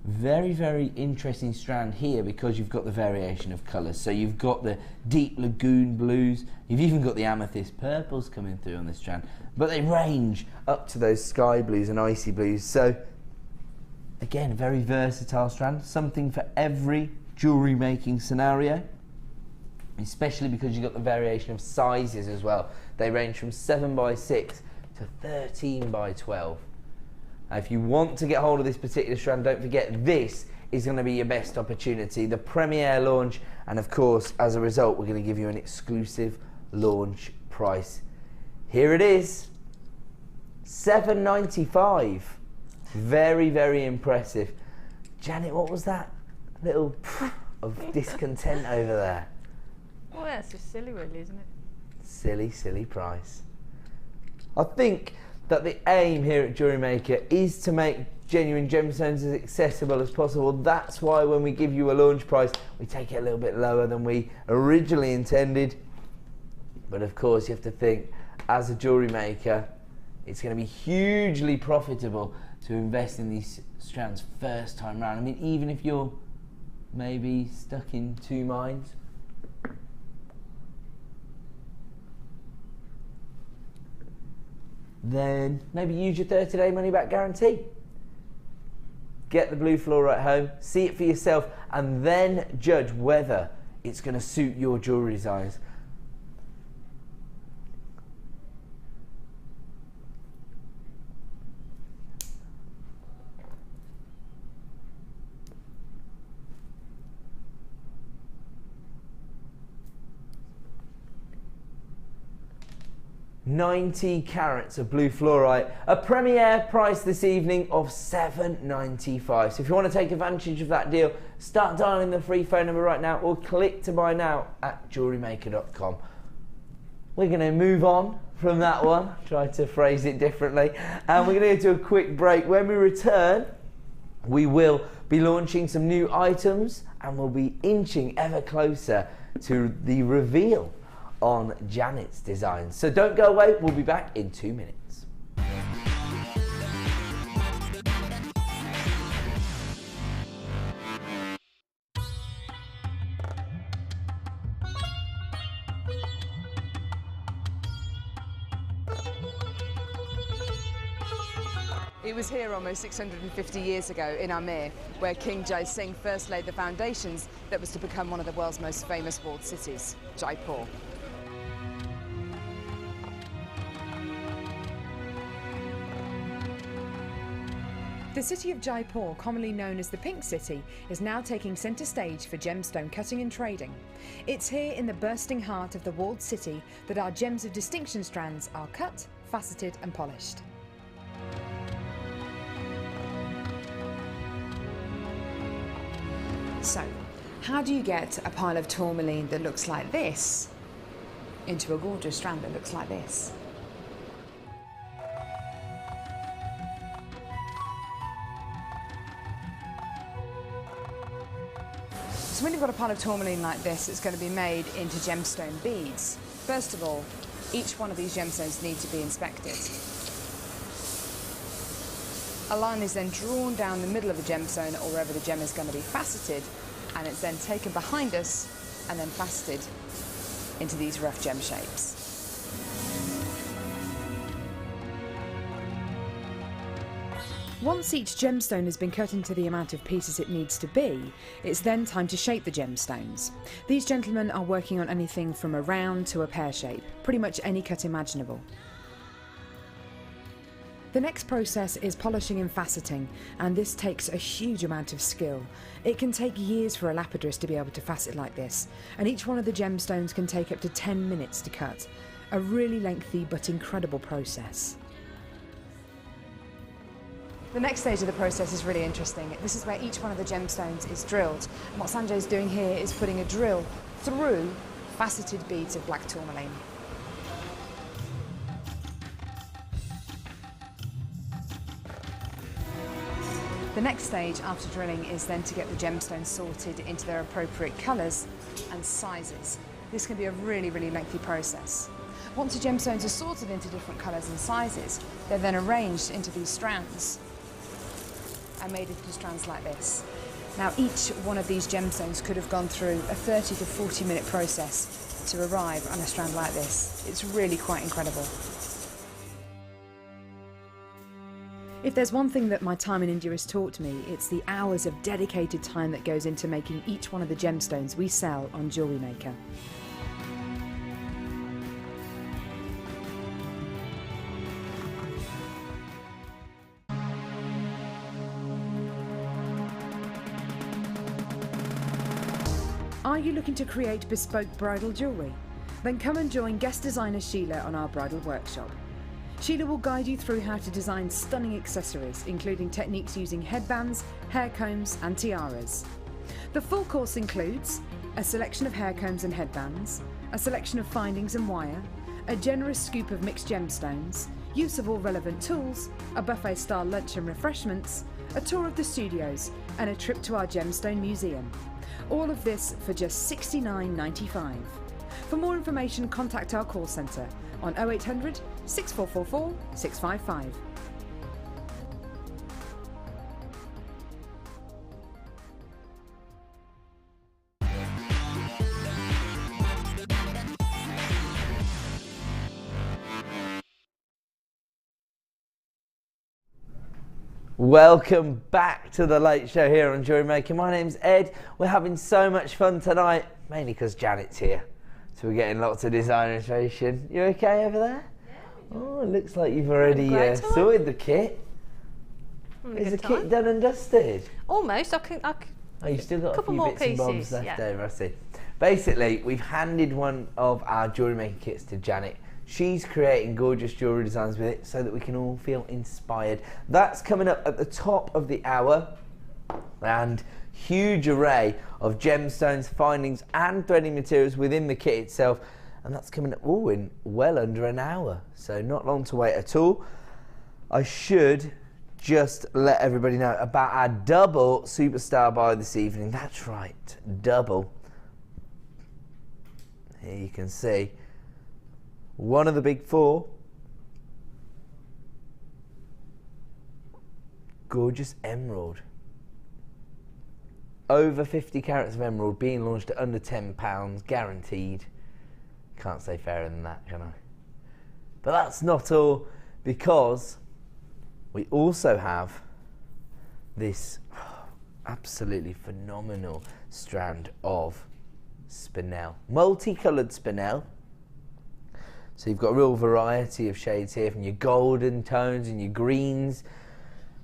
Very, very interesting strand here, because you've got the variation of colours. So you've got the deep lagoon blues, you've even got the amethyst purples coming through on this strand, but they range up to those sky blues and icy blues. So again, a very versatile strand, something for every jewellery making scenario, especially because you've got the variation of sizes as well. They range from 7x6 to 13x12. If you want to get hold of this particular strand, don't forget this is going to be your best opportunity, the premiere launch, and of course, as a result, we're going to give you an exclusive launch price. Here it is, $7.95. Very, very impressive. Janet, what was that little of discontent over there? Well, that's just silly, really, isn't it? Silly, silly price. I think that the aim here at Jewellery Maker is to make genuine gemstones as accessible as possible. That's why when we give you a launch price, we take it a little bit lower than we originally intended. But of course, you have to think, as a jewellery maker, it's going to be hugely profitable to invest in these strands first time round. I mean, even if you're maybe stuck in two minds, then maybe use your 30-day money-back guarantee. Get the blue fluorite home, see it for yourself, and then judge whether it's going to suit your jewellery designs. $90 carats of blue fluorite, a premiere price this evening of $7.95. So if you want to take advantage of that deal, start dialing the free phone number right now or click to buy now at jewellerymaker.com. We're going to move on from that one, try to phrase it differently, and we're going to go to a quick break. When we return, we will be launching some new items and we'll be inching ever closer to the reveal on Janet's designs. So don't go away, we'll be back in 2 minutes. It was here almost 650 years ago in Amir, where King Jai Singh first laid the foundations that was to become one of the world's most famous walled cities, Jaipur. The city of Jaipur, commonly known as the Pink City, is now taking centre stage for gemstone cutting and trading. It's here in the bursting heart of the walled city that our gems of distinction strands are cut, faceted and polished. So, how do you get a pile of tourmaline that looks like this into a gorgeous strand that looks like this? So when you've got a pile of tourmaline like this, it's going to be made into gemstone beads. First of all, each one of these gemstones need to be inspected. A line is then drawn down the middle of the gemstone or wherever the gem is going to be faceted, and it's then taken behind us and then faceted into these rough gem shapes. Once each gemstone has been cut into the amount of pieces it needs to be, it's then time to shape the gemstones. These gentlemen are working on anything from a round to a pear shape, pretty much any cut imaginable. The next process is polishing and faceting, and this takes a huge amount of skill. It can take years for a lapidress to be able to facet like this, and each one of the gemstones can take up to 10 minutes to cut. A really lengthy but incredible process. The next stage of the process is really interesting. This is where each one of the gemstones is drilled. And what Sanjay is doing here is putting a drill through faceted beads of black tourmaline. The next stage after drilling is then to get the gemstones sorted into their appropriate colours and sizes. This can be a really, really lengthy process. Once the gemstones are sorted into different colours and sizes, they're then arranged into these strands and made into strands like this. Now each one of these gemstones could have gone through a 30 to 40 minute process to arrive on a strand like this. It's really quite incredible. If there's one thing that my time in India has taught me, it's the hours of dedicated time that goes into making each one of the gemstones we sell on Jewellery Maker. Are you looking to create bespoke bridal jewellery? Then come and join guest designer Sheila on our bridal workshop. Sheila will guide you through how to design stunning accessories, including techniques using headbands, hair combs and tiaras. The full course includes a selection of hair combs and headbands, a selection of findings and wire, a generous scoop of mixed gemstones, use of all relevant tools, a buffet-style lunch and refreshments, a tour of the studios and a trip to our gemstone museum. All of this for just $69.95. For more information, contact our call centre on 0800 6444 655. Welcome back to the Late Show here on Jewellery Maker. My name's Ed. We're having so much fun tonight, mainly because Janet's here. So we're getting lots of design inspiration. You okay over there? Yeah. Oh, it looks like you've already sorted the kit. Is the kit done and dusted? Almost. Oh, you've still got a few more bits and bobs pieces, left over, I see. Basically, we've handed one of our Jewellery Maker kits to Janet. She's creating gorgeous jewellery designs with it so that we can all feel inspired. That's coming up at the top of the hour, and huge array of gemstones, findings and threading materials within the kit itself, and that's coming up in well under an hour, so not long to wait at all. I should just let everybody know about our double superstar buy this evening. That's right, double. Here you can see one of the big four. Gorgeous emerald. Over 50 carats of emerald being launched at under £10, guaranteed. Can't say fairer than that, can I? But that's not all, because we also have this absolutely phenomenal strand of spinel, multicoloured spinel. So you've got a real variety of shades here, from your golden tones and your greens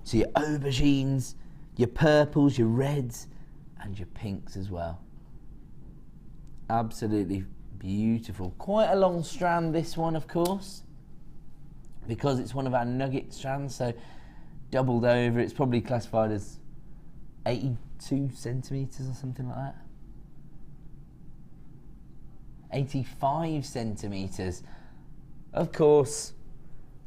to your aubergines, your purples, your reds and your pinks as well. Absolutely beautiful. Quite a long strand, this one, of course, because it's one of our nugget strands, so doubled over. It's probably classified as 82 centimetres or something like that. 85 centimetres. Of course,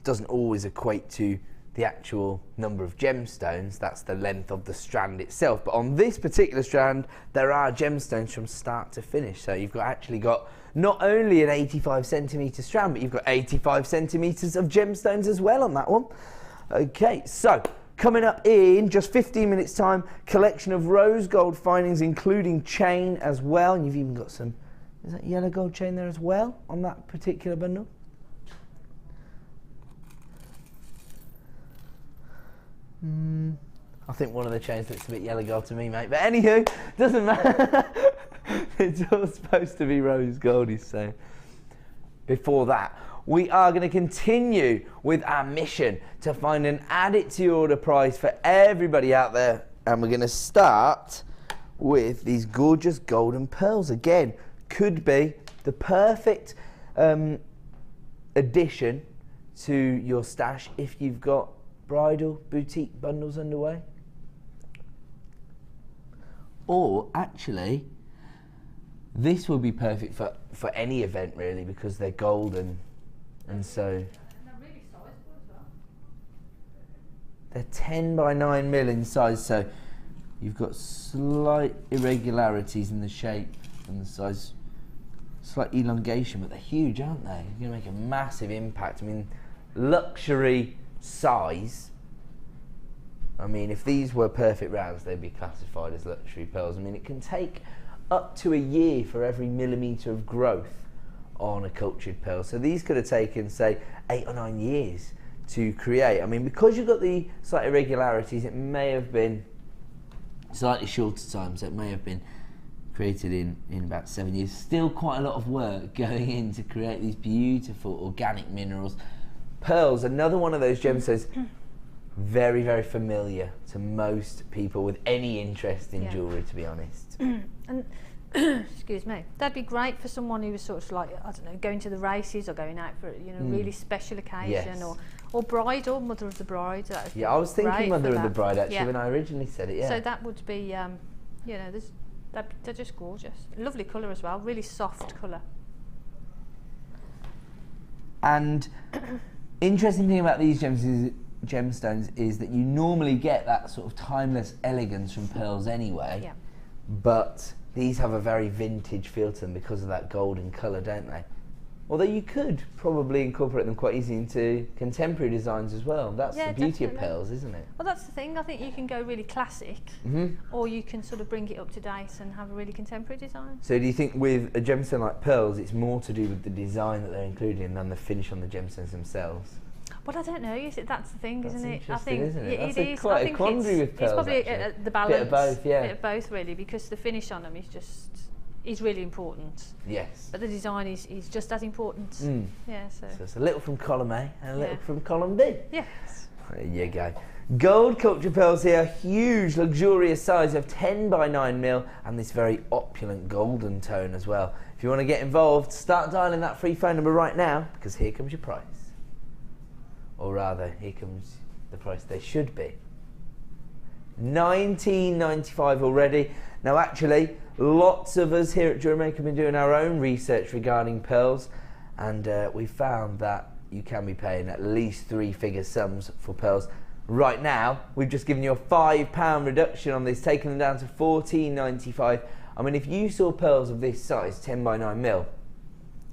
doesn't always equate to the actual number of gemstones. That's the length of the strand itself. But on this particular strand, there are gemstones from start to finish. So you've actually got not only an 85 centimetre strand, but you've got 85 centimetres of gemstones as well on that one. Okay, so coming up in just 15 minutes time, collection of rose gold findings, including chain as well. And you've even got some, is that yellow gold chain there as well on that particular bundle? I think one of the chains looks a bit yellow gold to me, mate. But anywho, doesn't matter. It's all supposed to be rose gold, he's saying. Before that, we are going to continue with our mission to find an add it to your order prize for everybody out there. And we're going to start with these gorgeous golden pearls. Again, could be the perfect addition to your stash if you've got bridal boutique bundles underway. Or actually, this will be perfect for any event really, because they're golden, and so and they're really sizable as well. They're 10 by 9 mil in size, so you've got slight irregularities in the shape and the size, slight elongation, but they're huge, aren't they? You're going to make a massive impact. I mean, luxury size. I mean, if these were perfect rounds, they'd be classified as luxury pearls. I mean, it can take up to a year for every millimetre of growth on a cultured pearl. So these could have taken, say, 8 or 9 years to create. I mean, because you've got the slight irregularities, it may have been slightly shorter time, so it may have been created in about 7 years. Still quite a lot of work going in to create these beautiful organic minerals. Pearls, another one of those gemstones, very, very familiar to most people with any interest in jewellery, to be honest. And excuse me, that'd be great for someone who was sort of like, I don't know, going to the races or going out for a really special occasion, or bridal, mother of the bride. Yeah, I was thinking mother of the bride actually when I originally said it. Yeah. So that would be, you know, they're just gorgeous. Lovely colour as well, really soft colour. And interesting thing about these gemstones is that you normally get that sort of timeless elegance from pearls anyway. Yeah. But these have a very vintage feel to them because of that golden colour, don't they? Although you could probably incorporate them quite easily into contemporary designs as well. That's the beauty of pearls, isn't it? Well, that's the thing. I think you can go really classic, or you can sort of bring it up to date and have a really contemporary design. So do you think with a gemstone like pearls, it's more to do with the design that they're including than the finish on the gemstones themselves? But I don't know. You see, that's the thing, That's isn't it? I interesting, think isn't it? it That's is. quite I a think quandary with pearls, it's probably actually. the balance. Bit of both, yeah. Bit of both, really, because the finish on them is really important. Yes. But the design is just as important. Yeah. So it's a little from column A and a little from column B. yes. There you go. Gold culture pearls here, huge luxurious size of 10 by 9mm and this very opulent golden tone as well. If you want to get involved, start dialing that free phone number right now, because here comes your price. Or rather, here comes the price they should be. $19.95 already. Now actually, lots of us here at Jewellery Maker have been doing our own research regarding pearls, and we found that you can be paying at least 3-figure sums for pearls. Right now, we've just given you a £5 reduction on this, taking them down to $14.95. I mean, if you saw pearls of this size, 10 by 9mm,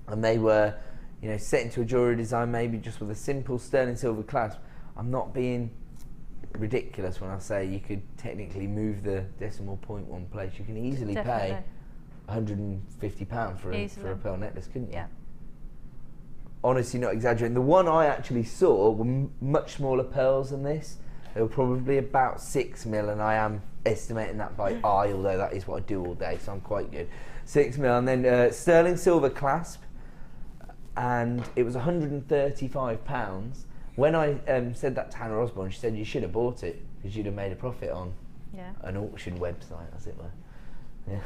and they were, you know, set into a jewellery design, maybe just with a simple sterling silver clasp, I'm not being ridiculous when I say you could technically move the decimal point one place. You can easily pay £150 for a pearl necklace, couldn't you? Yeah. Honestly, not exaggerating. The one I actually saw were much smaller pearls than this. They were probably about 6mm, and I am estimating that by eye, although that is what I do all day, so I'm quite good. 6mm, and then sterling silver clasp, and it was £135. When I said that to Hannah Osborne, she said you should have bought it because you'd have made a profit on an auction website, as it were. Yeah.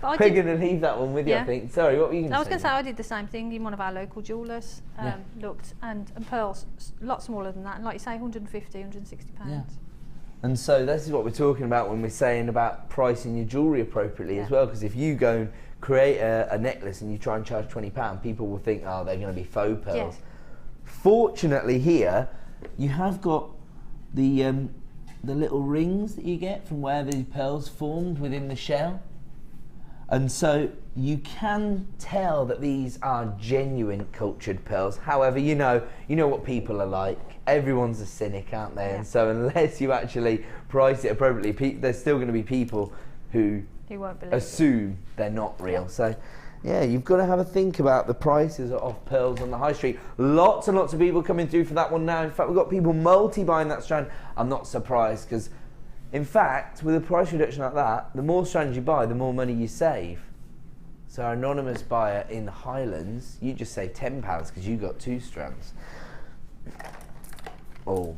We're going to leave that one with you, I think. Sorry, what were you going to say? I was going to say I did the same thing in one of our local jewellers. Looked, and pearls, a lot smaller than that, and like you say, 150, 160 pounds. Yeah. And so this is what we're talking about when we're saying about pricing your jewellery appropriately as well, because if you go and create a necklace and you try and charge £20, people will think, oh, they're going to be faux pearls. Yes. Fortunately here, you have got the little rings that you get from where the pearls formed within the shell. And so you can tell that these are genuine cultured pearls. However, you know what people are like. Everyone's a cynic, aren't they? Yeah. And so unless you actually price it appropriately, there's still going to be people who won't believe assume they're not real. Yeah. So yeah, you've got to have a think about the prices of pearls on the high street. Lots and lots of people coming through for that one now. In fact, we've got people multi-buying that strand. I'm not surprised, because in fact, with a price reduction like that, the more strands you buy, the more money you save. So our anonymous buyer in the Highlands, you just saved £10 because you got 2 strands. Oh.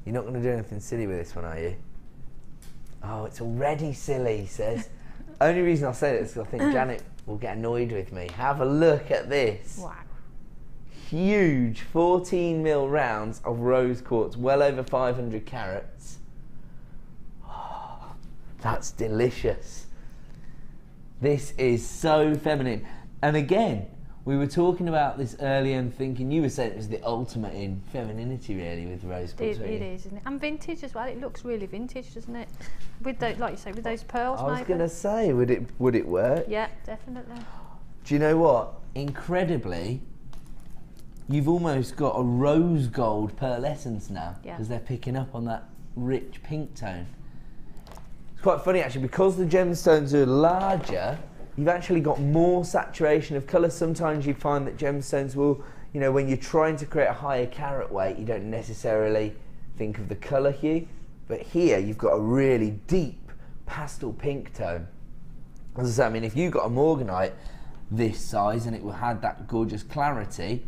You're not going to do anything silly with this one, are you? Oh, it's already silly, he says. Only reason I'll say that is because I think Janet will get annoyed with me. Have a look at this. Wow. Huge 14mm rounds of rose quartz, well over 500 carats. Oh, that's delicious. This is so feminine. And again, we were talking about this earlier and thinking, you were saying it was the ultimate in femininity, really, with rose quartz. It is, isn't it? And vintage as well. It looks really vintage, doesn't it? With those, like you say, with those pearls. I was going to say, would it work? Yeah, definitely. Do you know what? Incredibly, you've almost got a rose gold pearlescence now, because they're picking up on that rich pink tone. It's quite funny actually, because the gemstones are larger, you've actually got more saturation of colour. Sometimes you find that gemstones will, you know, when you're trying to create a higher carat weight, you don't necessarily think of the colour hue, but here you've got a really deep pastel pink tone. As I say, I mean, if you got a Morganite this size and it had that gorgeous clarity,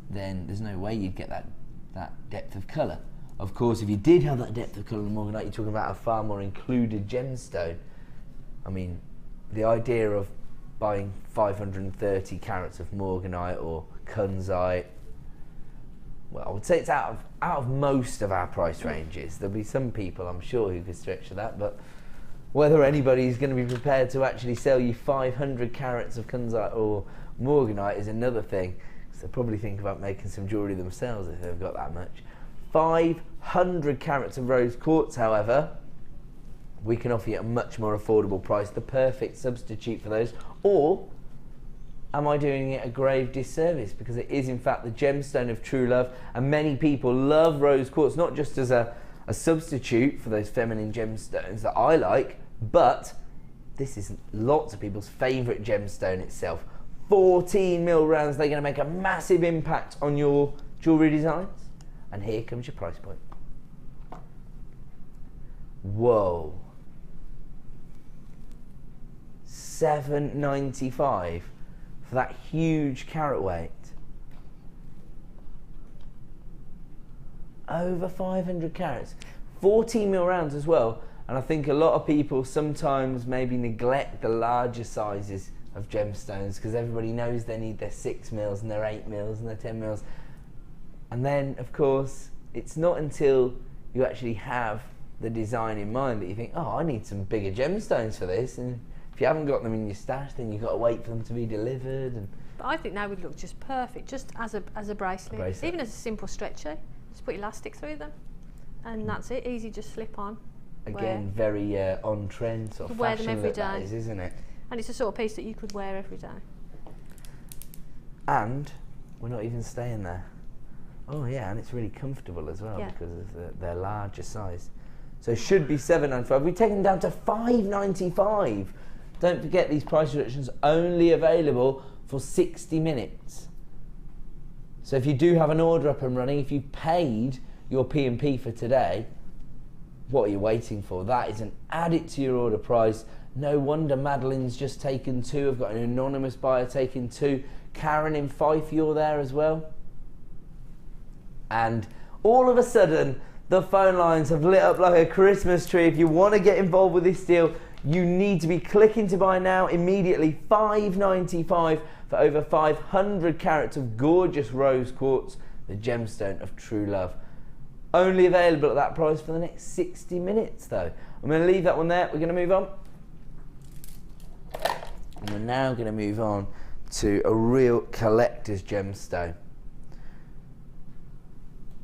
then there's no way you'd get that depth of colour. Of course, if you did have that depth of colour in Morganite, you're talking about a far more included gemstone. I mean, the idea of buying 530 carats of Morganite or Kunzite, well, I would say it's out of most of our price ranges. There'll be some people, I'm sure, who could stretch to that, but whether anybody's going to be prepared to actually sell you 500 carats of Kunzite or Morganite is another thing. They'll probably think about making some jewellery themselves if they've got that much. 500 carats of rose quartz, however, we can offer you a much more affordable price, the perfect substitute for those. Or am I doing it a grave disservice? Because it is in fact the gemstone of true love, and many people love rose quartz, not just as a substitute for those feminine gemstones that I like, but this is lots of people's favourite gemstone itself. 14mm rounds. They're going to make a massive impact on your jewellery designs. And here comes your price point. Whoa. $7.95 for that huge carat weight. Over 500 carats. 14mm rounds as well. And I think a lot of people sometimes maybe neglect the larger sizes of gemstones because everybody knows they need their 6mm and their 8mm and their 10mm. And then, of course, it's not until you actually have the design in mind that you think, oh, I need some bigger gemstones for this. And if you haven't got them in your stash, then you've got to wait for them to be delivered. And but I think they would look just perfect, just as a bracelet. Even as a simple stretcher. Just put elastic through them, and that's it. Easy, just slip on. Again, very on trend sort of wear fashion them every look that day. is, isn't it? And it's a sort of piece that you could wear every day. And we're not even staying there. Oh yeah, and it's really comfortable as well because of their larger size. So it should be $7.95. We've taken them down to $5.95. Don't forget, these price reductions only available for 60 minutes. So if you do have an order up and running, if you paid your P&P for today, what are you waiting for? That is an add it to your order price. No wonder Madeline's just taken 2. I've got an anonymous buyer taking 2. Karen in Fife, you're there as well. And all of a sudden, the phone lines have lit up like a Christmas tree. If you want to get involved with this deal, you need to be clicking to buy now immediately. $5.95 for over 500 carats of gorgeous rose quartz, the gemstone of true love. Only available at that price for the next 60 minutes though. I'm going to leave that one there. We're going to move on. And we're now going to move on to a real collector's gemstone.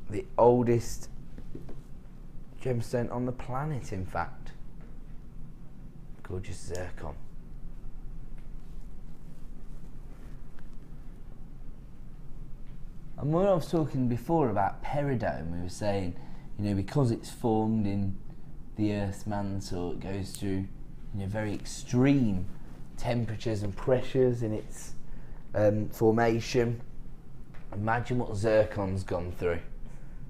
The oldest gemstone on the planet, in fact. Gorgeous zircon. And when I was talking before about peridome, we were saying, you know, because it's formed in the Earth's mantle, it goes through, you know, very extreme temperatures and pressures in its formation. Imagine what zircon's gone through.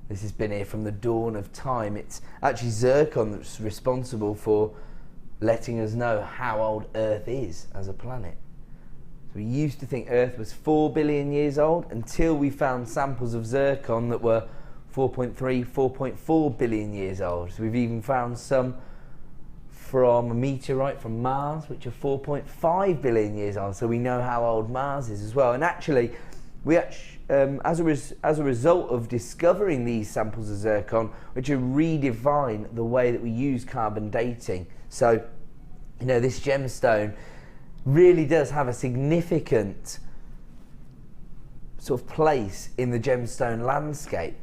This has been here from the dawn of time. It's actually zircon that's responsible for letting us know how old Earth is as a planet. So we used to think Earth was 4 billion years old until we found samples of zircon that were 4.3, 4.4 billion years old. So we've even found some from a meteorite from Mars, which are 4.5 billion years old. So we know how old Mars is as well. And actually, as a result of discovering these samples of zircon, which are redefine the way that we use carbon dating. So, you know, this gemstone really does have a significant sort of place in the gemstone landscape.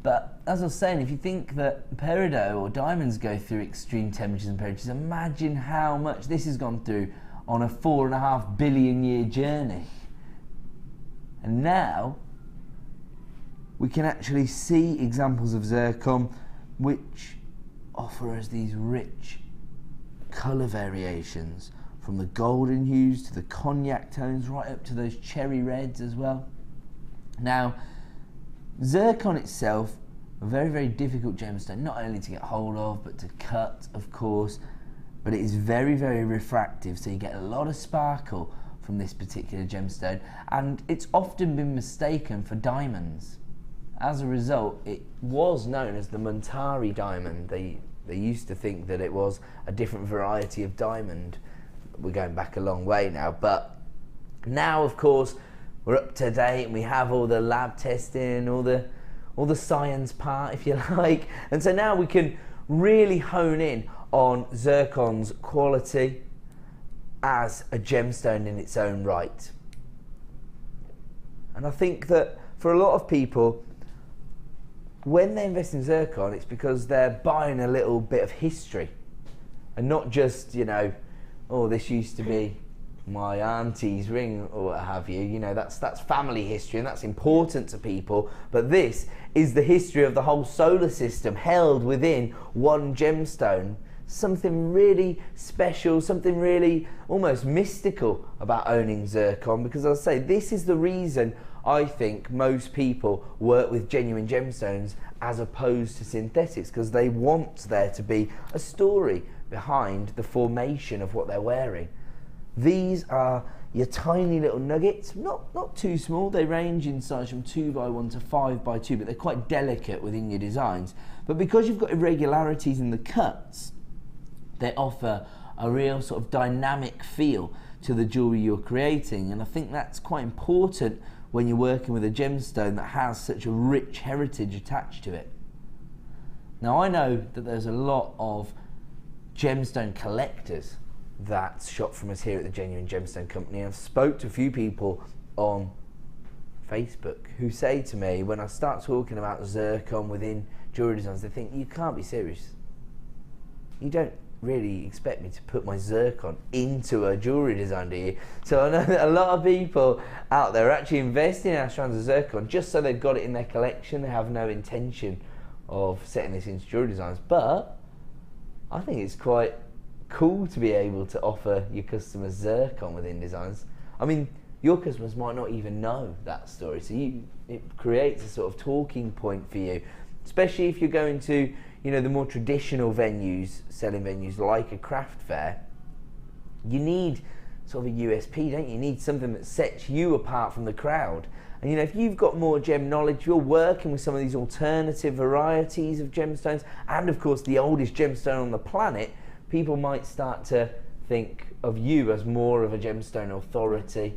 But as I was saying, if you think that peridot or diamonds go through extreme temperatures and pressures, imagine how much this has gone through on a 4.5 billion year journey. And now we can actually see examples of zircon which offer us these rich colour variations, from the golden hues to the cognac tones right up to those cherry reds as well. Now, zircon itself, a very, very difficult gemstone, not only to get hold of, but to cut, of course, but it is very, very refractive, so you get a lot of sparkle from this particular gemstone, and it's often been mistaken for diamonds. As a result, it was known as the Muntari diamond. They used to think that it was a different variety of diamond. We're going back a long way now, but now, of course, we're up to date and we have all the lab testing, all the science part, if you like. And so now we can really hone in on zircon's quality as a gemstone in its own right. And I think that for a lot of people, when they invest in zircon, it's because they're buying a little bit of history and not just, you know, oh, this used to be my auntie's ring or what have you. You know, that's family history and that's important to people, but this is the history of the whole solar system held within one gemstone. something really special, something really almost mystical about owning zircon, because I'll say this is the reason I think most people work with genuine gemstones as opposed to synthetics, because they want there to be a story behind the formation of what they're wearing. These are your tiny little nuggets, not too small. They range in size from 2x1 to 5x2, but they're quite delicate within your designs. But because you've got irregularities in the cuts, they offer a real sort of dynamic feel to the jewellery you're creating, and I think that's quite important when you're working with a gemstone that has such a rich heritage attached to it. Now, I know that there's a lot of gemstone collectors that shop from us here at the Genuine Gemstone Company. I've spoke to a few people on Facebook who say to me, when I start talking about zircon within jewellery designs, they think, you can't be serious. You don't really expect me to put my zircon into a jewellery design, do you? So I know that a lot of people out there are actually investing in our strands of zircon just so they've got it in their collection. They have no intention of setting this into jewellery designs, but I think it's quite cool to be able to offer your customers zircon within designs. I mean, your customers might not even know that story, so it creates a sort of talking point for you, especially if you're going to, you know, the more traditional venues, selling venues like a craft fair. You need sort of a USP, don't you? You need something that sets you apart from the crowd. And you know, if you've got more gem knowledge, you're working with some of these alternative varieties of gemstones, and of course the oldest gemstone on the planet, people might start to think of you as more of a gemstone authority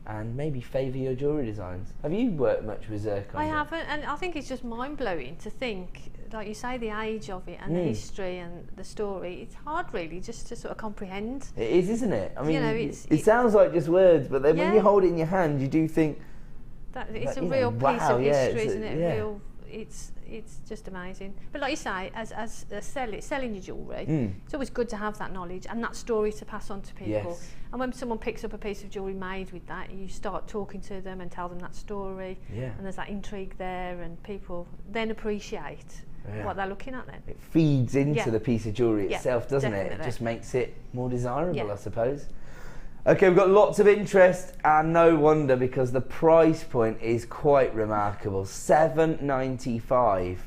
and maybe favour your jewellery designs. Have you worked much with zircon? I haven't, and I think it's just mind-blowing to think, like you say, the age of it and the history and the story. It's hard really just to sort of comprehend. It is, isn't it? I mean, you know, it sounds like just words, but then when you hold it in your hand, you do think that it's a real piece of history, isn't it? Yeah. Real, it's just amazing. But like you say, as selling your jewellery, it's always good to have that knowledge and that story to pass on to people. Yes. And when someone picks up a piece of jewellery made with that, you start talking to them and tell them that story. Yeah. And there's that intrigue there, and people then appreciate what they're looking at then. It feeds into the piece of jewellery itself, doesn't definitely. it? It just makes it more desirable, I suppose. Okay, we've got lots of interest, and no wonder, because the price point is quite remarkable. $7.95.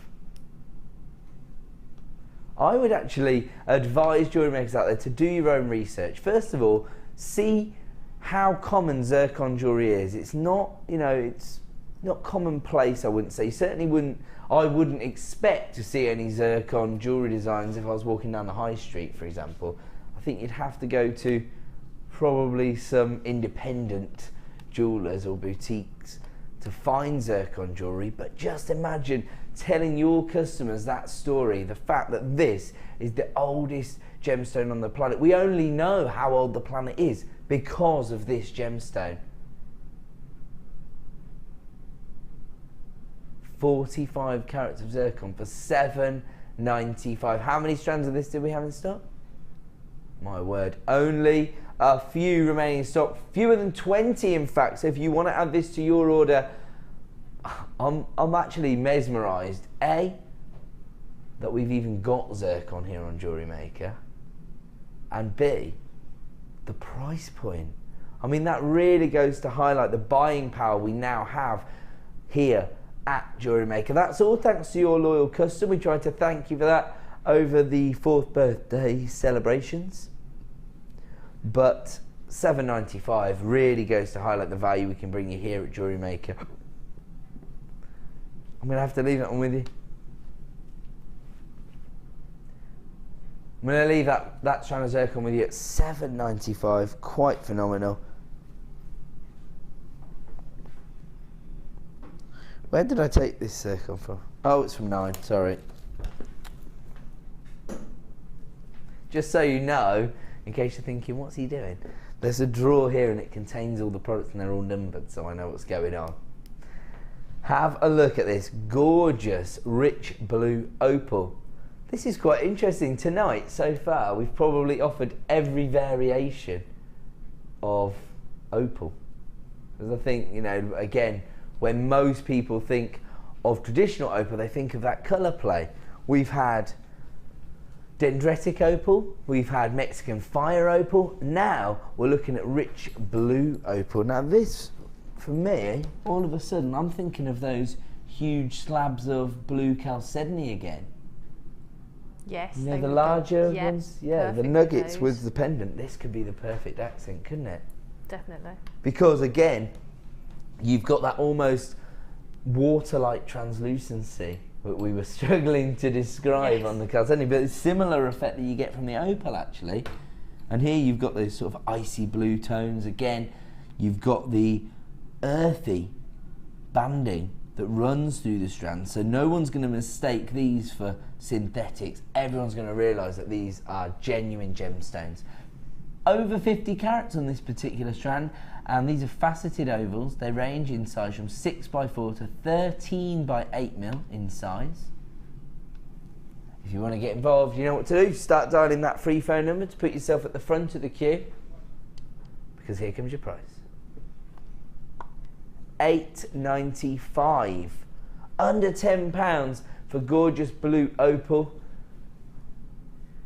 I would actually advise jewellery makers out there to do your own research. First of all, see how common zircon jewellery is. It's not, you know, it's not commonplace, I wouldn't say. I wouldn't expect to see any zircon jewellery designs if I was walking down the high street, for example. I think you'd have to go to probably some independent jewellers or boutiques to find zircon jewellery, but just imagine telling your customers that story, the fact that this is the oldest gemstone on the planet. We only know how old the planet is because of this gemstone. 45 carats of zircon for $7.95. How many strands of this did we have in stock? My word, only a few remaining in stock, fewer than 20 in fact. So if you want to add this to your order, I'm actually mesmerised. A, that we've even got zircon here on Jewellery Maker, and B, the price point. I mean, that really goes to highlight the buying power we now have here at Jewellery Maker. That's all thanks to your loyal customer. We tried to thank you for that over the 4th birthday celebrations. But $7.95 really goes to highlight the value we can bring you here at Jewellery Maker. I'm going to have to leave that one with you. I'm going to leave that strand of zircon with you at $7.95. Quite phenomenal. Where did I take this zircon from? Oh, it's from 9, sorry. Just so you know, in case you're thinking, what's he doing? There's a drawer here and it contains all the products and they're all numbered, so I know what's going on. Have a look at this gorgeous rich blue opal. This is quite interesting. Tonight, so far, we've probably offered every variation of opal. Because I think, you know, again, when most people think of traditional opal, they think of that colour play. We've had dendritic opal, we've had Mexican fire opal, now we're looking at rich blue opal. Now this, for me, all of a sudden I'm thinking of those huge slabs of blue chalcedony again. Yes. You know, the larger ones? Yeah, the nuggets with the pendant. This could be the perfect accent, couldn't it? Definitely. Because again, you've got that almost water-like translucency that we were struggling to describe on the chalcedony, but it's a similar effect that you get from the opal actually. And here you've got those sort of icy blue tones. Again, you've got the earthy banding that runs through the strands, so no one's going to mistake these for synthetics. Everyone's going to realise that these are genuine gemstones. Over 50 carats on this particular strand, and these are faceted ovals. They range in size from 6x4 to 13x8mm in size. If you want to get involved, you know what to do. Start dialing that free phone number to put yourself at the front of the queue, because here comes your price. $8.95, under £10 for gorgeous blue opal,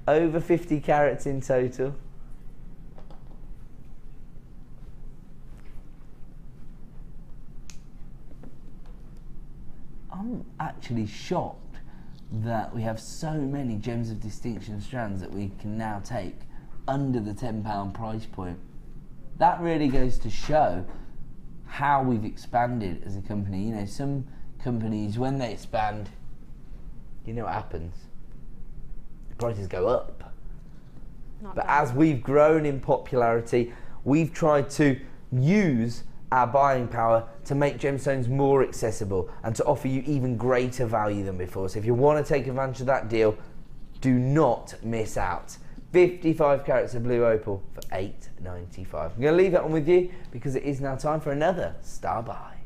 over 50 carats in total. I'm actually shocked that we have so many gems of distinction strands that we can now take under the £10 price point. That really goes to show how we've expanded as a company. You know, some companies, when they expand, you know what happens? The prices go up. But as we've grown in popularity, we've tried to use our buying power to make gemstones more accessible and to offer you even greater value than before. So if you want to take advantage of that deal, do not miss out. 55 carats of blue opal for $8.95. I'm going to leave that one with you because it is now time for another Star Buy.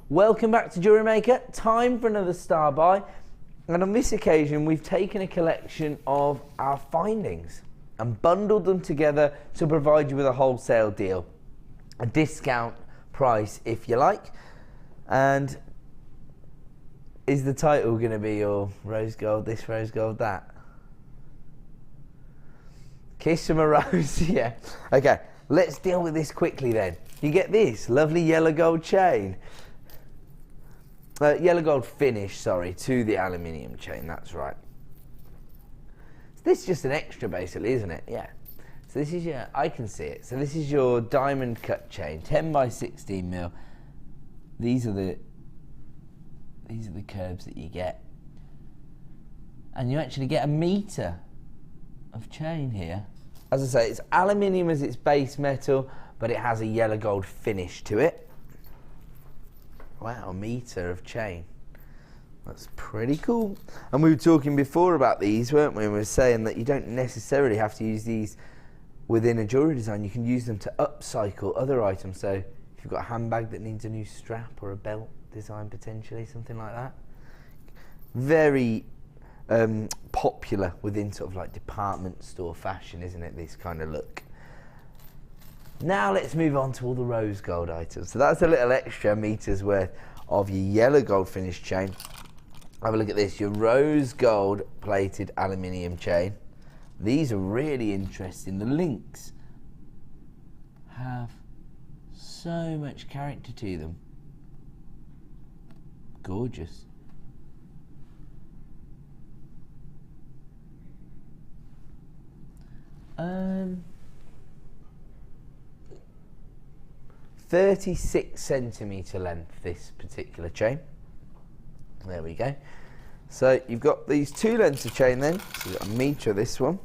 Welcome back to Jewellery Maker. Time for another Star Buy. And on this occasion, we've taken a collection of our findings and bundled them together to provide you with a wholesale deal. A discount price, if you like. And is the title going to be your rose gold this, rose gold that? Kiss from a rose, yeah. Okay, let's deal with this quickly then. You get this lovely yellow gold chain. Yellow gold finish, sorry, to the aluminium chain, that's right. This is just an extra basically, isn't it? Yeah. So this is your, I can see it. So this is your diamond cut chain, 10x16mm. These are the curves that you get. And you actually get a metre of chain here. As I say, it's aluminium as its base metal, but it has a yellow gold finish to it. Wow, a metre of chain. That's pretty cool. And we were talking before about these, weren't we? We were saying that you don't necessarily have to use these within a jewellery design. You can use them to upcycle other items. So if you've got a handbag that needs a new strap or a belt design potentially, something like that. Very popular within sort of like department store fashion, isn't it? This kind of look. Now let's move on to all the rose gold items. So that's a little extra meters worth of your yellow gold finish chain. Have a look at this, your rose gold plated aluminium chain. These are really interesting. The links have so much character to them. Gorgeous. Um, 36cm length, this particular chain. There we go. So you've got these two lengths of chain then. So you've got a metre of this one.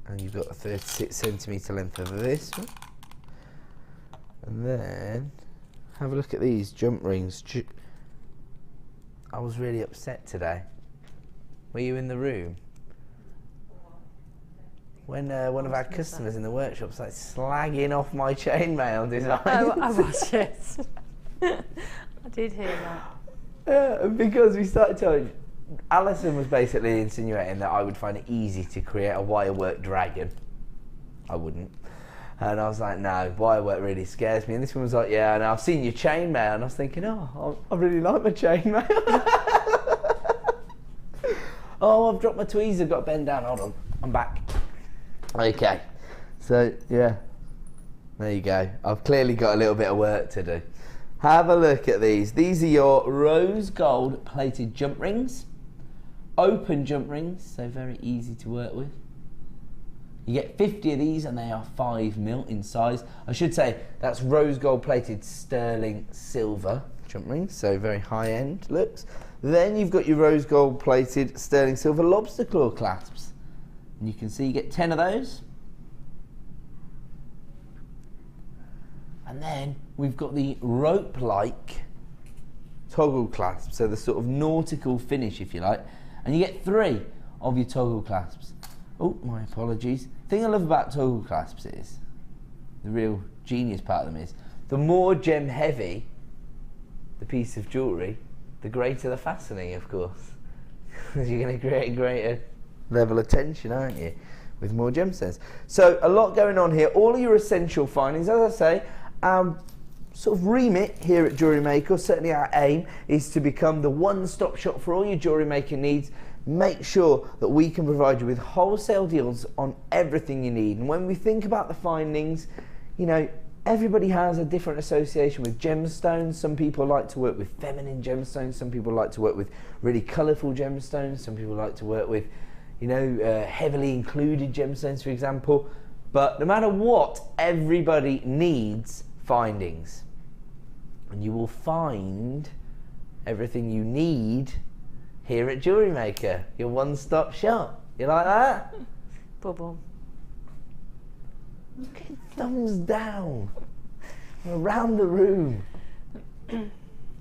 And you've got a 36cm length of this one. And then have a look at these jump rings. I was really upset today. Were you in the room? When one of our customers in the workshop started slagging off my chainmail design. Oh, I was, yes. I did hear that. Yeah, because we started telling, Alison was basically insinuating that I would find it easy to create a wirework dragon. I wouldn't. And I was like, no, wirework really scares me. And this one was like, yeah, and I've seen your chainmail. And I was thinking, oh, I really like my chainmail. Oh, I've dropped my tweezer, got to bend down. Hold on, I'm back. Okay, so yeah, there you go. I've clearly got a little bit of work to do. Have a look at these. These are your rose gold plated jump rings. Open jump rings, so very easy to work with. You get 50 of these and they are 5mm in size. I should say that's rose gold plated sterling silver jump rings, so very high end looks. Then you've got your rose gold plated sterling silver lobster claw clasps. And you can see you get 10 of those. And then we've got the rope-like toggle clasps, so the sort of nautical finish, if you like. And you get 3 of your toggle clasps. Oh, my apologies. The thing I love about toggle clasps is, the real genius part of them is, the more gem heavy the piece of jewellery, the greater the fastening, of course. Because you're going to create a greater level of tension, aren't you, with more gemstones. So a lot going on here. All of your essential findings, as I say, sort of remit here at Jewellery Maker, certainly our aim is to become the one-stop shop for all your jewellery making needs. Make sure that we can provide you with wholesale deals on everything you need. And when we think about the findings, you know, everybody has a different association with gemstones. Some people like to work with feminine gemstones. Some people like to work with really colourful gemstones. Some people like to work with, you know, heavily included gemstones, for example. But no matter what, everybody needs findings. And you will find everything you need here at Jewellery Maker, your one-stop shop. You like that? Bubble. Okay, thumbs down. Around the room.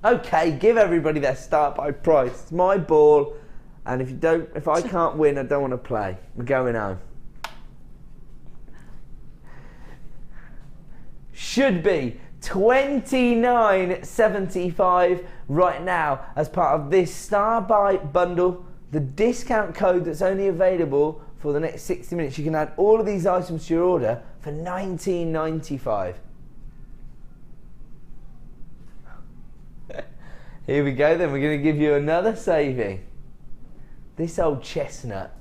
Okay, give everybody their start by price. It's my ball, and if I can't win, I don't want to play. We're going home. Should be $29.75 right now as part of this Star Buy bundle. The discount code that's only available for the next 60 minutes. You can add all of these items to your order for $19.95. Here we go then, we're going to give you another saving. This old chestnut,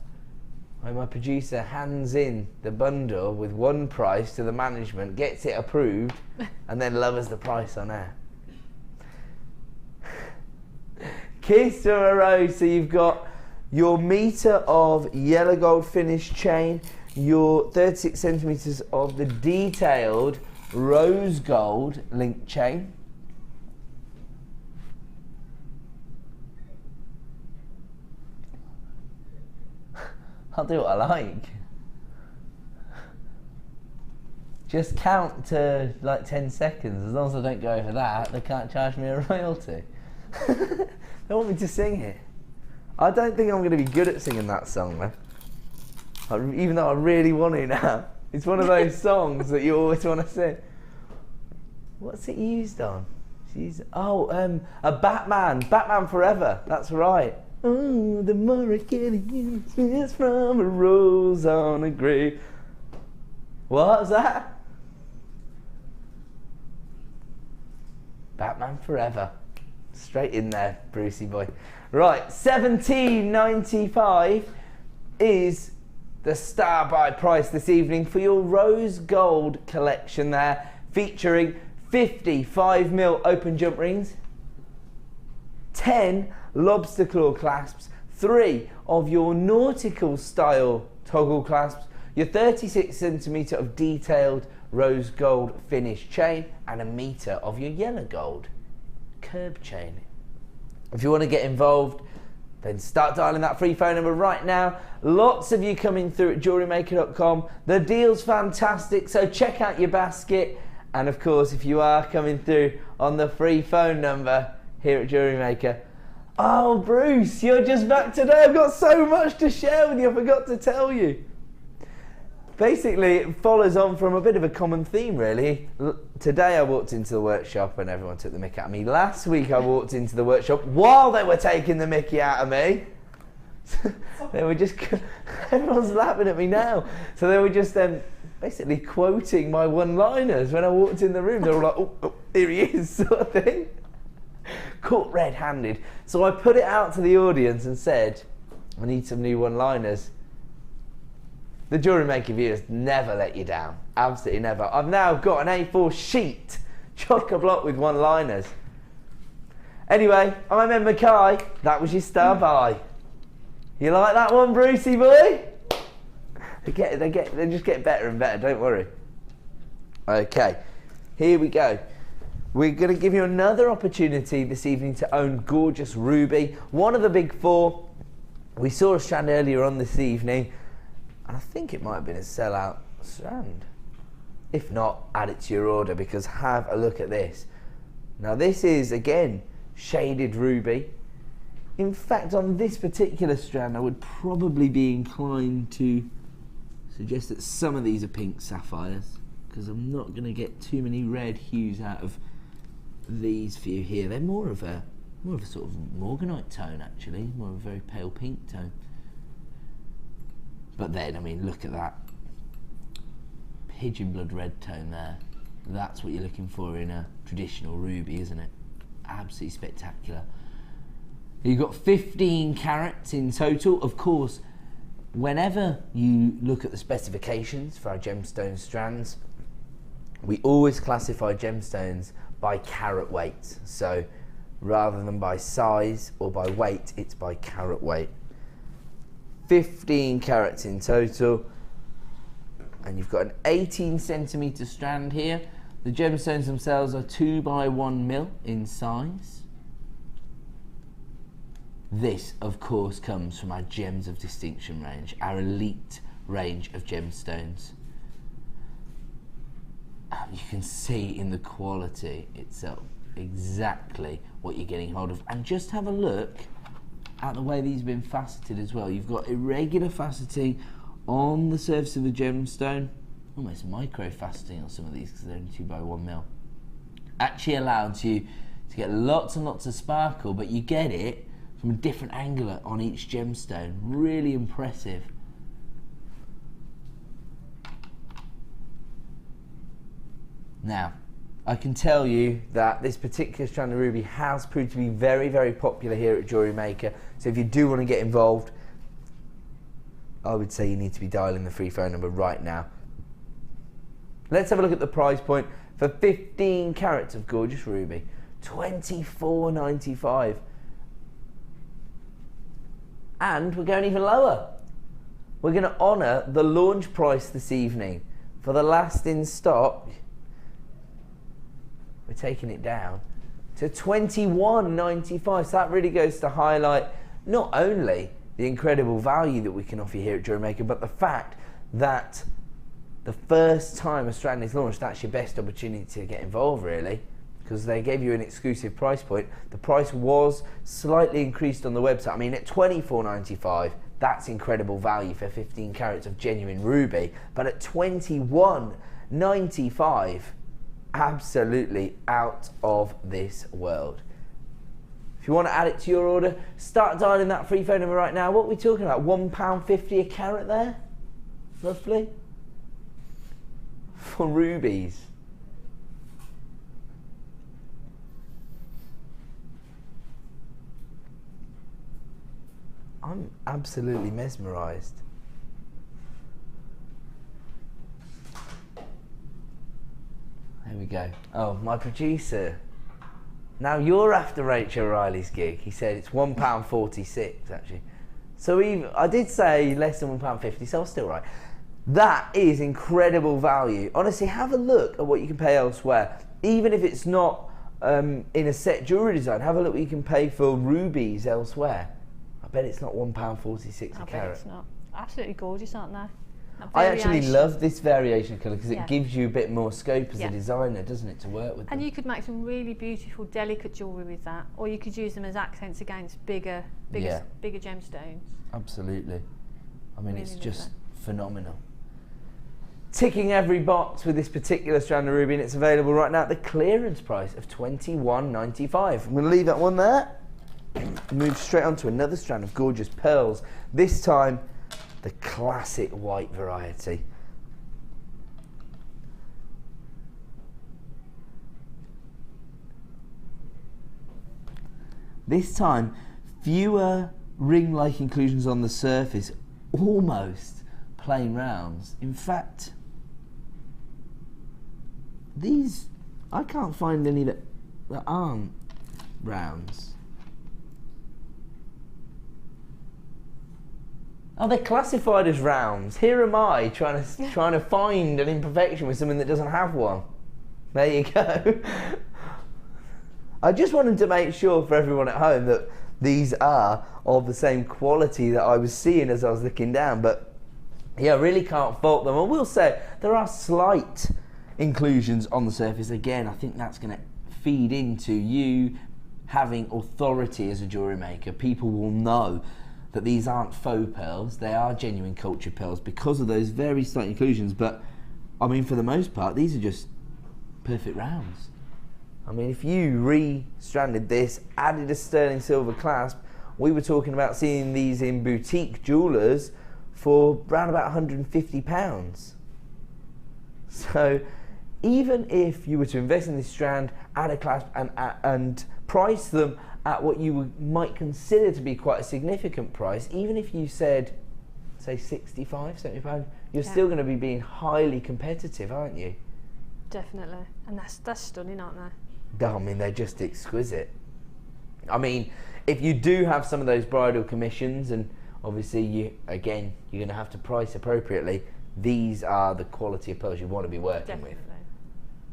when my producer hands in the bundle with one price to the management, gets it approved, and then lowers the price on air. Kiss from a rose, so you've got your metre of yellow gold finish chain, your 36 centimetres of the detailed rose gold link chain. I'll do what I like. Just count to like 10 seconds. As long as I don't go over that, they can't charge me a royalty. They want me to sing it. I don't think I'm going to be good at singing that song though. Even though I really want to now. It's one of those songs that you always want to sing. What's it used on? A Batman. Batman Forever. That's right. Oh, the more I get you is from a rose on a grave. What was that? Batman Forever. Straight in there, Brucey boy. Right, $17.95 is the Star Buy price this evening for your rose gold collection there, featuring 50 5mm open jump rings, 10 lobster claw clasps, 3 of your nautical style toggle clasps, your 36 centimetre of detailed rose gold finish chain, and a metre of your yellow gold curb chain. If you want to get involved, then start dialing that free phone number right now. Lots of you coming through at JewelleryMaker.com. The deal's fantastic, so check out your basket. And of course, if you are coming through on the free phone number here at Jewellery Maker. Oh, Bruce, you're just back today. I've got so much to share with you, I forgot to tell you. Basically, it follows on from a bit of a common theme, really. Today I walked into the workshop and everyone took the mickey out of me. Last week I walked into the workshop while they were taking the mickey out of me. They were just, everyone's laughing at me now. So they were just basically quoting my one-liners when I walked in the room. They were like, oh, here he is, sort of thing. Caught red-handed. So I put it out to the audience and said, I need some new one-liners. The Jewellery Maker viewers never let you down. Absolutely never. I've now got an A4 sheet, chock-a-block with one-liners. Anyway, I'm McKay. That was your star by. You like that one, Brucey boy? They just get better and better, don't worry. Okay, here we go. We're going to give you another opportunity this evening to own gorgeous ruby. One of the big four. We saw a strand earlier on this evening, and I think it might have been a sellout strand. If not, add it to your order, because have a look at this. Now this is, again, shaded ruby. In fact, on this particular strand, I would probably be inclined to suggest that some of these are pink sapphires, because I'm not going to get too many red hues out of these for you here. They're more of a sort of Morganite tone, actually, more of a very pale pink tone. But then, I mean, look at that pigeon blood red tone there. That's what you're looking for in a traditional ruby, isn't it? Absolutely spectacular. You've got 15 carats in total. Of course, whenever you look at the specifications for our gemstone strands, we always classify gemstones by carat weight. So rather than by size or by weight, it's by carat weight. 15 carats in total. And you've got an 18 centimetre strand here. The gemstones themselves are 2 by 1 mil in size. This, of course, comes from our Gems of Distinction range, our elite range of gemstones. You can see in the quality itself exactly what you're getting hold of. And just have a look at the way these have been faceted as well. You've got irregular faceting on the surface of the gemstone, almost micro faceting on some of these because they're only 2 by 1 mil. Actually allows you to get lots and lots of sparkle, but you get it from a different angle on each gemstone. Really impressive. Now, I can tell you that this particular strand of ruby has proved to be very, very popular here at Jewellery Maker. So if you do want to get involved, I would say you need to be dialing the free phone number right now. Let's have a look at the price point for 15 carats of gorgeous ruby. $24.95. And we're going even lower. We're going to honour the launch price this evening. For the last in stock, we're taking it down to $21.95. So that really goes to highlight not only the incredible value that we can offer here at Jewellery Maker, but the fact that the first time a strand is launched, that's your best opportunity to get involved, really, because they gave you an exclusive price point. The price was slightly increased on the website. I mean, at $24.95, that's incredible value for 15 carats of genuine ruby, but at $21.95, absolutely out of this world. If you want to add it to your order, start dialing that free phone number right now. What are we talking about? £1.50 a carat there, roughly, for rubies. I'm absolutely mesmerised. There we go. Oh, my producer. Now you're after Rachel Riley's gig. He said it's £1.46 actually. So even, I did say less than £1.50, so I was still right. That is incredible value. Honestly, have a look at what you can pay elsewhere. Even if it's not in a set jewellery design, have a look what you can pay for rubies elsewhere. I bet it's not £1.46 a carat. I bet it's not. Absolutely gorgeous, aren't they? I actually love this variation of colour because it gives you a bit more scope as a designer, doesn't it, to work with them. And you could make some really beautiful, delicate jewellery with that, or you could use them as accents against bigger gemstones. Absolutely. I mean, really, it's just phenomenal. Ticking every box with this particular strand of ruby, and it's available right now at the clearance price of $21.95. I'm going to leave that one there. move straight on to another strand of gorgeous pearls, this time the classic white variety. This time, fewer ring-like inclusions on the surface, almost plain rounds. In fact, these, I can't find any that aren't rounds. Oh, they're classified as rounds. Here am I trying to find an imperfection with something that doesn't have one. There you go. I just wanted to make sure for everyone at home that these are of the same quality that I was seeing as I was looking down, but yeah, I really can't fault them. I will say there are slight inclusions on the surface. Again, I think that's going to feed into you having authority as a jewellery maker. People will know that these aren't faux pearls, they are genuine cultured pearls because of those very slight inclusions, but I mean, for the most part, these are just perfect rounds. I mean, if you re-stranded this, added a sterling silver clasp, we were talking about seeing these in boutique jewellers for around about £150. So even if you were to invest in this strand, add a clasp and price them at what you might consider to be quite a significant price, even if you said, say, £65, £70, you're still going to be being highly competitive, aren't you? Definitely. And that's stunning, aren't they? I mean, they're just exquisite. I mean, if you do have some of those bridal commissions, and obviously you're going to have to price appropriately, these are the quality of pearls you want to be working with.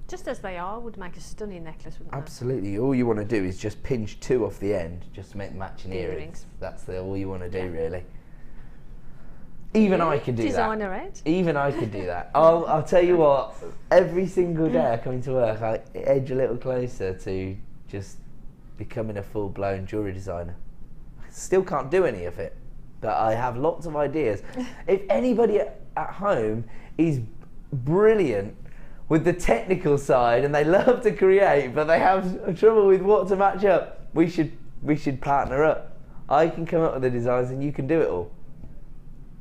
Just as they are, would make a stunning necklace, wouldn't Absolutely. All you want to do is just pinch 2 off the end, just to make the matching earrings. That's all you want to do, really. Even I could do Designer that. Ed. Even I could do that. I'll tell you what, every single day I come into work, I edge a little closer to just becoming a full-blown jewellery designer. Still can't do any of it, but I have lots of ideas. If anybody at home is brilliant with the technical side and they love to create, but they have trouble with what to match up, we should partner up. I can come up with the designs and you can do it all.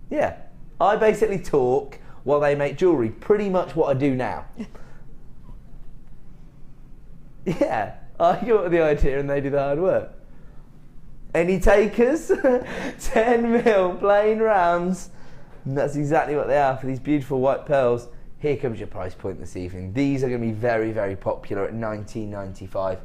Yeah, I basically talk while they make jewellery, pretty much what I do now. Yeah, I come up with the idea and they do the hard work. Any takers? 10mm plain rounds. And that's exactly what they are for these beautiful white pearls. Here comes your price point this evening. These are going to be very, very popular at £19.95.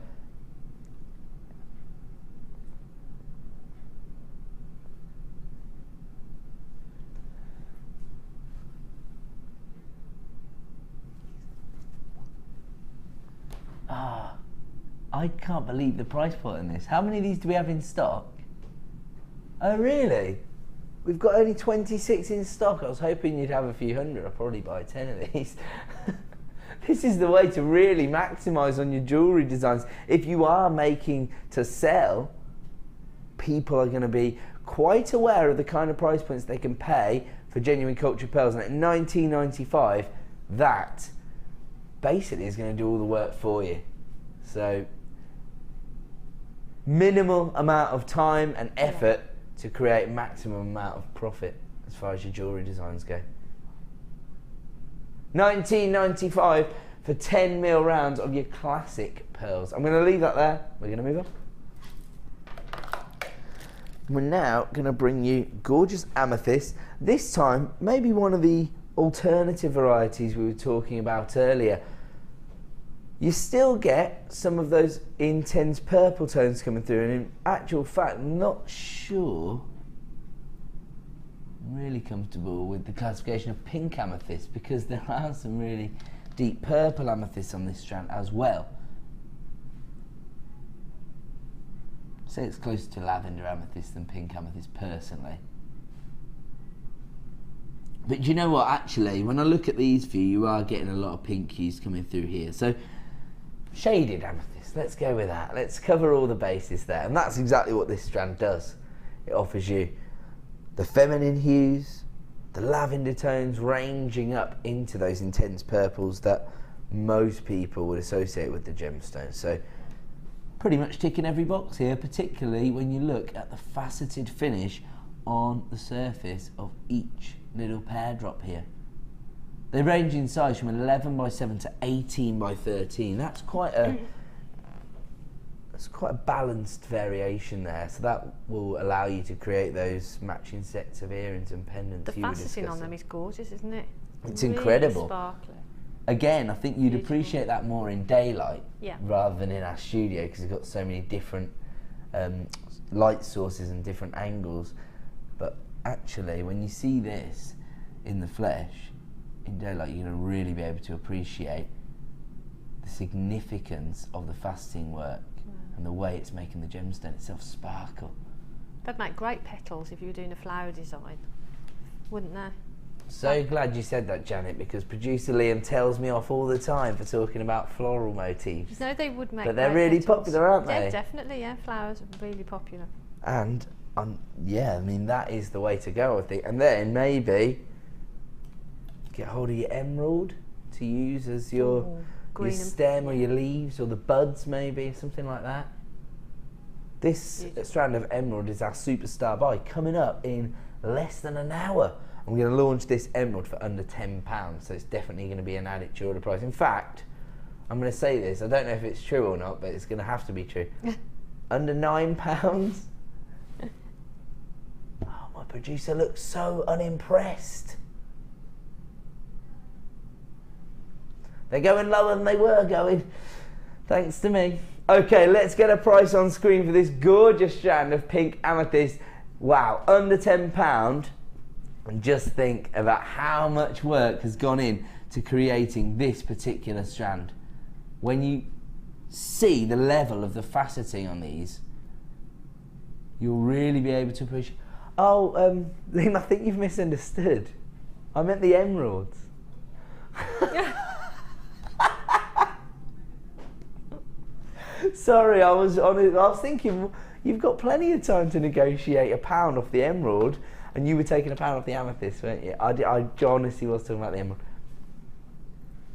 I can't believe the price point on this. How many of these do we have in stock? Oh, really? We've got only 26 in stock. I was hoping you'd have a few hundred. I'll probably buy 10 of these. This is the way to really maximise on your jewellery designs. If you are making to sell, people are going to be quite aware of the kind of price points they can pay for genuine cultured pearls. And at £19.95, that basically is going to do all the work for you. So minimal amount of time and effort to create maximum amount of profit as far as your jewellery designs go. £19.95 for 10mm rounds of your classic pearls. I'm going to leave that there. We're going to move on. We're now going to bring you gorgeous amethyst. This time, maybe one of the alternative varieties we were talking about earlier. You still get some of those intense purple tones coming through, and in actual fact, I'm not sure I'm really comfortable with the classification of pink amethyst, because there are some really deep purple amethysts on this strand as well. I'd say it's closer to lavender amethyst than pink amethyst personally. But you know what, actually, when I look at these for you, you are getting a lot of pink hues coming through here. So shaded amethyst, let's go with that. Let's cover all the bases there. And that's exactly what this strand does. It offers you the feminine hues, the lavender tones ranging up into those intense purples that most people would associate with the gemstone. So pretty much ticking every box here, particularly when you look at the faceted finish on the surface of each little pear drop here. They range in size from 11 by 7 to 18 by 13. That's quite a balanced variation there. So that will allow you to create those matching sets of earrings and pendants. The faceting on them is gorgeous, isn't it? It's really incredible. Sparkly. Again, I think you'd appreciate that more in daylight rather than in our studio, because we've got so many different light sources and different angles. But actually, when you see this in the flesh, in daylight, you're going to really be able to appreciate the significance of the faceting work and the way it's making the gemstone itself sparkle. They'd make great petals if you were doing a flower design, wouldn't they? So glad you said that, Janet, because producer Liam tells me off all the time for talking about floral motifs. No, they would make. But they're really petals. popular, aren't they? Yeah, definitely. Yeah, flowers are really popular. And yeah, I mean, that is the way to go, I think. And then maybe get hold of your emerald to use as your stem or your leaves or the buds, maybe something like that. This strand of emerald is our superstar buy, coming up in less than an hour. I'm going to launch this emerald for under £10, so it's definitely going to be an added to order price. In fact, I'm going to say this, I don't know if it's true or not, but it's going to have to be true. Under £9? Oh, my producer looks so unimpressed. They're going lower than they were going, thanks to me. Okay, let's get a price on screen for this gorgeous strand of pink amethyst. Wow, under £10. And just think about how much work has gone in to creating this particular strand. When you see the level of the faceting on these, you'll really be able to appreciate. Oh, Liam, I think you've misunderstood. I meant the emeralds. Sorry, I was thinking you've got plenty of time to negotiate £1 off the emerald. And you were taking £1 off the amethyst, weren't you? I honestly was talking about the emerald.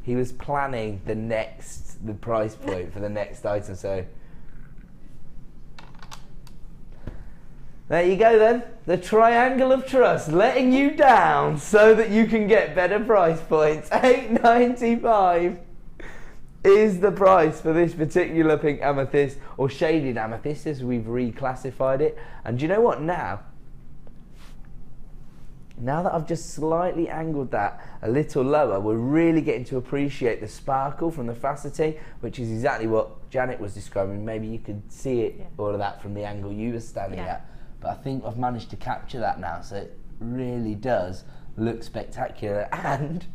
He was planning the price point for the next item, so. There you go then. The triangle of trust, letting you down so that you can get better price points. £8.95 is the price for this particular pink amethyst, or shaded amethyst as we've reclassified it. And do you know what now? Now that I've just slightly angled that a little lower, we're really getting to appreciate the sparkle from the faceting, which is exactly what Janet was describing. Maybe you could see it, all of that from the angle you were standing at. But I think I've managed to capture that now, so it really does look spectacular. And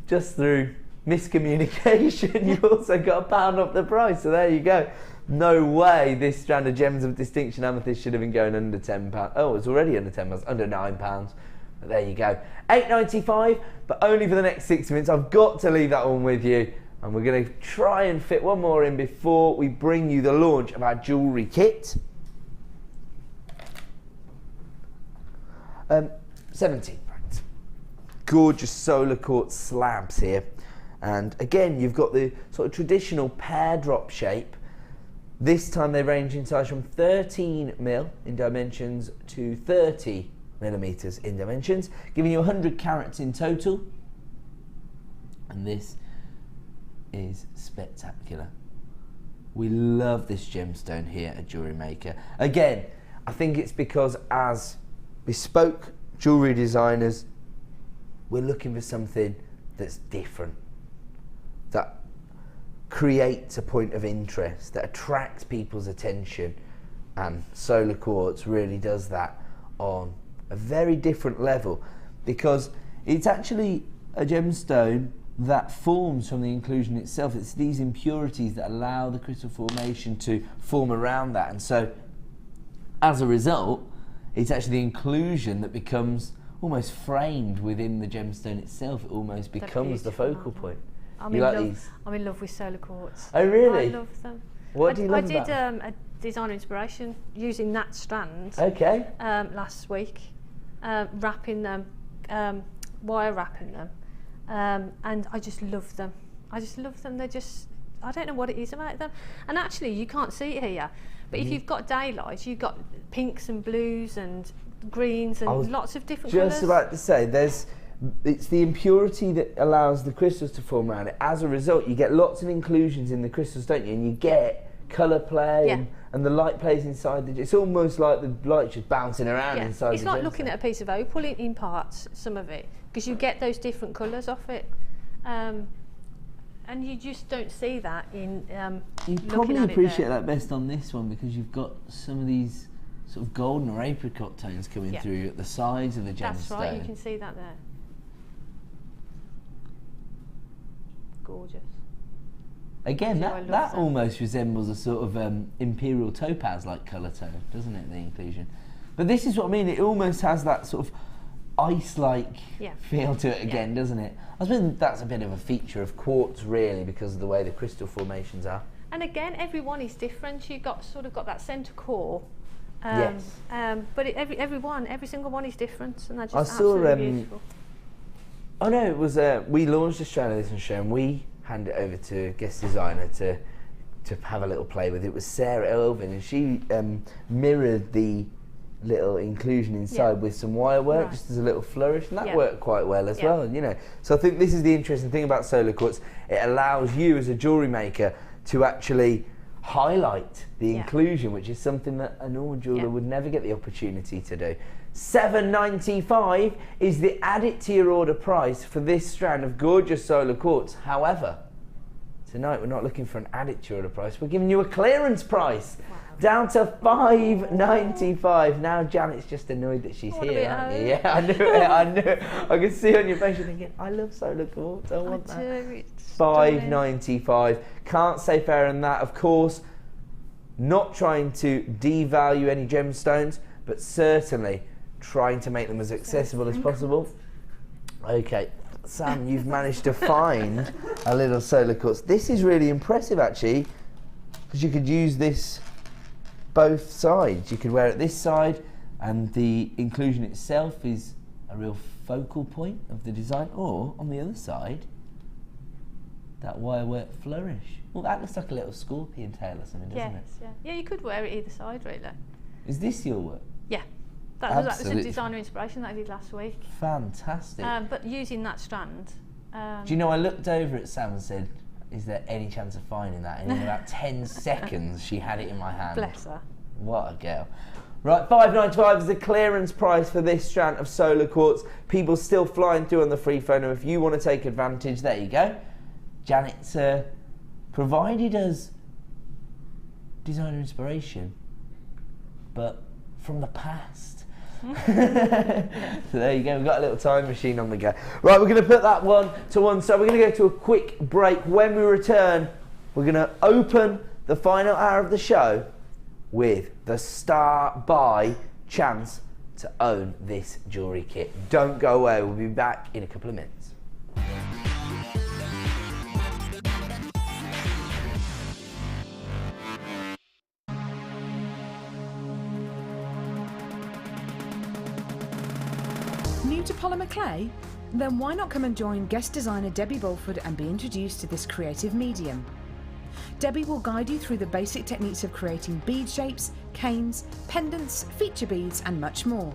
just through miscommunication, you also got £1 off the price, so there you go. No way this strand of Gems of Distinction amethyst should have been going under £10. Oh, it's already under £10, under £9. But there you go. £8.95, but only for the next 6 minutes. I've got to leave that one with you. And we're going to try and fit one more in before we bring you the launch of our jewellery kit. 17, right. Gorgeous solar quartz slabs here. And again, you've got the sort of traditional pear drop shape. This time they range in size from 13mm in dimensions to 30mm in dimensions, giving you 100 carats in total. And this is spectacular. We love this gemstone here at Jewellery Maker. Again, I think it's because as bespoke jewellery designers, we're looking for something that's different, that creates a point of interest, that attracts people's attention, and solar quartz really does that on a very different level, because it's actually a gemstone that forms from the inclusion itself. It's these impurities that allow the crystal formation to form around that, and so as a result it's actually the inclusion that becomes almost framed within the gemstone itself. It almost becomes the focal point. I'm in love with solar quartz. Oh really? I love them. What do you love about them? I did a design inspiration using that strand last week, wrapping them, wire wrapping them, and I just love them. I just love them. They're just I don't know what it is about them. And actually, you can't see it here, but if you've got daylight, you've got pinks and blues and greens and lots of different colours. Just about to say, it's the impurity that allows the crystals to form around it. As a result, you get lots of inclusions in the crystals, don't you? And you get colour play and the light plays inside it's almost like the light's just bouncing around inside it's like looking at a piece of opal in parts, some of it, because you get those different colours off it. And you just don't see that in you probably appreciate that best on this one, because you've got some of these sort of golden or apricot tones coming through at the sides of the gemstone. That's right, you can see that there. Gorgeous. Again, that almost resembles a sort of imperial topaz-like colour tone, doesn't it, the inclusion? But this is what I mean, it almost has that sort of ice-like feel to it again, doesn't it? I suppose that's a bit of a feature of quartz, really, because of the way the crystal formations are. And again, every one is different. You've got that centre core. But every single one is different, and that's just absolutely beautiful. Oh no, it was we launched a strand of this on show, and we handed it over to a guest designer to have a little play with. It was Sarah Elvin, and she mirrored the little inclusion inside with some wire work, just as a little flourish, and that worked quite well as well. You know, so I think this is the interesting thing about solar quartz. It allows you as a jewellery maker to actually highlight the inclusion, which is something that a normal jeweller would never get the opportunity to do. $7.95 is the add it to your order price for this strand of gorgeous solar quartz. However, tonight we're not looking for an add it to your order price, we're giving you a clearance price. Down to $5.95. Now Janet's just annoyed that she's here, aren't you? Yeah, I knew it, I knew it. I can see on your face you're thinking, I love solar quartz, I want that. $5.95. Can't say fairer than that. Of course, not trying to devalue any gemstones, but certainly trying to make them as accessible as possible. Okay, Sam, you've managed to find a little solar quartz. This is really impressive, actually, because you could use this both sides. You could wear it this side, and the inclusion itself is a real focal point of the design, or on the other side, that wire work flourish. Well, that looks like a little scorpion tail or something, doesn't it? Yeah, you could wear it either side, really. Is this your work? Yeah. That was a designer inspiration that I did last week. Fantastic. But using that strand. Do you know, I looked over at Sam and said, is there any chance of finding that? And in about 10 seconds, she had it in my hand. Bless her. What a girl. Right, $5.95 is the clearance price for this strand of solar quartz. People still flying through on the free phone, and if you want to take advantage, there you go. Janet's provided us designer inspiration, but from the past. So there you go, we've got a little time machine on the go. Right, we're going to put that one to one side. We're going to go to a quick break. When we return, we're going to open the final hour of the show with the star buy chance to own this jewellery kit. Don't go away, we'll be back in a couple of minutes. New to polymer clay? Then why not come and join guest designer Debbie Bulford and be introduced to this creative medium? Debbie will guide you through the basic techniques of creating bead shapes, canes, pendants, feature beads and much more.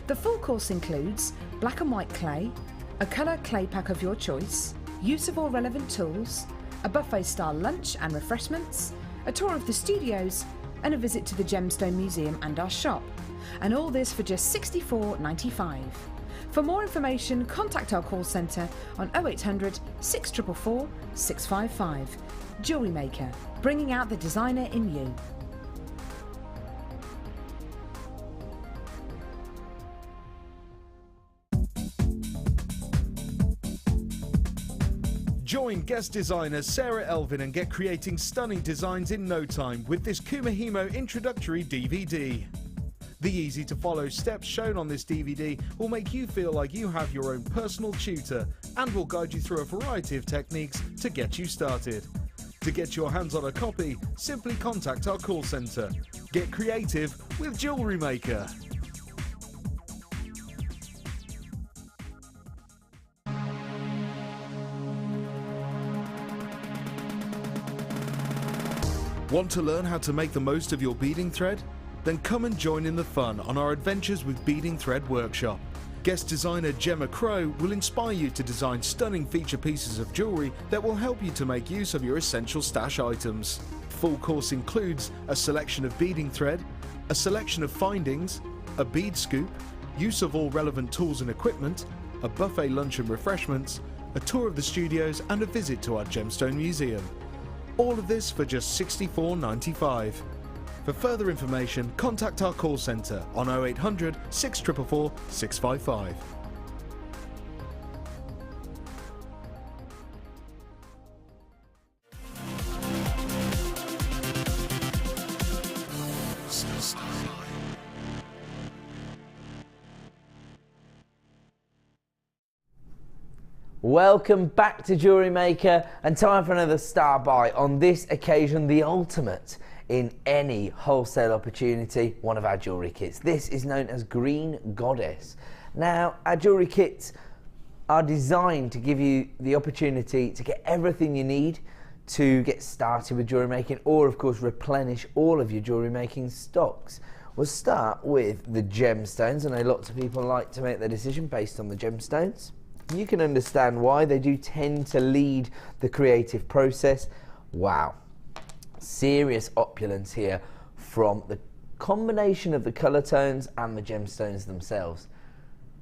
The full course includes black and white clay, a colour clay pack of your choice, use of all relevant tools, a buffet style lunch and refreshments, a tour of the studios and a visit to the Gemstone Museum and our shop. And all this for just $64.95. For more information, contact our call centre on 0800 644 655. Jewellery Maker, bringing out the designer in you. Join guest designer Sarah Elvin and get creating stunning designs in no time with this Kumahimo introductory DVD. The easy-to-follow steps shown on this DVD will make you feel like you have your own personal tutor and will guide you through a variety of techniques to get you started. To get your hands on a copy, simply contact our call centre. Get creative with Jewellery Maker. Want to learn how to make the most of your beading thread? Then come and join in the fun on our Adventures with Beading Thread workshop. Guest designer Gemma Crow will inspire you to design stunning feature pieces of jewellery that will help you to make use of your essential stash items. Full course includes a selection of beading thread, a selection of findings, a bead scoop, use of all relevant tools and equipment, a buffet lunch and refreshments, a tour of the studios and a visit to our gemstone museum. All of this for just $64.95. For further information, contact our call centre on 0800 644 655. Welcome back to Jewellery Maker, and time for another star buy. On this occasion, the ultimate in any wholesale opportunity, one of our jewellery kits. This is known as Green Goddess. Now, our jewellery kits are designed to give you the opportunity to get everything you need to get started with jewellery making, or of course replenish all of your jewellery making stocks. We'll start with the gemstones. I know lots of people like to make their decision based on the gemstones. You can understand why. They do tend to lead the creative process. Wow, serious opulence here from the combination of the colour tones and the gemstones themselves,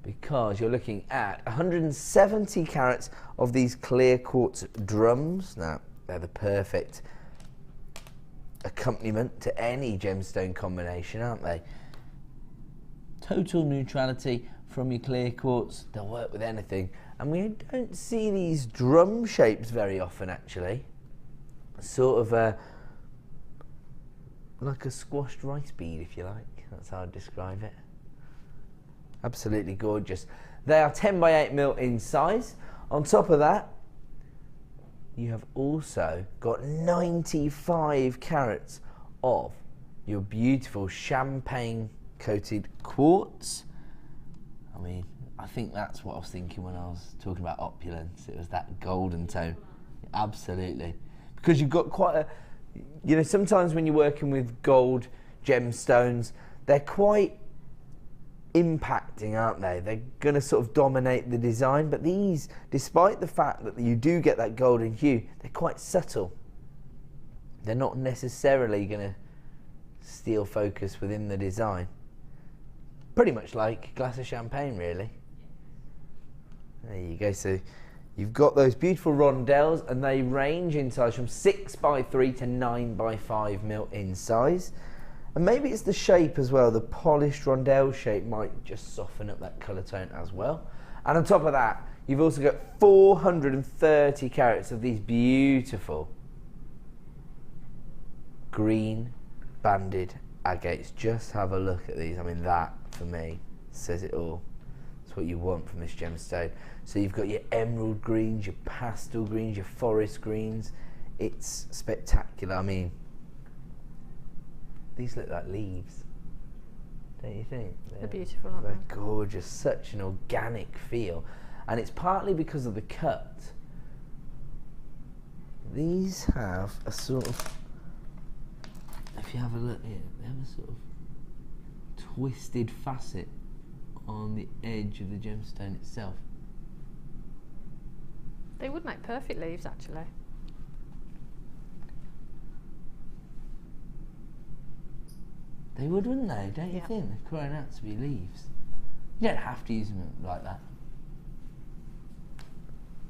because you're looking at 170 carats of these clear quartz drums. Now, they're the perfect accompaniment to any gemstone combination, aren't they? Total neutrality from your clear quartz. They'll work with anything, and we don't see these drum shapes very often, actually. Sort of like a squashed rice bead, if you like. That's how I'd describe it. Absolutely gorgeous. They are 10 by 8 mil in size. On top of that, you have also got 95 carats of your beautiful champagne coated quartz. I mean, I think that's what I was thinking when I was talking about opulence. It was that golden tone. Absolutely. Because you've got quite a, you know, sometimes when you're working with gold gemstones, they're quite impacting, aren't they? They're going to sort of dominate the design, but these, despite the fact that you do get that golden hue, they're quite subtle. They're not necessarily going to steal focus within the design. Pretty much like a glass of champagne, really. There you go. So you've got those beautiful rondelles, and they range in size from 6 by 3 to 9 by 5 mil in size. And maybe it's the shape as well. The polished rondelle shape might just soften up that colour tone as well. And on top of that, you've also got 430 carats of these beautiful green banded agates. Just have a look at these. I mean, that for me says it all. It's what you want from this gemstone. So you've got your emerald greens, your pastel greens, your forest greens. It's spectacular. I mean, these look like leaves, don't you think? They're beautiful, aren't they're they? Gorgeous, such an organic feel. And it's partly because of the cut. These have a sort of, if you have a look here, they have a sort of twisted facet on the edge of the gemstone itself. They would make perfect leaves, actually. They would, wouldn't they? Don't you think? They're growing out to be leaves. You don't have to use them like that.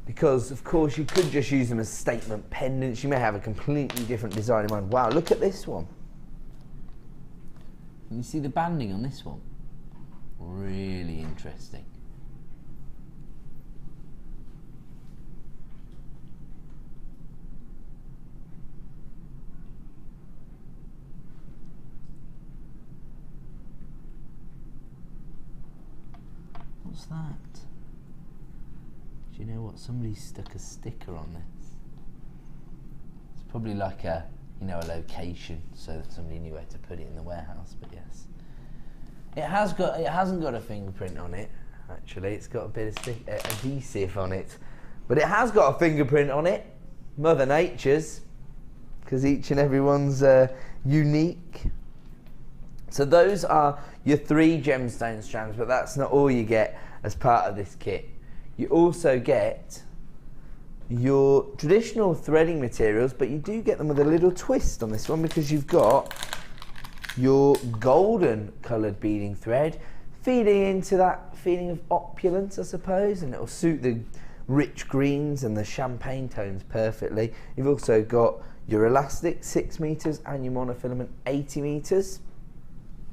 Because, of course, you could just use them as statement pendants. You may have a completely different design in mind. Wow, look at this one. Can you see the banding on this one? Really interesting. What's that? Do you know what? Somebody stuck a sticker on this. It's probably like a, you know, a location so that somebody knew where to put it in the warehouse. But yes, it hasn't got a fingerprint on it. Actually, it's got a bit of adhesive on it, but it has got a fingerprint on it. Mother Nature's. because each and every one's unique. So those are your 3 gemstone strands, but that's not all you get as part of this kit. You also get your traditional threading materials, but you do get them with a little twist on this one, because you've got your golden coloured beading thread feeding into that feeling of opulence, I suppose, and it'll suit the rich greens and the champagne tones perfectly. You've also got your elastic 6 meters and your monofilament 80 meters,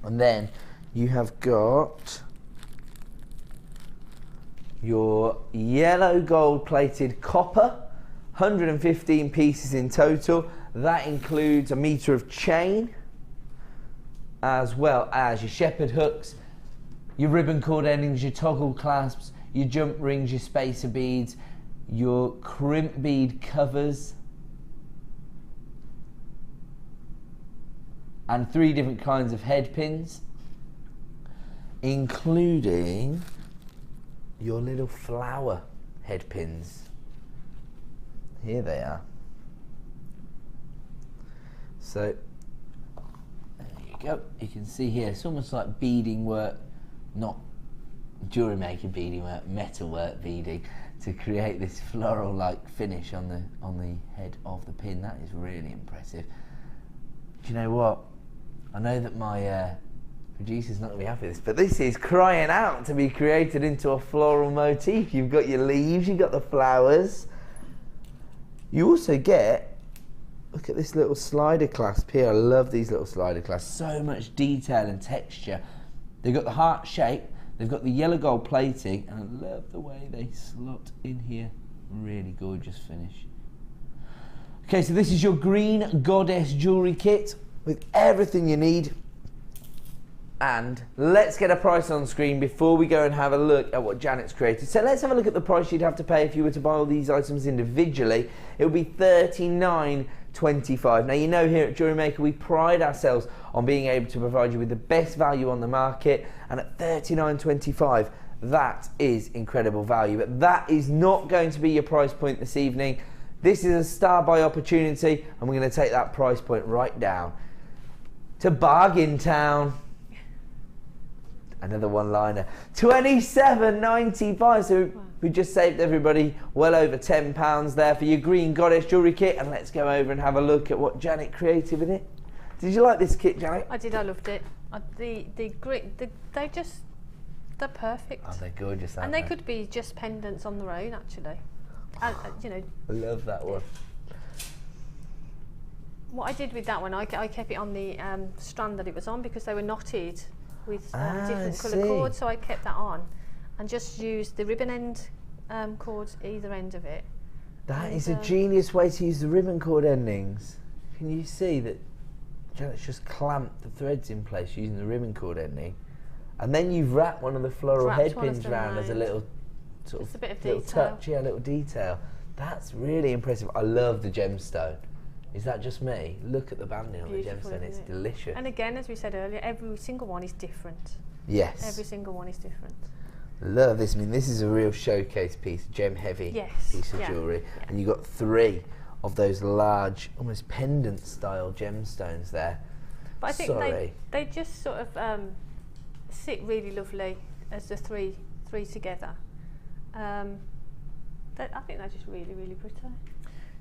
and then you have got your yellow gold plated copper, 115 pieces in total. That includes a meter of chain, as well as your shepherd hooks, your ribbon cord endings, your toggle clasps, your jump rings, your spacer beads, your crimp bead covers, and 3 different kinds of head pins, including your little flower head pins. Here they are. So there you go. You can see here, it's almost like beading work, not Jewellery Maker beading work, metalwork beading, to create this floral-like finish on the head of the pin. That is really impressive. Do you know what? I know that my producer's not going to be happy with this, but this is crying out to be created into a floral motif. You've got your leaves, you've got the flowers. You also get, look at this little slider clasp here. I love these little slider clasps. So much detail and texture. They've got the heart shape, they've got the yellow gold plating, and I love the way they slot in here. Really gorgeous finish. Okay, so this is your Green Goddess jewellery kit with everything you need. And let's get a price on screen before we go and have a look at what Janet's created. So let's have a look at the price you'd have to pay if you were to buy all these items individually. It would be $39.25. Now, you know, here at Jewellery Maker we pride ourselves on being able to provide you with the best value on the market, and at $39.25 that is incredible value. But that is not going to be your price point this evening. This is a star buy opportunity, and we're going to take that price point right down to Bargain Town. Another one-liner, $27.95. So we just saved everybody well over £10 there for your Green Goddess jewellery kit. And let's go over and have a look at what Janet created with it. Did you like this kit, Janet? I did. I loved it. They're perfect. Oh, they're gorgeous, aren't and they could be just pendants on their own, actually. You know. I love that one. What I did with that one, I kept it on the strand that it was on, because they were knotted with different colour cords, so I kept that on and just used the ribbon end cords either end of it. That is a genius way to use the ribbon cord endings. Can you see that Janet's just clamped the threads in place using the ribbon cord ending, and then you've wrapped one of the floral head pins around as a little sort of little touch, yeah, little detail. That's really impressive. I love the gemstone. Is that just me? Look at the banding on the gemstone, it's delicious. And again, as we said earlier, every single one is different. Yes. Every single one is different. Love this. I mean, this is a real showcase piece, gem heavy piece of jewellery. Yeah. And you've got 3 of those large, almost pendant style gemstones there. But I think they just sort of sit really lovely as the three together. I think they're just really, really pretty.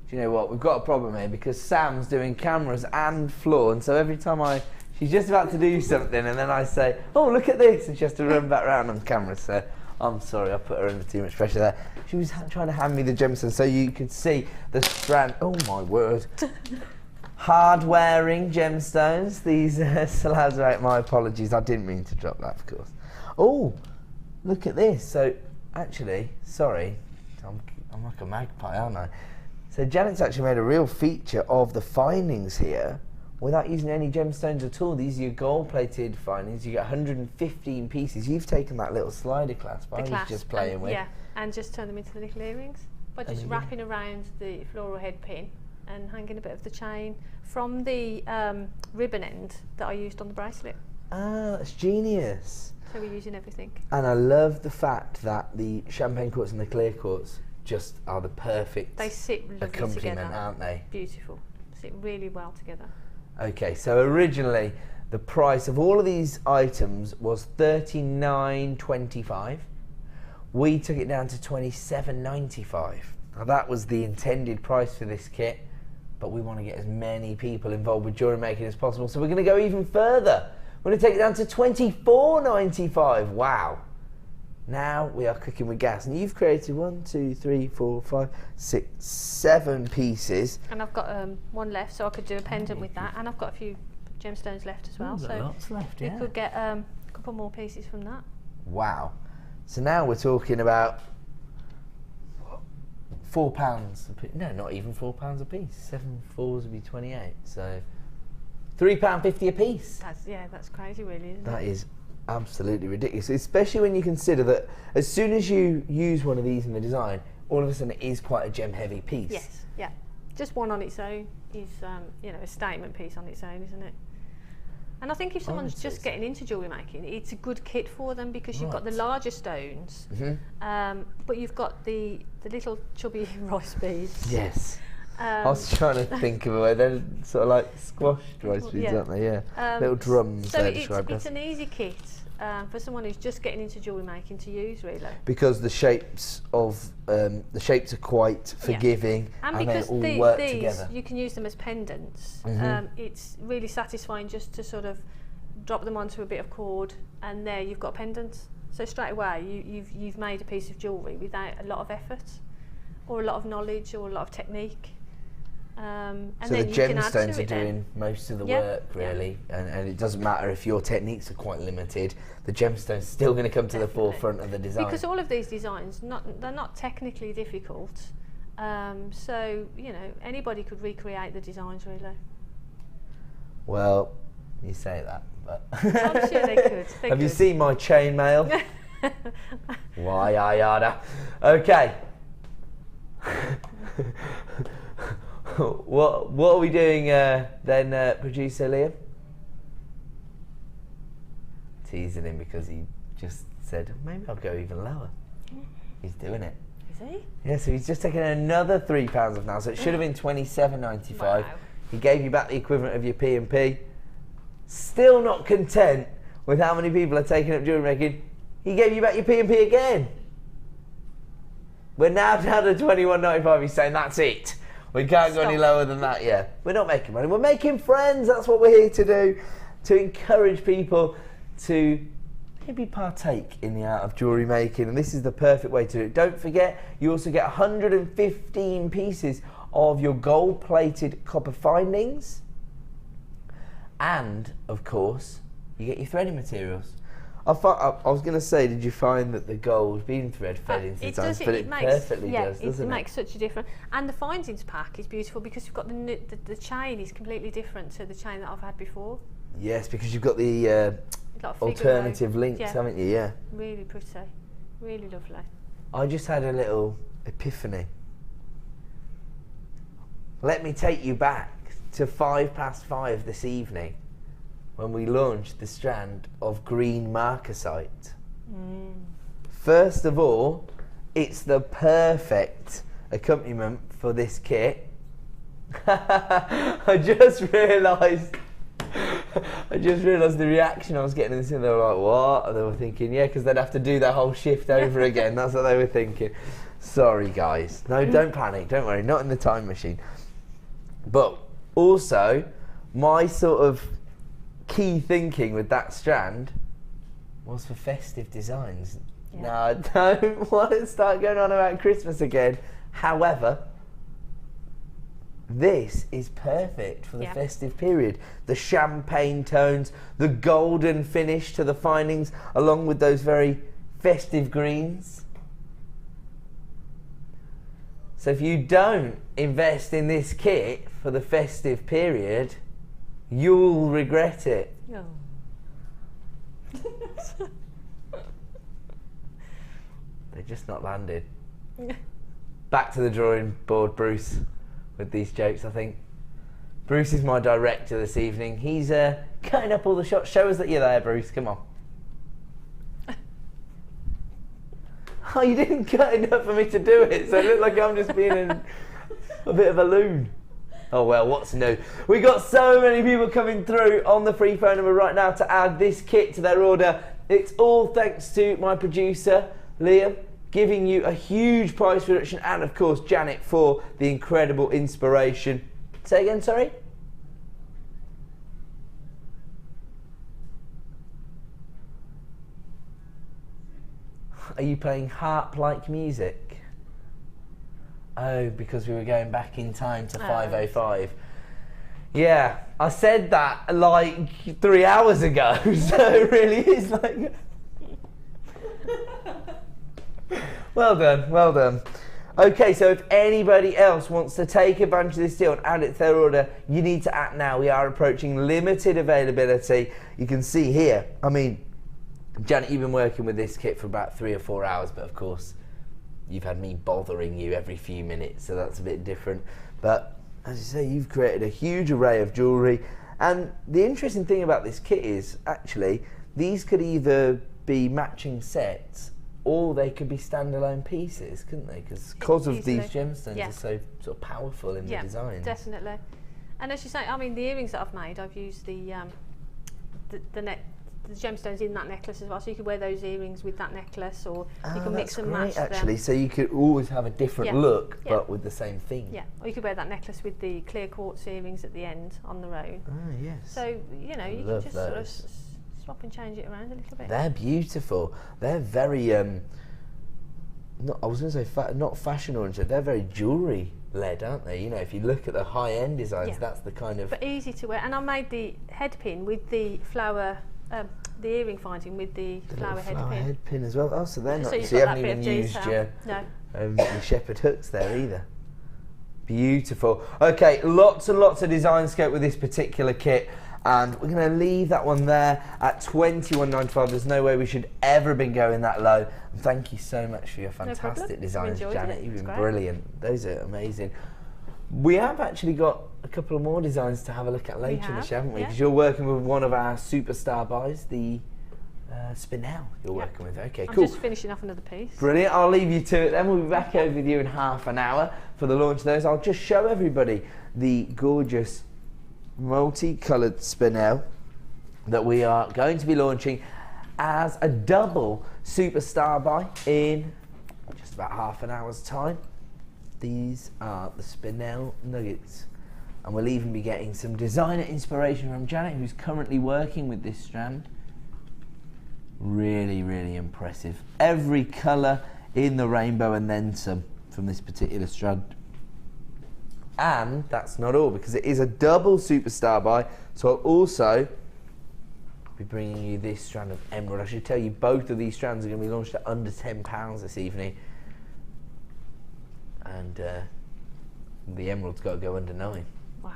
Do you know what? We've got a problem here because Sam's doing cameras and floor, and so every time she's just about to do something, and then I say, "Oh, look at this," and she has to run back around on camera. So I'm sorry, I put her under too much pressure there. She was trying to hand me the gemstone so you could see the strand. Oh my word! Hard-wearing gemstones. These slabs are out. My apologies. I didn't mean to drop that, of course. Oh, look at this. So actually, sorry, I'm like a magpie, aren't I? So Janet's actually made a real feature of the findings here without using any gemstones at all. These are your gold-plated findings. You get 115 pieces. You've taken that little slider clasp I was just playing with. Yeah, and just turn them into the little earrings by just wrapping around the floral head pin and hanging a bit of the chain from the ribbon end that I used on the bracelet. Ah, that's genius. So we're using everything. And I love the fact that the champagne quartz and the clear quartz just are the perfect accompaniment, aren't they? Beautiful. sit really well together. Okay, so originally the price of all of these items was $39.25. We took it down to $27.95. Now that was the intended price for this kit, but we want to get as many people involved with jewellery making as possible, so we're going to go even further. We're going to take it down to $24.95. Wow. Now we are cooking with gas, and you've created 1, 2, 3, 4, 5, 6, 7 pieces. And I've got one left, so I could do a pendant with that, and I've got a few gemstones left as well. Ooh, so lots left, you yeah. could get a couple more pieces from that. Wow. So now we're talking about £4 a piece. No, not even £4 a piece. 7 fours would be 28. So £3.50 a piece. That's crazy, really, isn't it? That is absolutely ridiculous, especially when you consider that as soon as you use one of these in the design, all of a sudden it is quite a gem heavy piece. Yes, yeah. Just one on its own is, you know, a statement piece on its own, isn't it? And I think if someone's just getting into jewellery making, it's a good kit for them because you've got the larger stones, but you've got the little chubby rice beads. Yes. I was trying to think of a way. They're sort of like squashed rice beads, aren't they? Yeah. Little drums. So it's an easy kit for someone who's just getting into jewellery making to use, really. Because the shapes are quite forgiving, and they all work together. You can use them as pendants. It's really satisfying just to sort of drop them onto a bit of cord, and there you've got a pendant. So straight away you've made a piece of jewellery without a lot of effort, or a lot of knowledge, or a lot of technique. And so then the you can add to gemstones are it then. doing most of the work, really, and it doesn't matter if your techniques are quite limited, the gemstone's still going to come to the forefront of the design. Because all of these designs, they're not technically difficult, so, you know, anybody could recreate the designs, really. Well, you say that, but... I'm sure they could. Have you seen my chainmail? Why, yada. Okay. What are we doing then, producer Liam? Teasing him because he just said, maybe I'll go even lower. He's doing it. Is he? Yeah, so he's just taken another £3 off now, so it should have been $27.95. Wow. He gave you back the equivalent of your P&P. Still not content with how many people are taking up jewellery making, he gave you back your P&P again. We're now down to $21.95. He's saying that's it. We can't go any lower than that, yeah. We're not making money, we're making friends. That's what we're here to do, to encourage people to maybe partake in the art of jewellery making, and this is the perfect way to do it. Don't forget, you also get 115 pieces of your gold-plated copper findings, and, of course, you get your threading materials. I was going to say, did you find that the gold beam thread fed into the designs? But it perfectly does, doesn't it? It makes such a difference. And the findings pack is beautiful because you've got the chain is completely different to the chain that I've had before. Yes, because you've got the alternative links, yeah. haven't you? Yeah. Really pretty. Really lovely. I just had a little epiphany. Let me take you back to 5:05 this evening, when we launched the strand of green marcasite. First of all, it's the perfect accompaniment for this kit. I just realised the reaction I was getting in this, and they were like, what? And they were thinking, yeah, because they'd have to do that whole shift over again. That's what they were thinking. Sorry, guys. No, don't panic. Don't worry. Not in the time machine. But also, my sort of key thinking with that strand was for festive designs. Yeah. Now, I don't want to start going on about Christmas again. However, this is perfect for the festive period. The champagne tones, the golden finish to the findings, along with those very festive greens. So if you don't invest in this kit for the festive period, you'll regret it. No. They're just not landed. Back to the drawing board, Bruce, with these jokes, I think. Bruce is my director this evening. He's cutting up all the shots. Show us that you're there, Bruce. Come on. Oh, you didn't cut enough for me to do it, so it looked like I'm just being a bit of a loon. Oh well, what's new? We got so many people coming through on the free phone number right now to add this kit to their order. It's all thanks to my producer, Liam, giving you a huge price reduction, and of course Janet for the incredible inspiration. Say again, sorry? Are you playing harp-like music? Oh, because we were going back in time to 5:05. Yeah, I said that like 3 hours ago, so it really is like... Well done, well done. Okay, so if anybody else wants to take advantage of this deal and add it to their order, you need to act now. We are approaching limited availability. You can see here, I mean, Janet, you've been working with this kit for about 3 or 4 hours, but of course, you've had me bothering you every few minutes, so that's a bit different. But as you say, you've created a huge array of jewellery, and the interesting thing about this kit is, actually, these could either be matching sets or they could be standalone pieces, couldn't they? Because of these gemstones are so sort of powerful in the design. Definitely. And as you say, I mean, the earrings that I've made, I've used the gemstones in that necklace as well, so you could wear those earrings with that necklace, or you can mix and match actually, so you could always have a different look, but with the same theme. Yeah, or you could wear that necklace with the clear quartz earrings at the end on their own. Oh, yes. So, you know, you can just sort of swap and change it around a little bit. They're beautiful. They're very, I was going to say, not fashion oriented, they're very jewellery led, aren't they? You know, if you look at the high-end designs, that's the kind of... But easy to wear. And I made the head pin with the flower... the earring finding with the flower head pin as well. Oh, so they're not. So you haven't even used your shepherd hooks there either. Beautiful. Okay, lots and lots of design scope with this particular kit, and we're going to leave that one there at $21.95. There's no way we should ever have been going that low. And thank you so much for your fantastic designs, Janet. You've been brilliant. Those are amazing. We have actually got a couple of more designs to have a look at later in the show, haven't we? Because you're working with one of our superstar buys, the Spinel you're working with. Okay, cool. I'm just finishing off another piece. Brilliant. I'll leave you to it then. We'll be back over with you in half an hour for the launch of those. I'll just show everybody the gorgeous multi-coloured Spinel that we are going to be launching as a double superstar buy in just about half an hour's time. These are the Spinel nuggets, and we'll even be getting some designer inspiration from Janet, who's currently working with this strand. Really, really impressive. Every colour in the rainbow and then some from this particular strand. And that's not all, because it is a double superstar buy, so I'll also be bringing you this strand of emerald. I should tell you, both of these strands are going to be launched at under £10 this evening. And the emerald's got to go under 9. Wow.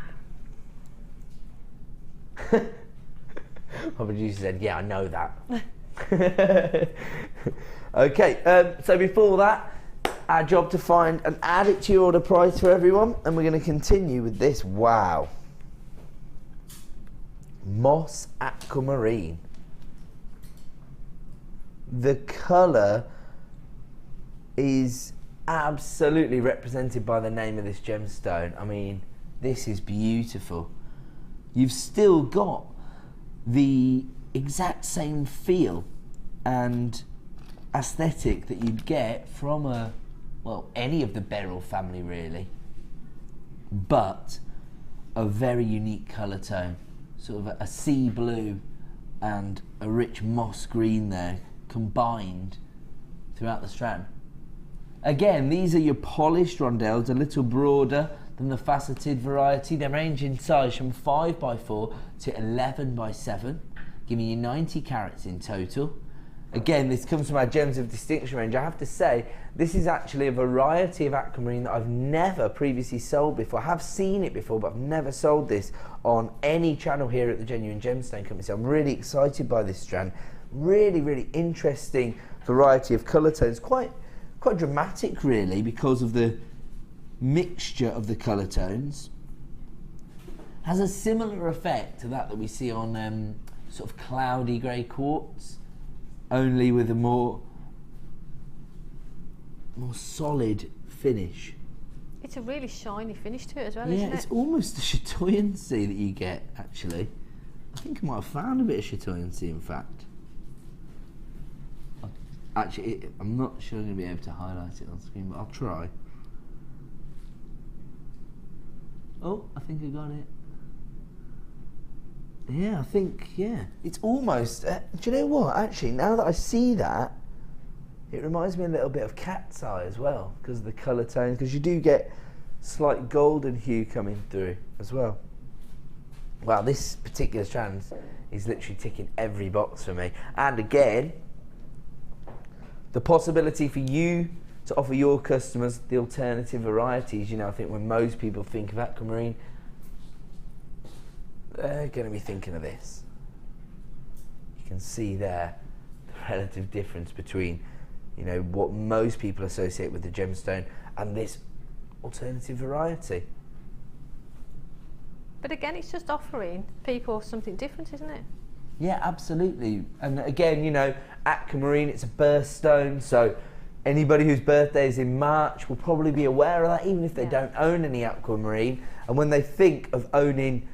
My producer said, yeah, I know that. Okay, so before that, our job to find and add it to your order price for everyone, and we're going to continue with this. Wow. Moss Aquamarine. The colour is absolutely represented by the name of this gemstone. I mean, this is beautiful. You've still got the exact same feel and aesthetic that you'd get from any of the beryl family really, but a very unique colour tone, sort of a sea blue and a rich moss green there combined throughout the strand. Again, these are your polished rondelles, a little broader than the faceted variety. They range in size from 5x4 to 11x7, giving you 90 carats in total. Again, this comes from our Gems of Distinction range. I have to say, this is actually a variety of aquamarine that I've never previously sold before. I have seen it before, but I've never sold this on any channel here at the Genuine Gemstone Company. So I'm really excited by this strand. Really, really interesting variety of colour tones. Quite dramatic really, because of the mixture of the colour tones. Has a similar effect to that we see on sort of cloudy grey quartz, only with a more solid finish. It's a really shiny finish to it as well, Yeah, isn't it? it's almost the chatoyancy that you get, actually. I think I might have found a bit of chatoyancy, in fact. Actually, I'm not sure I'm going to be able to highlight it on screen, but I'll try. Oh, I think I got it. Yeah, I think, yeah. It's almost, do you know what? Actually, now that I see that, it reminds me a little bit of cat's eye as well, because of the colour tones, because you do get slight golden hue coming through as well. Wow, this particular strand is literally ticking every box for me. And again, the possibility for you to offer your customers the alternative varieties. You know, I think when most people think of aquamarine, they're going to be thinking of this. You can see there the relative difference between, you know, what most people associate with the gemstone and this alternative variety. But again, it's just offering people something different, isn't it? Yeah, absolutely. And again, you know, aquamarine, it's a birthstone, so anybody whose birthday is in March will probably be aware of that, even if they don't own any aquamarine. And when they think of owning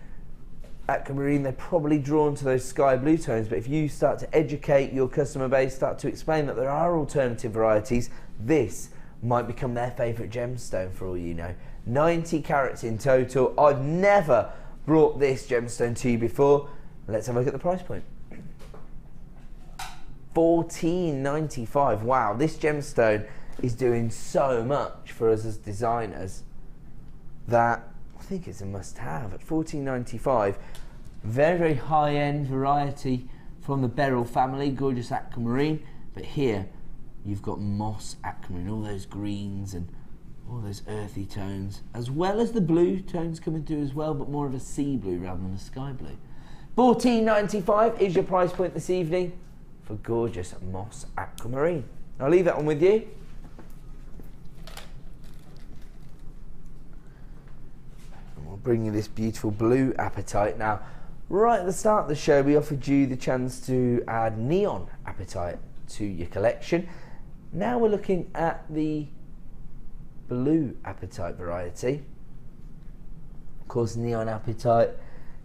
aquamarine, they're probably drawn to those sky blue tones. But if you start to educate your customer base, start to explain that there are alternative varieties, this might become their favourite gemstone for all you know. 90 carats in total. I've never brought this gemstone to you before. Let's have a look at the price point. $14.95. Wow, this gemstone is doing so much for us as designers that I think it's a must-have at $14.95. Very, very high-end variety from the beryl family, gorgeous aquamarine. But here you've got moss aquamarine, all those greens and all those earthy tones, as well as the blue tones coming through as well, but more of a sea blue rather than a sky blue. $14.95 is your price point this evening for gorgeous moss aquamarine. I'll leave that one with you. And we'll bring you this beautiful blue apatite. Now, right at the start of the show, we offered you the chance to add neon apatite to your collection. Now we're looking at the blue apatite variety. Of course, neon apatite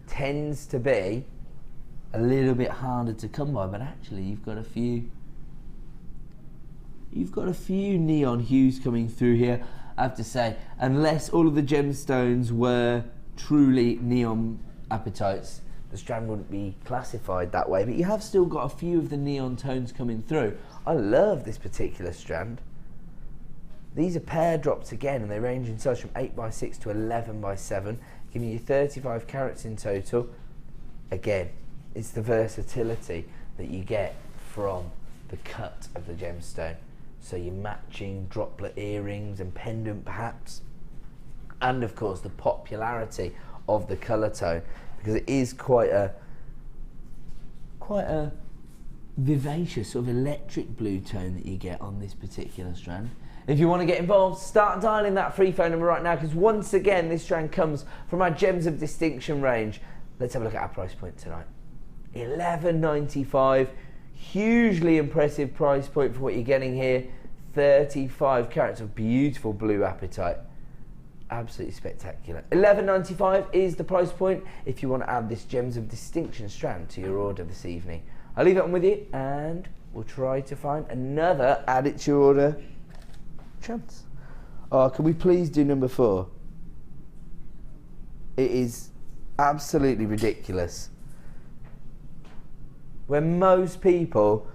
tends to be a little bit harder to come by, but actually you've got a few neon hues coming through here. I have to say, unless all of the gemstones were truly neon apatites, the strand wouldn't be classified that way, but you have still got a few of the neon tones coming through. I love this particular strand. These are pear drops again, and they range in size from 8x6 to 11x7, giving you 35 carats in total. Again, it's the versatility that you get from the cut of the gemstone. So you're matching droplet earrings and pendant perhaps, and of course the popularity of the colour tone, because it is quite a vivacious sort of electric blue tone that you get on this particular strand. If you want to get involved, start dialing that free phone number right now, because once again this strand comes from our Gems of Distinction range. Let's have a look at our price point tonight. $11.95, hugely impressive price point for what you're getting here. 35 carats of beautiful blue apatite. Absolutely spectacular. $11.95 is the price point if you want to add this Gems of Distinction strand to your order this evening. I'll leave it on with you, and we'll try to find another add it to your order chance. Oh, can we please do number 4? It is absolutely ridiculous. When most people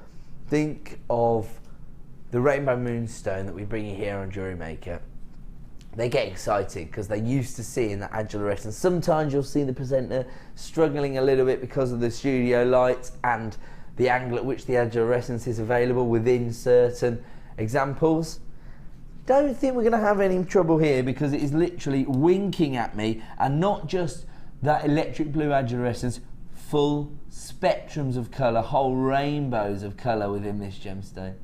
think of the rainbow moonstone that we bring you here on Jewellery Maker, they get excited because they're used to seeing that adulorescence. Sometimes you'll see the presenter struggling a little bit because of the studio lights and the angle at which the adulorescence is available within certain examples. Don't think we're going to have any trouble here, because it is literally winking at me, and not just that electric blue adulorescence, full spectrums of colour, whole rainbows of colour within this gemstone.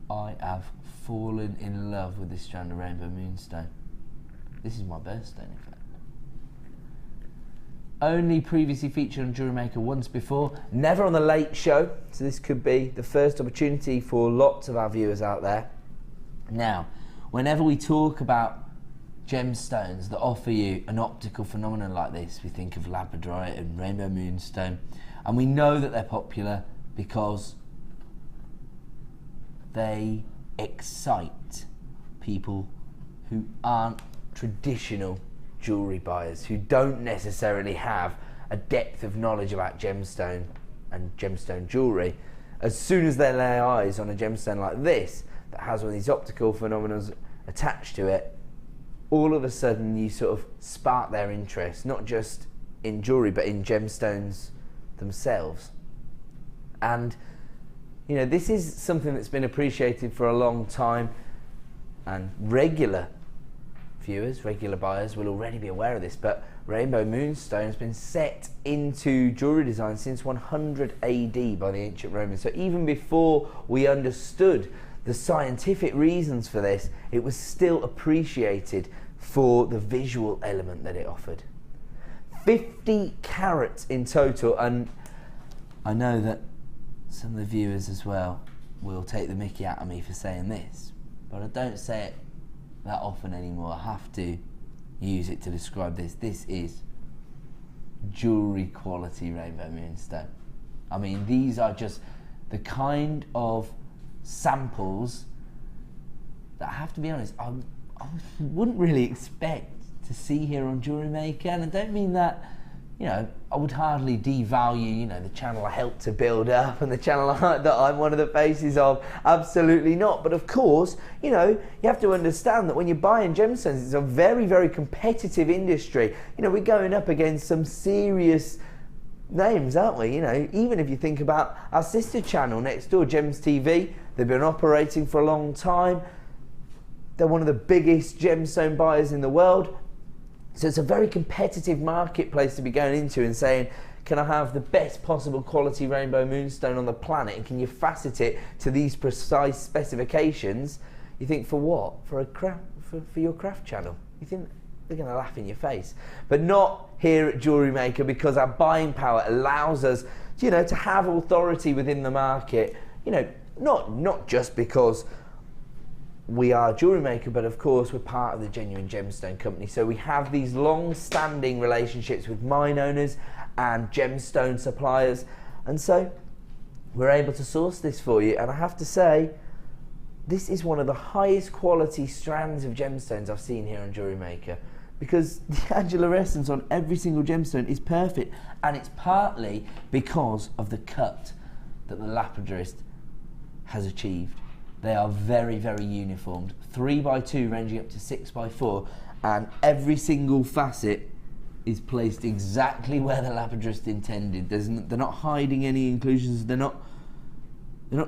I have fallen in love with this strand of rainbow moonstone. This is my birthstone, in fact. only previously featured on Jewellery Maker once before, never on the Late Show, so this could be the first opportunity for lots of our viewers out there. Now, whenever we talk about gemstones that offer you an optical phenomenon like this, we think of labradorite and rainbow moonstone, and we know that they're popular because they excite people who aren't traditional jewellery buyers, who don't necessarily have a depth of knowledge about gemstone and gemstone jewellery. As soon as they lay eyes on a gemstone like this that has one of these optical phenomena attached to it, all of a sudden you sort of spark their interest, not just in jewellery but in gemstones themselves. And you know, this is something that's been appreciated for a long time, and regular viewers, regular buyers will already be aware of this, but rainbow moonstone has been set into jewellery design since 100 AD by the ancient Romans. So even before we understood the scientific reasons for this, it was still appreciated for the visual element that it offered. 50 carats in total, and I know that some of the viewers as well will take the mickey out of me for saying this, but I don't say it that often anymore. I have to use it to describe this. This is jewellery quality rainbow moonstone. I mean, these are just the kind of samples that I have to be honest, I wouldn't really expect to see here on Jewellery Maker. And I don't mean that, you know, I would hardly devalue, you know, the channel I helped to build up and the channel that I'm one of the faces of. Absolutely not. But of course, you know, you have to understand that when you're buying gemstones, it's a very, very competitive industry. You know, we're going up against some serious names, aren't we? You know, even if you think about our sister channel next door, Gems TV, they've been operating for a long time. They're one of the biggest gemstone buyers in the world. So it's a very competitive marketplace to be going into and saying, can I have the best possible quality rainbow moonstone on the planet, and can you facet it to these precise specifications? You think, for what? For a craft, for your craft channel? You think they're going to laugh in your face? But not here at Jewellery Maker, because our buying power allows us, you know, to have authority within the market. You know, not just because we are Jewellery Maker, but of course we're part of the Genuine Gemstone Company. So we have these long-standing relationships with mine owners and gemstone suppliers, and so we're able to source this for you. And I have to say, this is one of the highest quality strands of gemstones I've seen here on Jewellery Maker, because the adulorescence on every single gemstone is perfect, and it's partly because of the cut that the lapidarist has achieved. They are very, very uniformed, 3x2 ranging up to 6x4, and every single facet is placed exactly where the lapidarist intended. They're not hiding any inclusions. They're not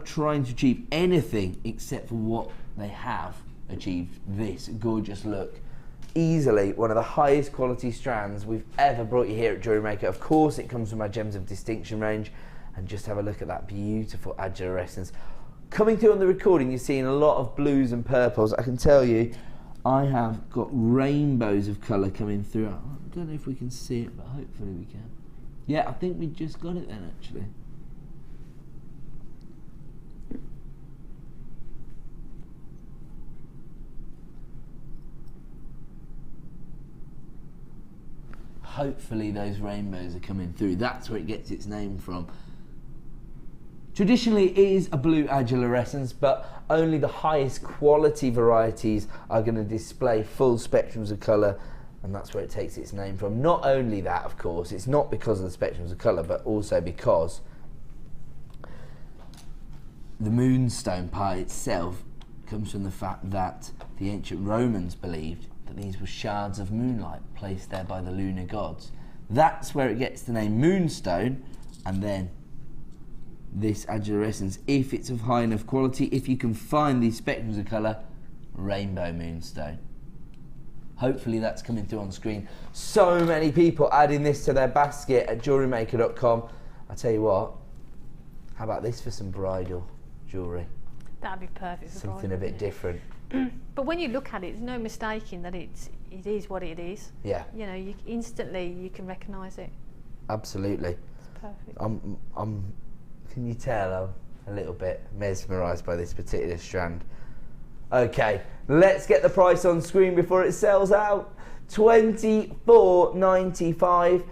trying to achieve anything except for what they have achieved. This gorgeous look, easily one of the highest quality strands we've ever brought you here at Jewellery Maker. Of course, it comes from our Gems of Distinction range, and just have a look at that beautiful adulorescence. Coming through on the recording, you're seeing a lot of blues and purples. I can tell you, I have got rainbows of colour coming through. I don't know if we can see it, but hopefully we can. Yeah, I think we just got it then, actually. Hopefully those rainbows are coming through. That's where it gets its name from. Traditionally, it is a blue adulorescence, but only the highest quality varieties are going to display full spectrums of colour, and that's where it takes its name from. Not only that, of course, it's not because of the spectrums of colour, but also because the moonstone part itself comes from the fact that the ancient Romans believed that these were shards of moonlight placed there by the lunar gods. That's where it gets the name moonstone, and then this adulorescence, if it's of high enough quality, if you can find these spectrums of colour, rainbow moonstone. Hopefully that's coming through on screen. So many people adding this to their basket at JewelleryMaker.com. I tell you what, how about this for some bridal jewellery? That'd be perfect for something bridal, a bit different. But when you look at it, there's no mistaking that it is what it is. Yeah. You know, instantly you can recognise it. absolutely. It's perfect. Can you tell I'm a little bit mesmerised by this particular strand? Okay, let's get the price on screen before it sells out. $24.95.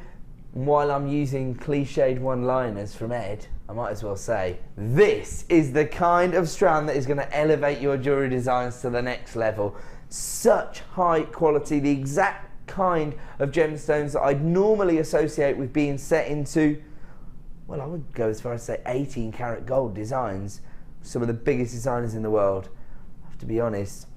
While I'm using cliched one-liners from Ed, I might as well say, this is the kind of strand that is going to elevate your jewellery designs to the next level. Such high quality, the exact kind of gemstones that I'd normally associate with being set into, well, I would go as far as say 18 karat gold designs. Some of the biggest designers in the world. I have to be honest,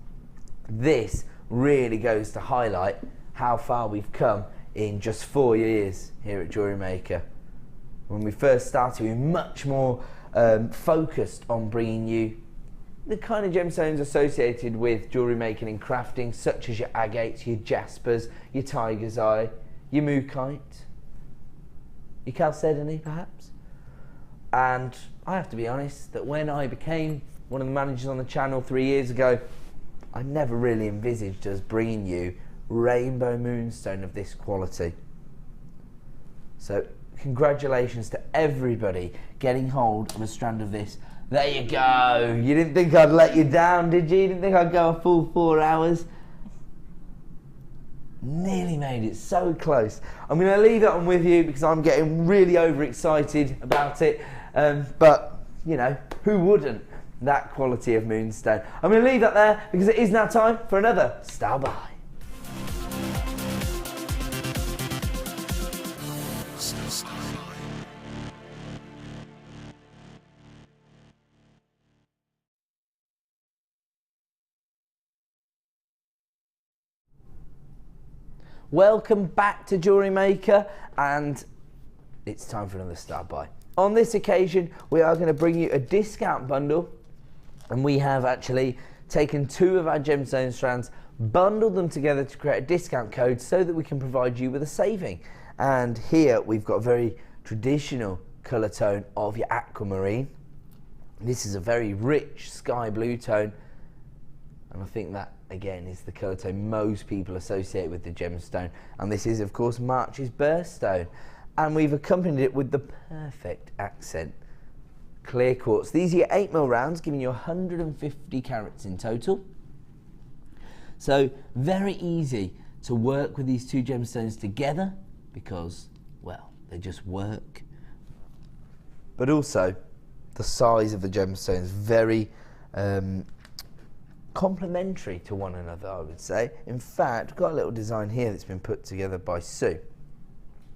this really goes to highlight how far we've come in just 4 years here at Jewellery Maker. When we first started, we were much more focused on bringing you the kind of gemstones associated with jewellery making and crafting, such as your agates, your jaspers, your tiger's eye, your mookaite, your chalcedony perhaps. And I have to be honest that when I became one of the managers on the channel 3 years ago, I never really envisaged us bringing you rainbow moonstone of this quality. So congratulations to everybody getting hold of a strand of this. There you go. You didn't think I'd let you down, did you? You didn't think I'd go a full 4 hours? Nearly made it, so close. I'm going to leave that one with you because I'm getting really overexcited about it. But, you know, who wouldn't? That quality of moonstone. I'm going to leave that there because it is now time for another Style By. Welcome back to Jewellery Maker, and it's time for another Style By. On this occasion, we are going to bring you a discount bundle, and we have actually taken 2 of our gemstone strands, bundled them together to create a discount code so that we can provide you with a saving. And here we've got a very traditional colour tone of your aquamarine. This is a very rich sky blue tone, and I think that again is the colour tone most people associate with the gemstone. And this is of course March's birthstone, and we've accompanied it with the perfect accent clear quartz. These are your 8mm rounds, giving you 150 carats in total. So very easy to work with these 2 gemstones together because, well, they just work. But also the size of the gemstones very complementary to one another, I would say. In fact, we've got a little design here that's been put together by Sue,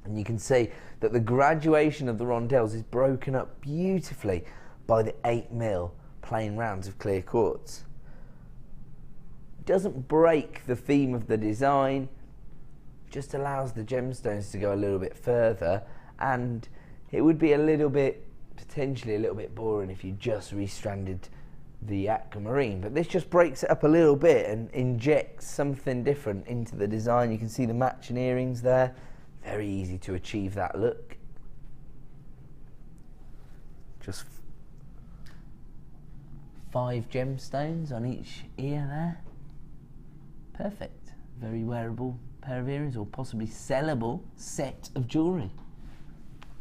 and you can see that the graduation of the rondelles is broken up beautifully by the 8mm plain rounds of clear quartz. It doesn't break the theme of the design, just allows the gemstones to go a little bit further, and it would be a little bit, potentially a little bit boring if you just restranded the aquamarine, but this just breaks it up a little bit and injects something different into the design. You can see the matching earrings there. Very easy to achieve that look. Just 5 gemstones on each ear there. Perfect. Very wearable pair of earrings, or possibly sellable set of jewellery.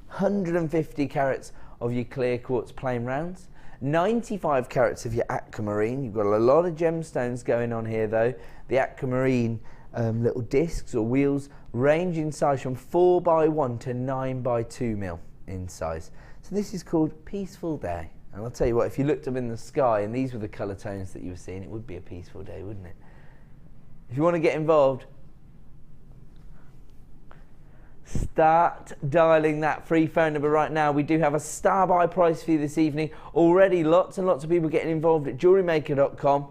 150 carats of your clear quartz plain rounds. 95 carats of your aquamarine. You've got a lot of gemstones going on here though. The aquamarine little discs or wheels range in size from 4x1 to 9x2mm in size. So this is called Peaceful Day. And I'll tell you what, if you looked up in the sky and these were the colour tones that you were seeing, it would be a peaceful day, wouldn't it? If you want to get involved, start dialing that free phone number right now. We do have a Style By price for you this evening. Already lots and lots of people getting involved at JewelleryMaker.com,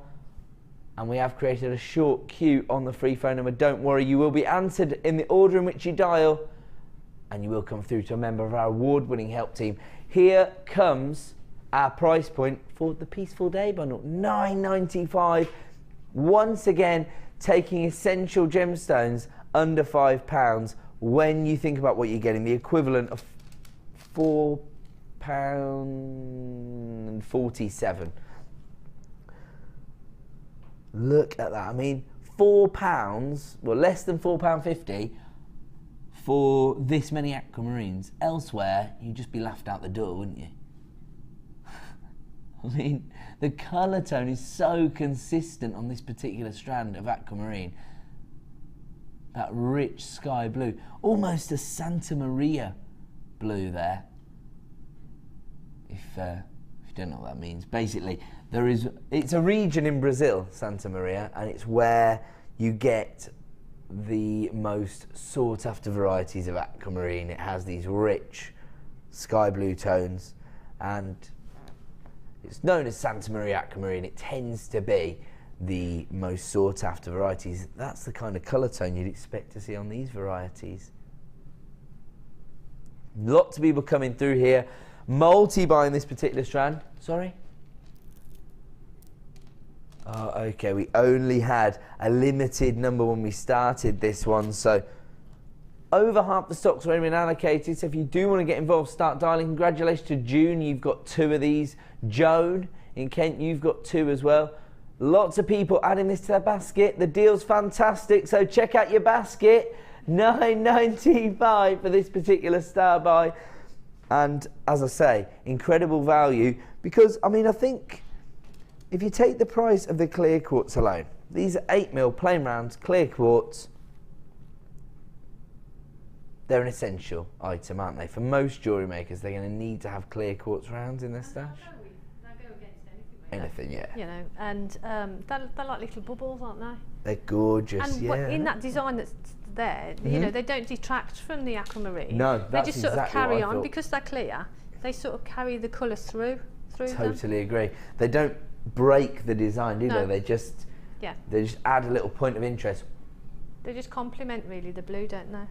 and we have created a short queue on the free phone number. Don't worry, you will be answered in the order in which you dial, and you will come through to a member of our award-winning help team. Here comes our price point for the Peaceful Day bundle, $9.95. Once again, taking essential gemstones under £5. When you think about what you're getting, the equivalent of £4.47. Look at that. I mean, £4, well, less than £4.50 for this many aquamarines. Elsewhere, you'd just be laughed out the door, wouldn't you? I mean, the colour tone is so consistent on this particular strand of aquamarine. That rich sky blue, almost a Santa Maria blue there. If you don't know what that means, basically it's a region in Brazil, Santa Maria, and it's where you get the most sought after varieties of aquamarine. It has these rich sky blue tones, and it's known as Santa Maria aquamarine. It tends to be the most sought after varieties. That's the kind of colour tone you'd expect to see on these varieties. Lots of people coming through here, multi-buying this particular strand. Sorry? Oh, okay, we only had a limited number when we started this one, so over half the stock's already been allocated. So if you do want to get involved, start dialing. Congratulations to June, you've got 2 of these. Joan in Kent, you've got 2 as well. Lots of people adding this to their basket. The deal's fantastic, so check out your basket. $9.95 for this particular star buy. And as I say, incredible value, because I mean, I think if you take the price of the clear quartz alone, these are 8mm plain rounds clear quartz. They're an essential item, aren't they? For most jewellery makers, they're going to need to have clear quartz rounds in their stash. Anything, yeah. You know, and they're like little bubbles, aren't they? They're gorgeous, and yeah. In that design that's there, you know, they don't detract from the aquamarine. No, they that's just sort exactly of carry what I on thought. Because they're clear. They sort of carry the colour through them. Totally agree. They don't break the design, do they? They just add a little point of interest. They just complement really the blue, don't they?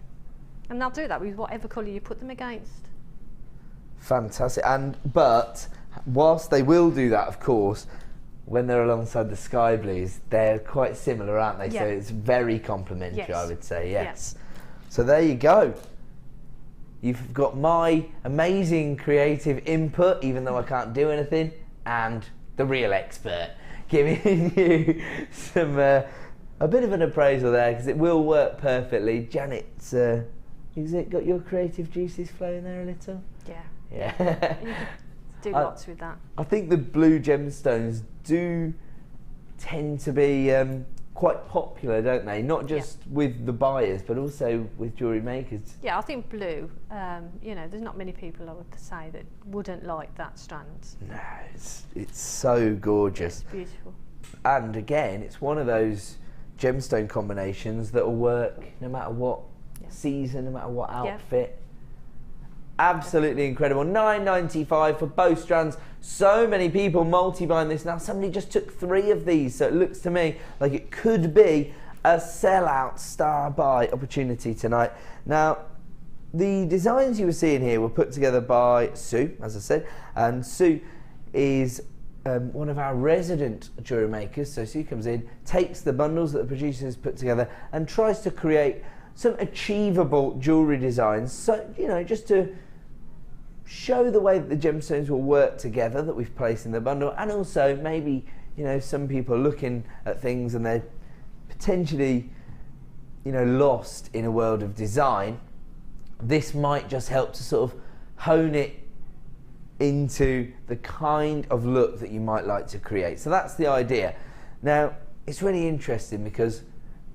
And they'll do that with whatever colour you put them against. Fantastic. But whilst they will do that, of course, when they're alongside the sky blues, they're quite similar, aren't they? Yeah. So it's very complementary, I would say, yes. So there you go. You've got my amazing creative input, even though I can't do anything, and the real expert giving you some a bit of an appraisal there, because it will work perfectly. Janet's, has it got your creative juices flowing there a little? Yeah. Yeah. You could do lots with that. I think the blue gemstones do tend to be quite popular, don't they? Not just with the buyers, but also with jewellery makers. Yeah, I think blue, you know, there's not many people, I would say, that wouldn't like that strand. No, it's so gorgeous. It's beautiful. And again, it's one of those gemstone combinations that will work no matter what season, no matter what outfit. Absolutely incredible. $9.95 for both strands. So many people multi-buying this now. Somebody just took 3 of these, so it looks to me like it could be a sellout star buy opportunity tonight. Now, the designs you were seeing here were put together by Sue, as I said, and Sue is one of our resident jewellery makers. So Sue comes in, takes the bundles that the producers put together and tries to create some achievable jewellery designs, so, you know, just to show the way that the gemstones will work together that we've placed in the bundle, and also maybe, you know, some people are looking at things and they're potentially, you know, lost in a world of design. This might just help to sort of hone it into the kind of look that you might like to create. So that's the idea. Now, it's really interesting because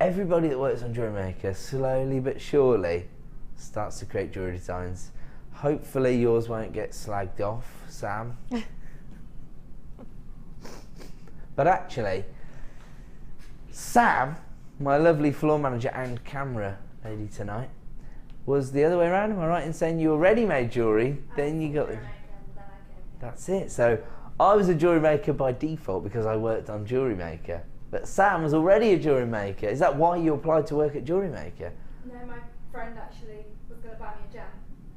everybody that works on Jewellery Maker slowly but surely starts to create jewellery designs. Hopefully yours won't get slagged off, Sam. But actually, Sam, my lovely floor manager and camera lady tonight, was the other way around. Am I right in saying you were ready-made jewellery, then you got... That's it. So I was a jewellery maker by default because I worked on Jewellery Maker. But Sam was already a jewellery maker. Is that why you applied to work at Jewellery Maker? No, my friend actually was going to buy me a jam,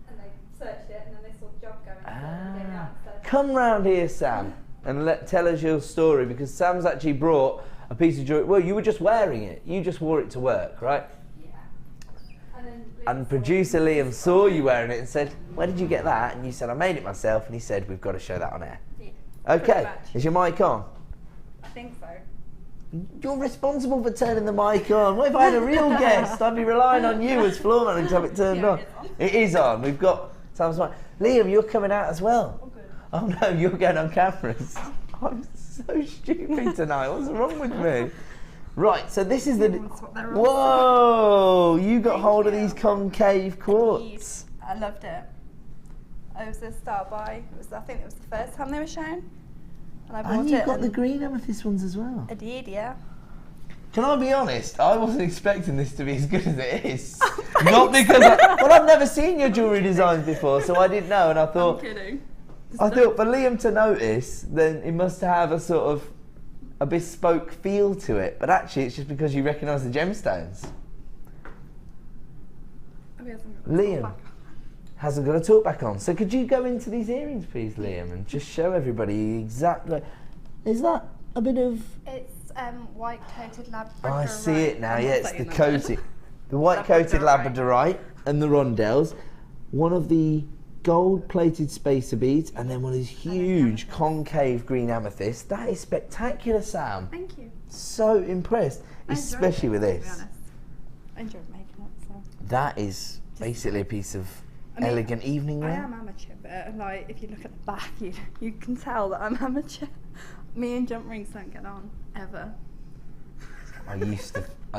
and they searched it, and then they saw the job going. Come round here, Sam, and tell us your story, because Sam's actually brought a piece of jewellery. Well, you were just wearing it. You just wore it to work, right? Yeah. And producer Liam saw you wearing it and said, "Where did you get that?" And you said, "I made it myself." And he said, "We've got to show that on air." Yeah. Okay. Is your mic on? I think so. You're responsible for turning the mic on. What if I had a real guest? I'd be relying on you as floor manager to have it turned on. It is on. We've got Sam's mic. Liam, you're coming out as well. Oh, good. Oh no, you're going on cameras. I'm so stupid tonight. What's wrong with me? Right, so this is the. Whoa! You got hold of these concave quartz. I loved it. It was a start by. I think it was the first time they were shown. And I bought And it. you've got the green amethyst ones as well. I did, yeah. Can I be honest? I wasn't expecting this to be as good as it is. Not because I've never seen your jewellery designs before, so I didn't know, and I thought. I'm kidding. I thought for Liam to notice, then it must have a sort of a bespoke feel to it. But actually, it's just because you recognise the gemstones. Liam hasn't got a talk back on. So could you go into these earrings, please, Liam, and just show everybody exactly. Is that a bit of? It's white coated labradorite. Oh, I see it now. Yeah, it's the coated, the white coated labradorite and the rondelles. One of the gold-plated spacer beads, and then one of these huge concave green amethysts. That is spectacular, Sam. Thank you. So impressed, especially with this. To be honest. I enjoyed making it. So. That is basically a piece of elegant evening wear. I am amateur, but like if you look at the back, you can tell that I'm amateur. Me and jump rings don't get on ever. I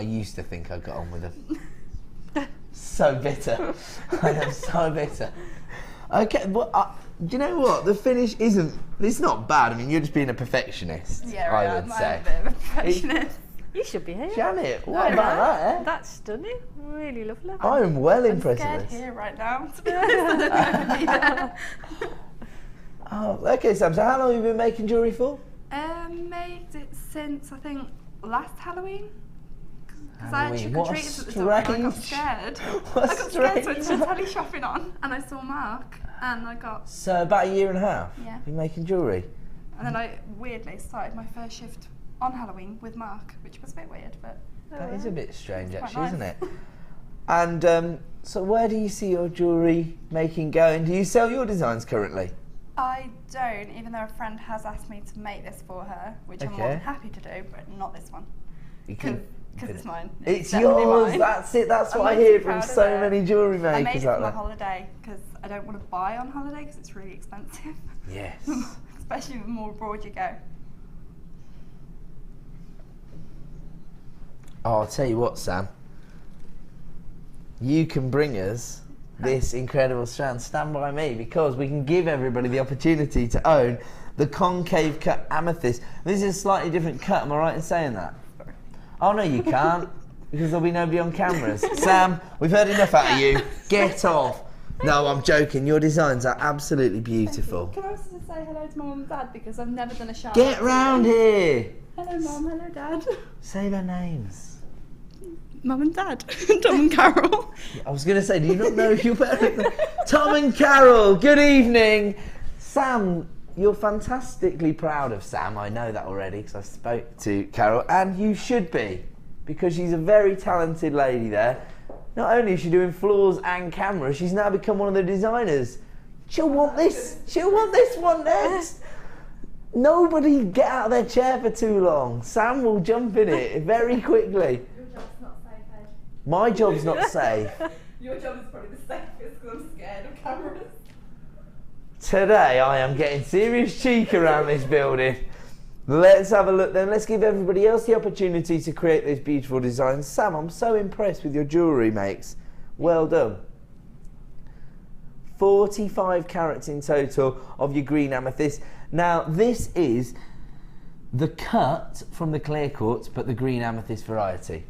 used to think I got on with them. So bitter. I am so bitter. Okay, well, do you know what? The finish isn't. It's not bad. I mean, you're just being a perfectionist. Yeah, I would say. I'm a bit of a perfectionist. You should be here. Janet, what about that? Eh? That's stunning. Really lovely. I am well impressed I'm with scared this. here right now. To be honest, I don't know if I'd be there. Oh, okay, Sam. So how long have you been making jewellery for? Made it since I think last Halloween. Because I had Halloween. trick or treaters at the door and I got scared. What I got scared, so I strange. went telly shopping on and I saw Mark and I got. So about a year and a half. Yeah. You've been making jewellery. And then I weirdly started my first shift on Halloween with Mark, which was a bit weird, but. That is a bit strange, It's actually, quite isn't nice. it? And so, where do you see your jewellery making going? Do you sell your designs currently? I don't, even though a friend has asked me to make this for her, which I'm more than happy to do, but not this one. Because it's mine. It's definitely yours. mine. That's it. That's what I I'm hear really from proud of so it. many jewellery makers I made it out for my there. holiday because I don't want to buy on holiday because it's really expensive. Yes. Especially the more abroad you go. Oh, I'll tell you what, Sam. You can bring us this incredible strand. Stand by me, because we can give everybody the opportunity to own the concave cut amethyst. This is a slightly different cut, am I right in saying that? Sorry. Oh no, you can't, because there'll be nobody on cameras. Sam, we've heard enough out of you. Get off. No, I'm joking. Your designs are absolutely beautiful. Can I also just say hello to my mum and dad because I've never done a shout Get out round here. Hello mum, hello dad. Say their names. Mum and dad. Tom and Carol. I was going to say, do you not know your parents? Tom and Carol, good evening. Sam, you're fantastically proud of Sam. I know that already because I spoke to Carol, and you should be, because she's a very talented lady there. Not only is she doing floors and cameras, she's now become one of the designers. She'll want this. She'll want this one next. Nobody get out of their chair for too long. Sam will jump in it very quickly. Your job's not safe, Ed. My job's not safe. Your job is probably the safest because I'm scared of cameras. Today I am getting serious cheek around this building. Let's have a look then. Let's give everybody else the opportunity to create these beautiful designs. Sam, I'm so impressed with your jewellery makes. Well done. 45 carats in total of your green amethyst. Now this is the cut from the clear quartz, but the green amethyst variety.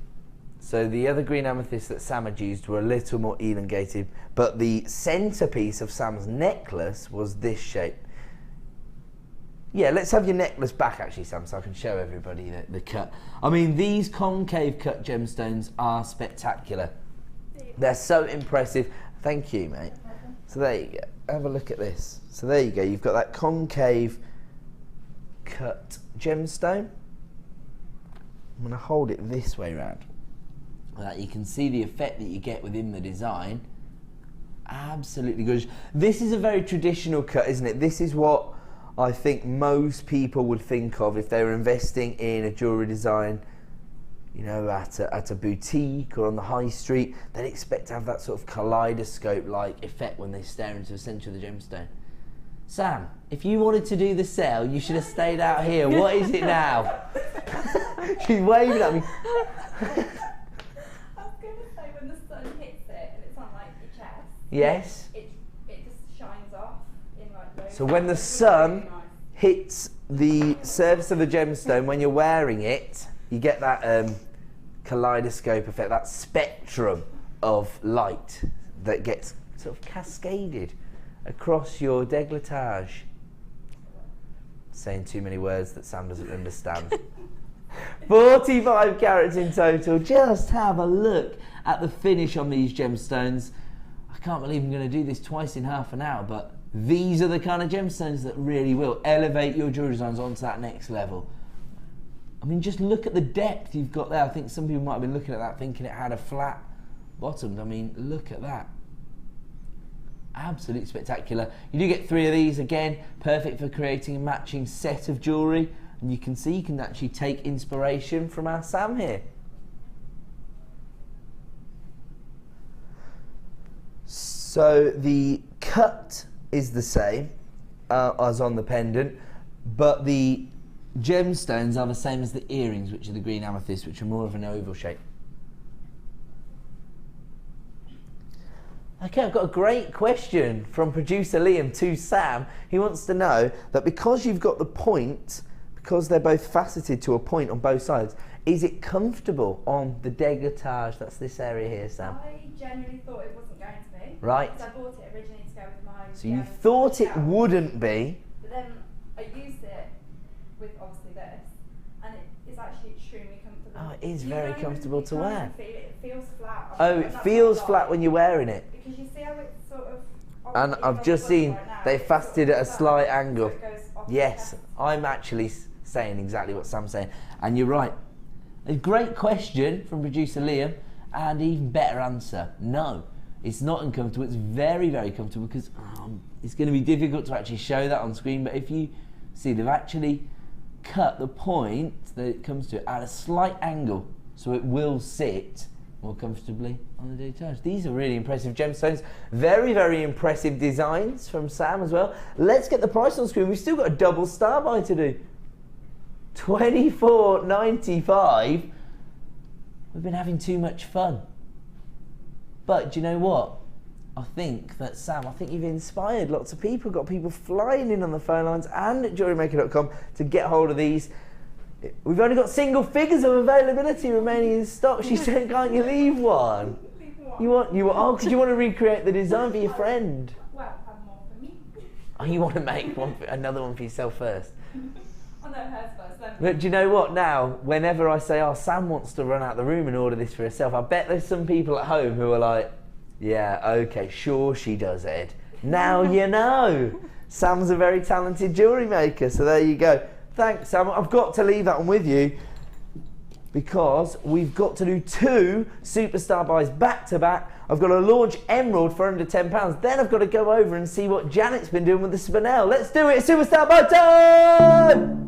So the other green amethysts that Sam had used were a little more elongated, but the centerpiece of Sam's necklace was this shape. Yeah, let's have your necklace back actually, Sam, so I can show everybody the cut. I mean, these concave cut gemstones are spectacular. They're so impressive. Thank you, mate. So there you go. Have a look at this. So there you go. You've got that concave cut gemstone. I'm going to hold it this way round. That you can see the effect that you get within the design. Absolutely gorgeous. This is a very traditional cut, isn't it? This is what I think most people would think of if they were investing in a jewellery design, you know, at a boutique or on the high street. They'd expect to have that sort of kaleidoscope-like effect when they stare into the centre of the gemstone. Sam, if you wanted to do the sale, you should have stayed out here. What is it now? She's waving at me. I was going to say when the sun hits it and it's on like your chest. Yes. It just shines off in like those. So when the sun hits the surface of the gemstone, when you're wearing it, you get that kaleidoscope effect, that spectrum of light that gets sort of cascaded across your décolletage. Saying too many words that Sam doesn't understand. 45 carats in total. Just have a look at the finish on these gemstones. I can't believe I'm going to do this twice in half an hour, but these are the kind of gemstones that really will elevate your jewellery designs onto that next level. I mean, just look at the depth you've got there. I think some people might have been looking at that thinking it had a flat bottom. I mean, look at that. Absolutely spectacular. You do get 3 of these, again, perfect for creating a matching set of jewellery. And you can see you can actually take inspiration from our Sam here. So the cut is the same as on the pendant, but the gemstones are the same as the earrings, which are the green amethyst, which are more of an oval shape. Okay, I've got a great question from producer Liam to Sam. He wants to know that because you've got the point, because they're both faceted to a point on both sides, is it comfortable on the décolletage? That's this area here, Sam. I genuinely thought it wasn't going to be. Right. Because I bought it originally to go with my... So you thought it wouldn't be. But then I used it with obviously this, and it is actually extremely comfortable. Oh, it is very comfortable to wear. It feels flat. Oh, it feels flat when you're wearing it. Because you see how it's sort of... And I've just seen they faceted at a slight angle. Yes, I'm actually saying exactly what Sam's saying. And you're right. A great question from producer Liam, and even better answer. No, it's not uncomfortable. It's very, very comfortable because it's going to be difficult to actually show that on screen. But if you see, they've actually cut the point that it comes to at a slight angle, so it will sit more comfortably on the décolletage. These are really impressive gemstones. Very, very impressive designs from Sam as well. Let's get the price on screen. We've still got a double star buy to do. $24.95. We've been having too much fun. But do you know what? I think that Sam, I think you've inspired lots of people, got people flying in on the phone lines and at jewellerymaker.com to get hold of these. We've only got single figures of availability remaining in stock. She said, can't you leave one? Oh, because you want to recreate the design for your friend. Well, have more for me. Oh, you want to make another one for yourself first? Oh no, hers first. Then. But do you know what now? Whenever I say, oh, Sam wants to run out the room and order this for herself, I bet there's some people at home who are like, yeah, okay, sure she does, Ed. Now you know. Sam's a very talented jewellery maker, so there you go. Thanks, Sam. I've got to leave that one with you because we've got to do 2 superstar buys back to back. I've got to launch Emerald for under £10. Then I've got to go over and see what Janet's been doing with the Spinel. Let's do it. Superstar buy time!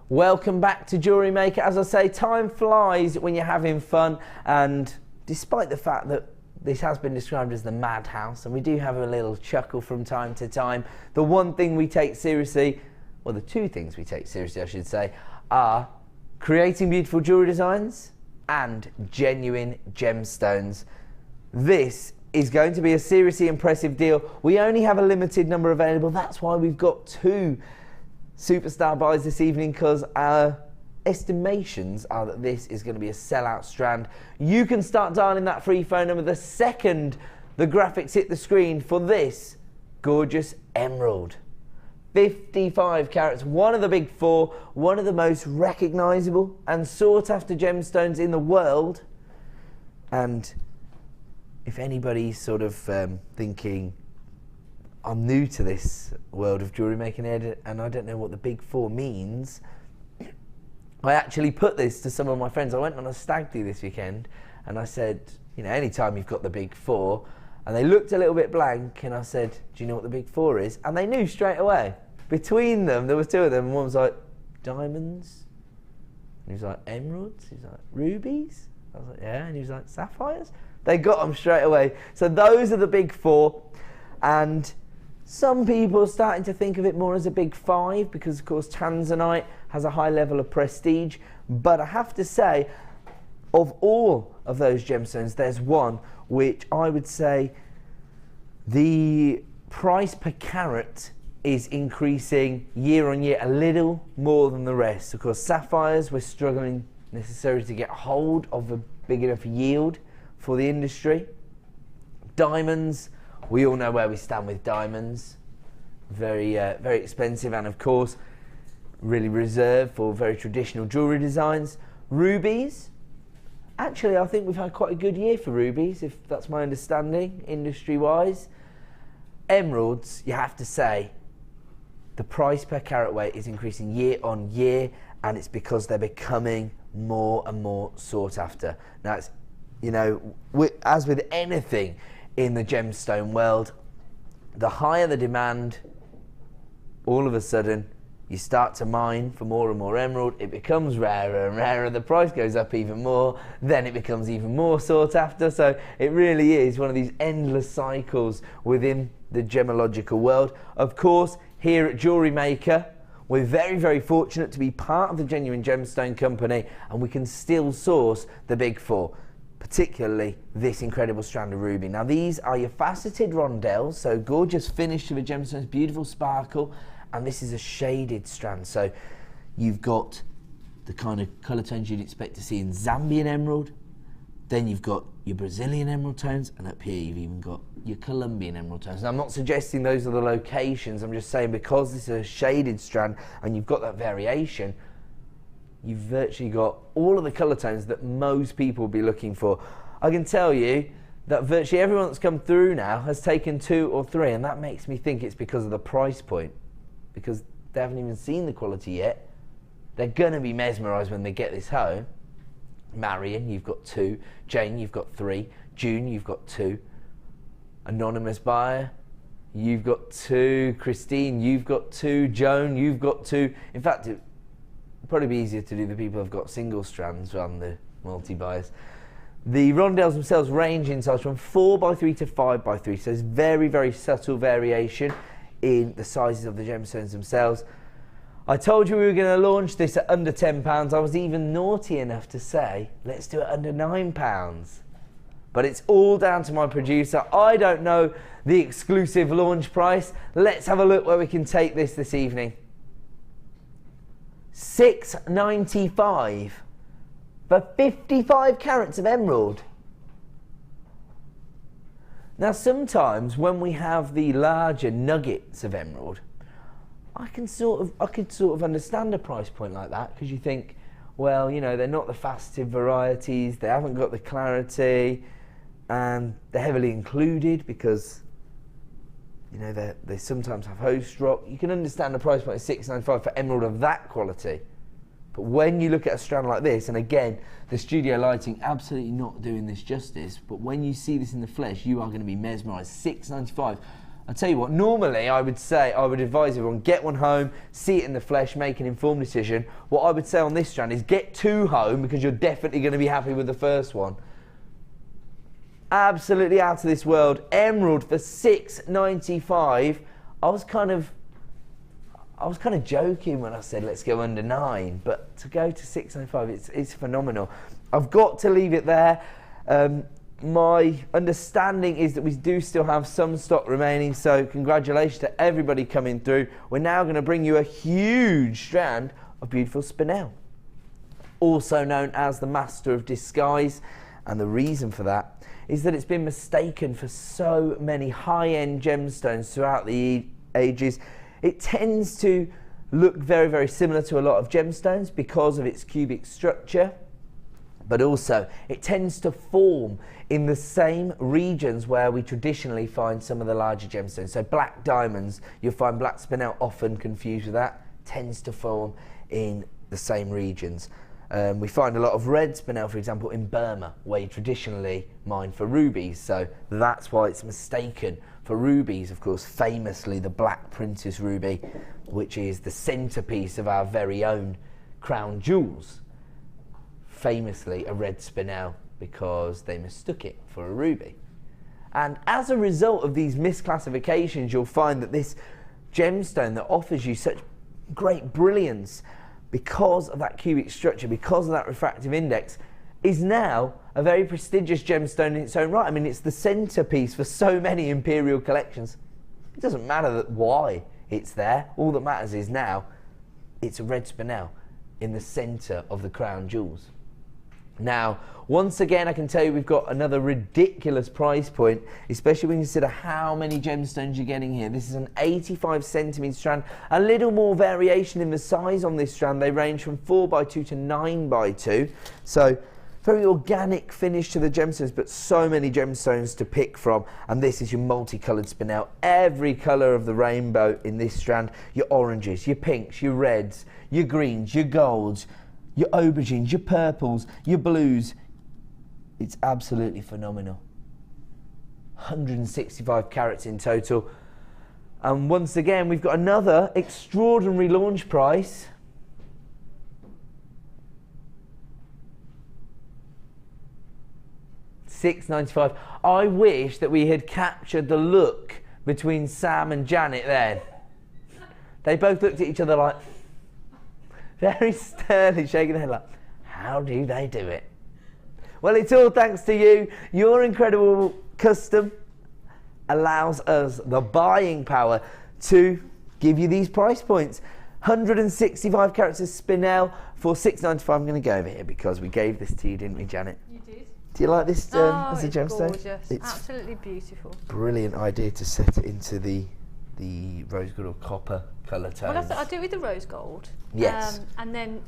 Welcome back to Jewellery Maker. As I say, time flies when you're having fun, and despite the fact that this has been described as the madhouse, and we do have a little chuckle from time to time, the one thing we take seriously, well, the 2 things we take seriously, I should say, are creating beautiful jewellery designs and genuine gemstones. This is going to be a seriously impressive deal. We only have a limited number available. That's why we've got 2 superstar buys this evening, because our estimations are that this is going to be a sellout strand. You can start dialing that free phone number the second the graphics hit the screen for this gorgeous emerald. 55 carats, one of the big four, one of the most recognisable and sought after gemstones in the world. And if anybody's sort of thinking, I'm new to this world of jewellery making and I don't know what the big four means, I actually put this to some of my friends. I went on a stag do this weekend and I said, you know, anytime you've got the big four, and they looked a little bit blank and I said, do you know what the big four is? And they knew straight away. Between them, there was two of them, and one was like, diamonds. And he was like, emeralds. He was like, rubies. I was like, yeah. And he was like, sapphires. They got them straight away. So those are the big four. And some people are starting to think of it more as a big five because, of course, tanzanite has a high level of prestige. But I have to say, of all of those gemstones, there's one which I would say the price per carat is increasing year on year a little more than the rest. Of course, sapphires, we're struggling necessarily to get hold of a big enough yield for the industry. Diamonds, we all know where we stand with diamonds. Very expensive, and of course, really reserved for very traditional jewellery designs. Rubies, actually, I think we've had quite a good year for rubies, if that's my understanding, industry-wise. Emeralds, you have to say, the price per carat weight is increasing year on year, and it's because they're becoming more and more sought after. Now, it's, you know, as with anything in the gemstone world, the higher the demand, all of a sudden, you start to mine for more and more emerald, it becomes rarer and rarer, the price goes up even more, then it becomes even more sought after. So it really is one of these endless cycles within the gemological world. Of course, here at Jewellery Maker, we're very, very fortunate to be part of the Genuine Gemstone Company, and we can still source the big four, particularly this incredible strand of ruby. Now, these are your faceted rondelles, so gorgeous finish to the gemstones, beautiful sparkle, and this is a shaded strand. So you've got the kind of colour tones you'd expect to see in Zambian emerald, then you've got your Brazilian emerald tones, and up here you've even got your Colombian emerald tones. Now, I'm not suggesting those are the locations, I'm just saying because this is a shaded strand and you've got that variation, you've virtually got all of the colour tones that most people will be looking for. I can tell you that virtually everyone that's come through now has taken 2 or 3, and that makes me think it's because of the price point, because they haven't even seen the quality yet. They're going to be mesmerised when they get this home. Marion, you've got 2. Jane, you've got 3. June, you've got 2. Anonymous buyer, you've got 2. Christine, you've got 2. Joan, you've got 2. In fact, it'd probably be easier to do the people who've got single strands rather than the multi-buyers. The rondelles themselves range in size from 4x3 to 5x3, so there's very, very subtle variation in the sizes of the gemstones themselves. I told you we were going to launch this at under £10. I was even naughty enough to say, let's do it under £9. But it's all down to my producer. I don't know the exclusive launch price. Let's have a look where we can take this evening. $6.95 for 55 carats of emerald. Now, sometimes when we have the larger nuggets of emerald, I could sort of understand a price point like that, because you think, well, you know, they're not the faceted varieties, they haven't got the clarity, and they're heavily included because, you know, they sometimes have host rock. You can understand the price point of $6.95 for emerald of that quality. But when you look at a strand like this, and again, the studio lighting absolutely not doing this justice, but when you see this in the flesh, you are going to be mesmerised. $6.95. I'll tell you what, normally I would advise everyone, get one home, see it in the flesh, make an informed decision. What I would say on this strand is get 2 home, because you're definitely going to be happy with the first one. Absolutely out of this world. Emerald for $6.95. I was kind of joking when I said let's go under 9, but to go to $6.95, it's phenomenal. I've got to leave it there. My understanding is that we do still have some stock remaining, so congratulations to everybody coming through. We're now going to bring you a huge strand of beautiful spinel, also known as the Master of Disguise, and the reason for that is that it's been mistaken for so many high-end gemstones throughout the ages. it tends to look very, very similar to a lot of gemstones because of its cubic structure, but also it tends to form in the same regions where we traditionally find some of the larger gemstones. So black diamonds, you'll find black spinel often confused with that, tends to form in the same regions. We find a lot of red spinel, for example, in Burma, where you traditionally mine for rubies, so that's why it's mistaken for rubies. Of course, famously the Black Princess ruby, which is the centerpiece of our very own crown jewels, famously a red spinel because they mistook it for a ruby. And as a result of these misclassifications, you'll find that this gemstone that offers you such great brilliance because of that cubic structure, because of that refractive index, is now a very prestigious gemstone in its own right. I mean, it's the centerpiece for so many imperial collections. It doesn't matter why it's there. All that matters is now it's a red spinel in the center of the crown jewels. Now, once again, I can tell you we've got another ridiculous price point, especially when you consider how many gemstones you're getting here. This is an 85 centimetre strand, a little more variation in the size on this strand. They range from 4x2 to 9x2. So, very organic finish to the gemstones, but so many gemstones to pick from. And this is your multicoloured spinel. Every colour of the rainbow in this strand. Your oranges, your pinks, your reds, your greens, your golds, your aubergines, your purples, your blues. It's absolutely phenomenal. 165 carats in total. And once again, we've got another extraordinary launch price. $6.95. I wish that we had captured the look between Sam and Janet then. They both looked at each other like, very sternly shaking their head like, how do they do it? Well, it's all thanks to you. Your incredible custom allows us the buying power to give you these price points. 165 carats of spinel for $6.95. I'm going to go over here because we gave this to you, didn't we, Janet? You did. Do you like this as a gemstone? Gorgeous. It's absolutely beautiful. Brilliant idea to set it into the rose gold or copper colour tones. Well, I do it with the rose gold. Yes. And then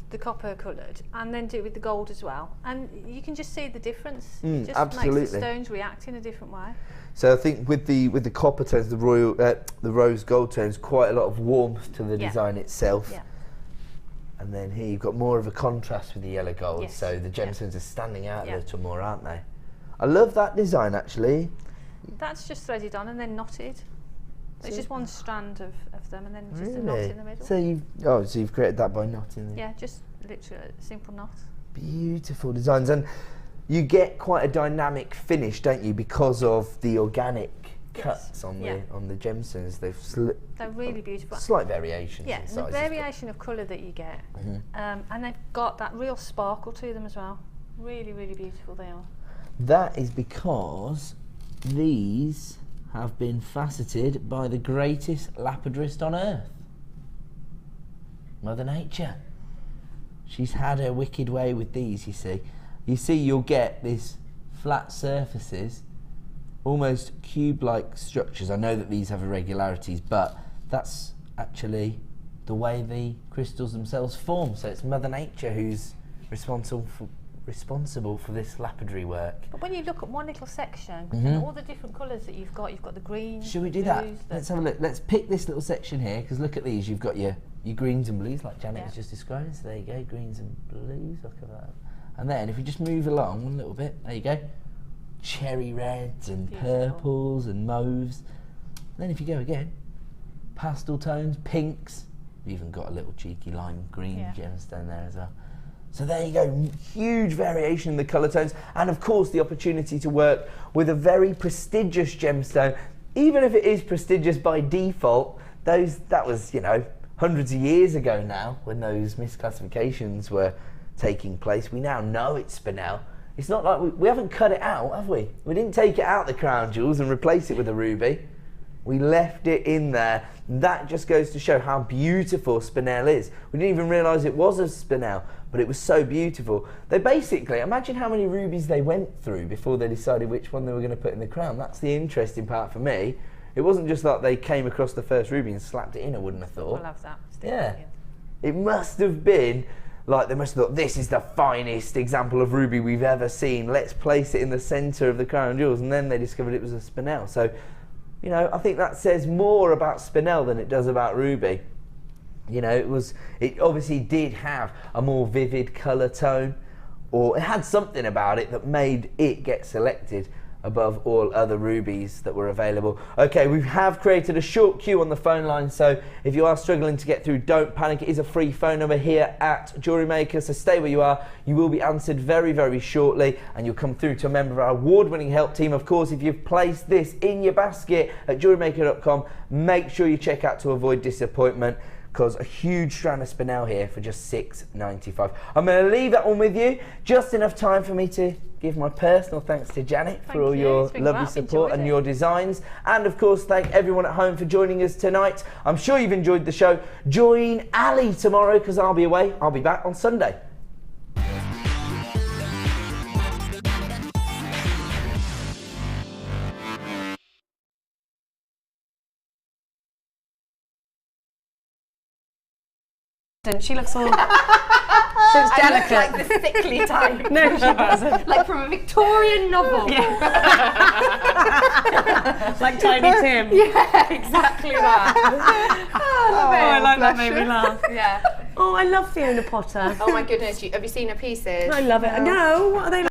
the copper coloured, and then do it with the gold as well. And you can just see the difference. It just absolutely makes the stones react in a different way. So I think with the copper tones, the rose gold tones, quite a lot of warmth to the design itself. Yeah. And then here you've got more of a contrast with the yellow gold. Yes. So the gemstones are standing out a little more, aren't they? I love that design actually. That's just threaded on and then knotted. It's just one strand of them and then just a knot in the middle. So you've created that by knotting them? Yeah, just literally a simple knot. Beautiful designs, and you get quite a dynamic finish, don't you, because of the organic cuts on the gemstones. They're really beautiful. Slight variations. Yeah, the variation of colour that you get, and they've got that real sparkle to them as well. Really, really beautiful they are. That is because these have been faceted by the greatest lapidrist on earth, Mother Nature. She's had her wicked way with these, you see. You see, you'll get these flat surfaces, almost cube-like structures. I know that these have irregularities, but that's actually the way the crystals themselves form. So it's Mother Nature who's responsible for this lapidary work. But when you look at one little section and all the different colours that you've got the greens. Should we do that? Let's have a look. Let's pick this little section here, because look at these. You've got your greens and blues, like Janet was just describing. So there you go, greens and blues. Look at that. And then if you just move along one little bit, there you go. Cherry reds and purples and mauves. And then if you go again, pastel tones, pinks. We've even got a little cheeky lime green gemstone there as well. So there you go, huge variation in the colour tones, and of course the opportunity to work with a very prestigious gemstone. Even if it is prestigious by default, that was, you know, hundreds of years ago now when those misclassifications were taking place. We now know it's spinel. It's not like we haven't cut it out, have we? We didn't take it out the crown jewels and replace it with a ruby. We left it in there. That just goes to show how beautiful spinel is. We didn't even realise it was a spinel, but it was so beautiful. They basically, imagine how many rubies they went through before they decided which one they were going to put in the crown. That's the interesting part for me, it wasn't just that they came across the first ruby and slapped it in, I wouldn't have thought. We'll have that. Yeah. It must have been, like, they must have thought, this is the finest example of ruby we've ever seen. Let's place it in the centre of the crown jewels. And then they discovered it was a spinel. So, you know, I think that says more about spinel than it does about ruby. You know, it obviously did have a more vivid colour tone, or it had something about it that made it get selected above all other rubies that were available. Okay, we have created a short queue on the phone line, so if you are struggling to get through, don't panic. It is a free phone number here at Jewellery Maker, so stay where you are. You will be answered very, very shortly, and you'll come through to a member of our award-winning help team. Of course, if you've placed this in your basket at jewellerymaker.com, make sure you check out to avoid disappointment, because a huge strand of spinel here for just $6.95. I'm going to leave that one with you. Just enough time for me to give my personal thanks to Janet for all your lovely support and your designs. And of course, thank everyone at home for joining us tonight. I'm sure you've enjoyed the show. Join Ali tomorrow, because I'll be away. I'll be back on Sunday. She looks all... She looks delicate. I look like the sickly type. No, she doesn't. Like from a Victorian novel. Yeah. Like Tiny Tim. Yeah, exactly that. I like that, made me laugh. Yeah. Oh, I love Fiona Potter. Oh my goodness, have you seen her pieces? I love it. No, what are they like?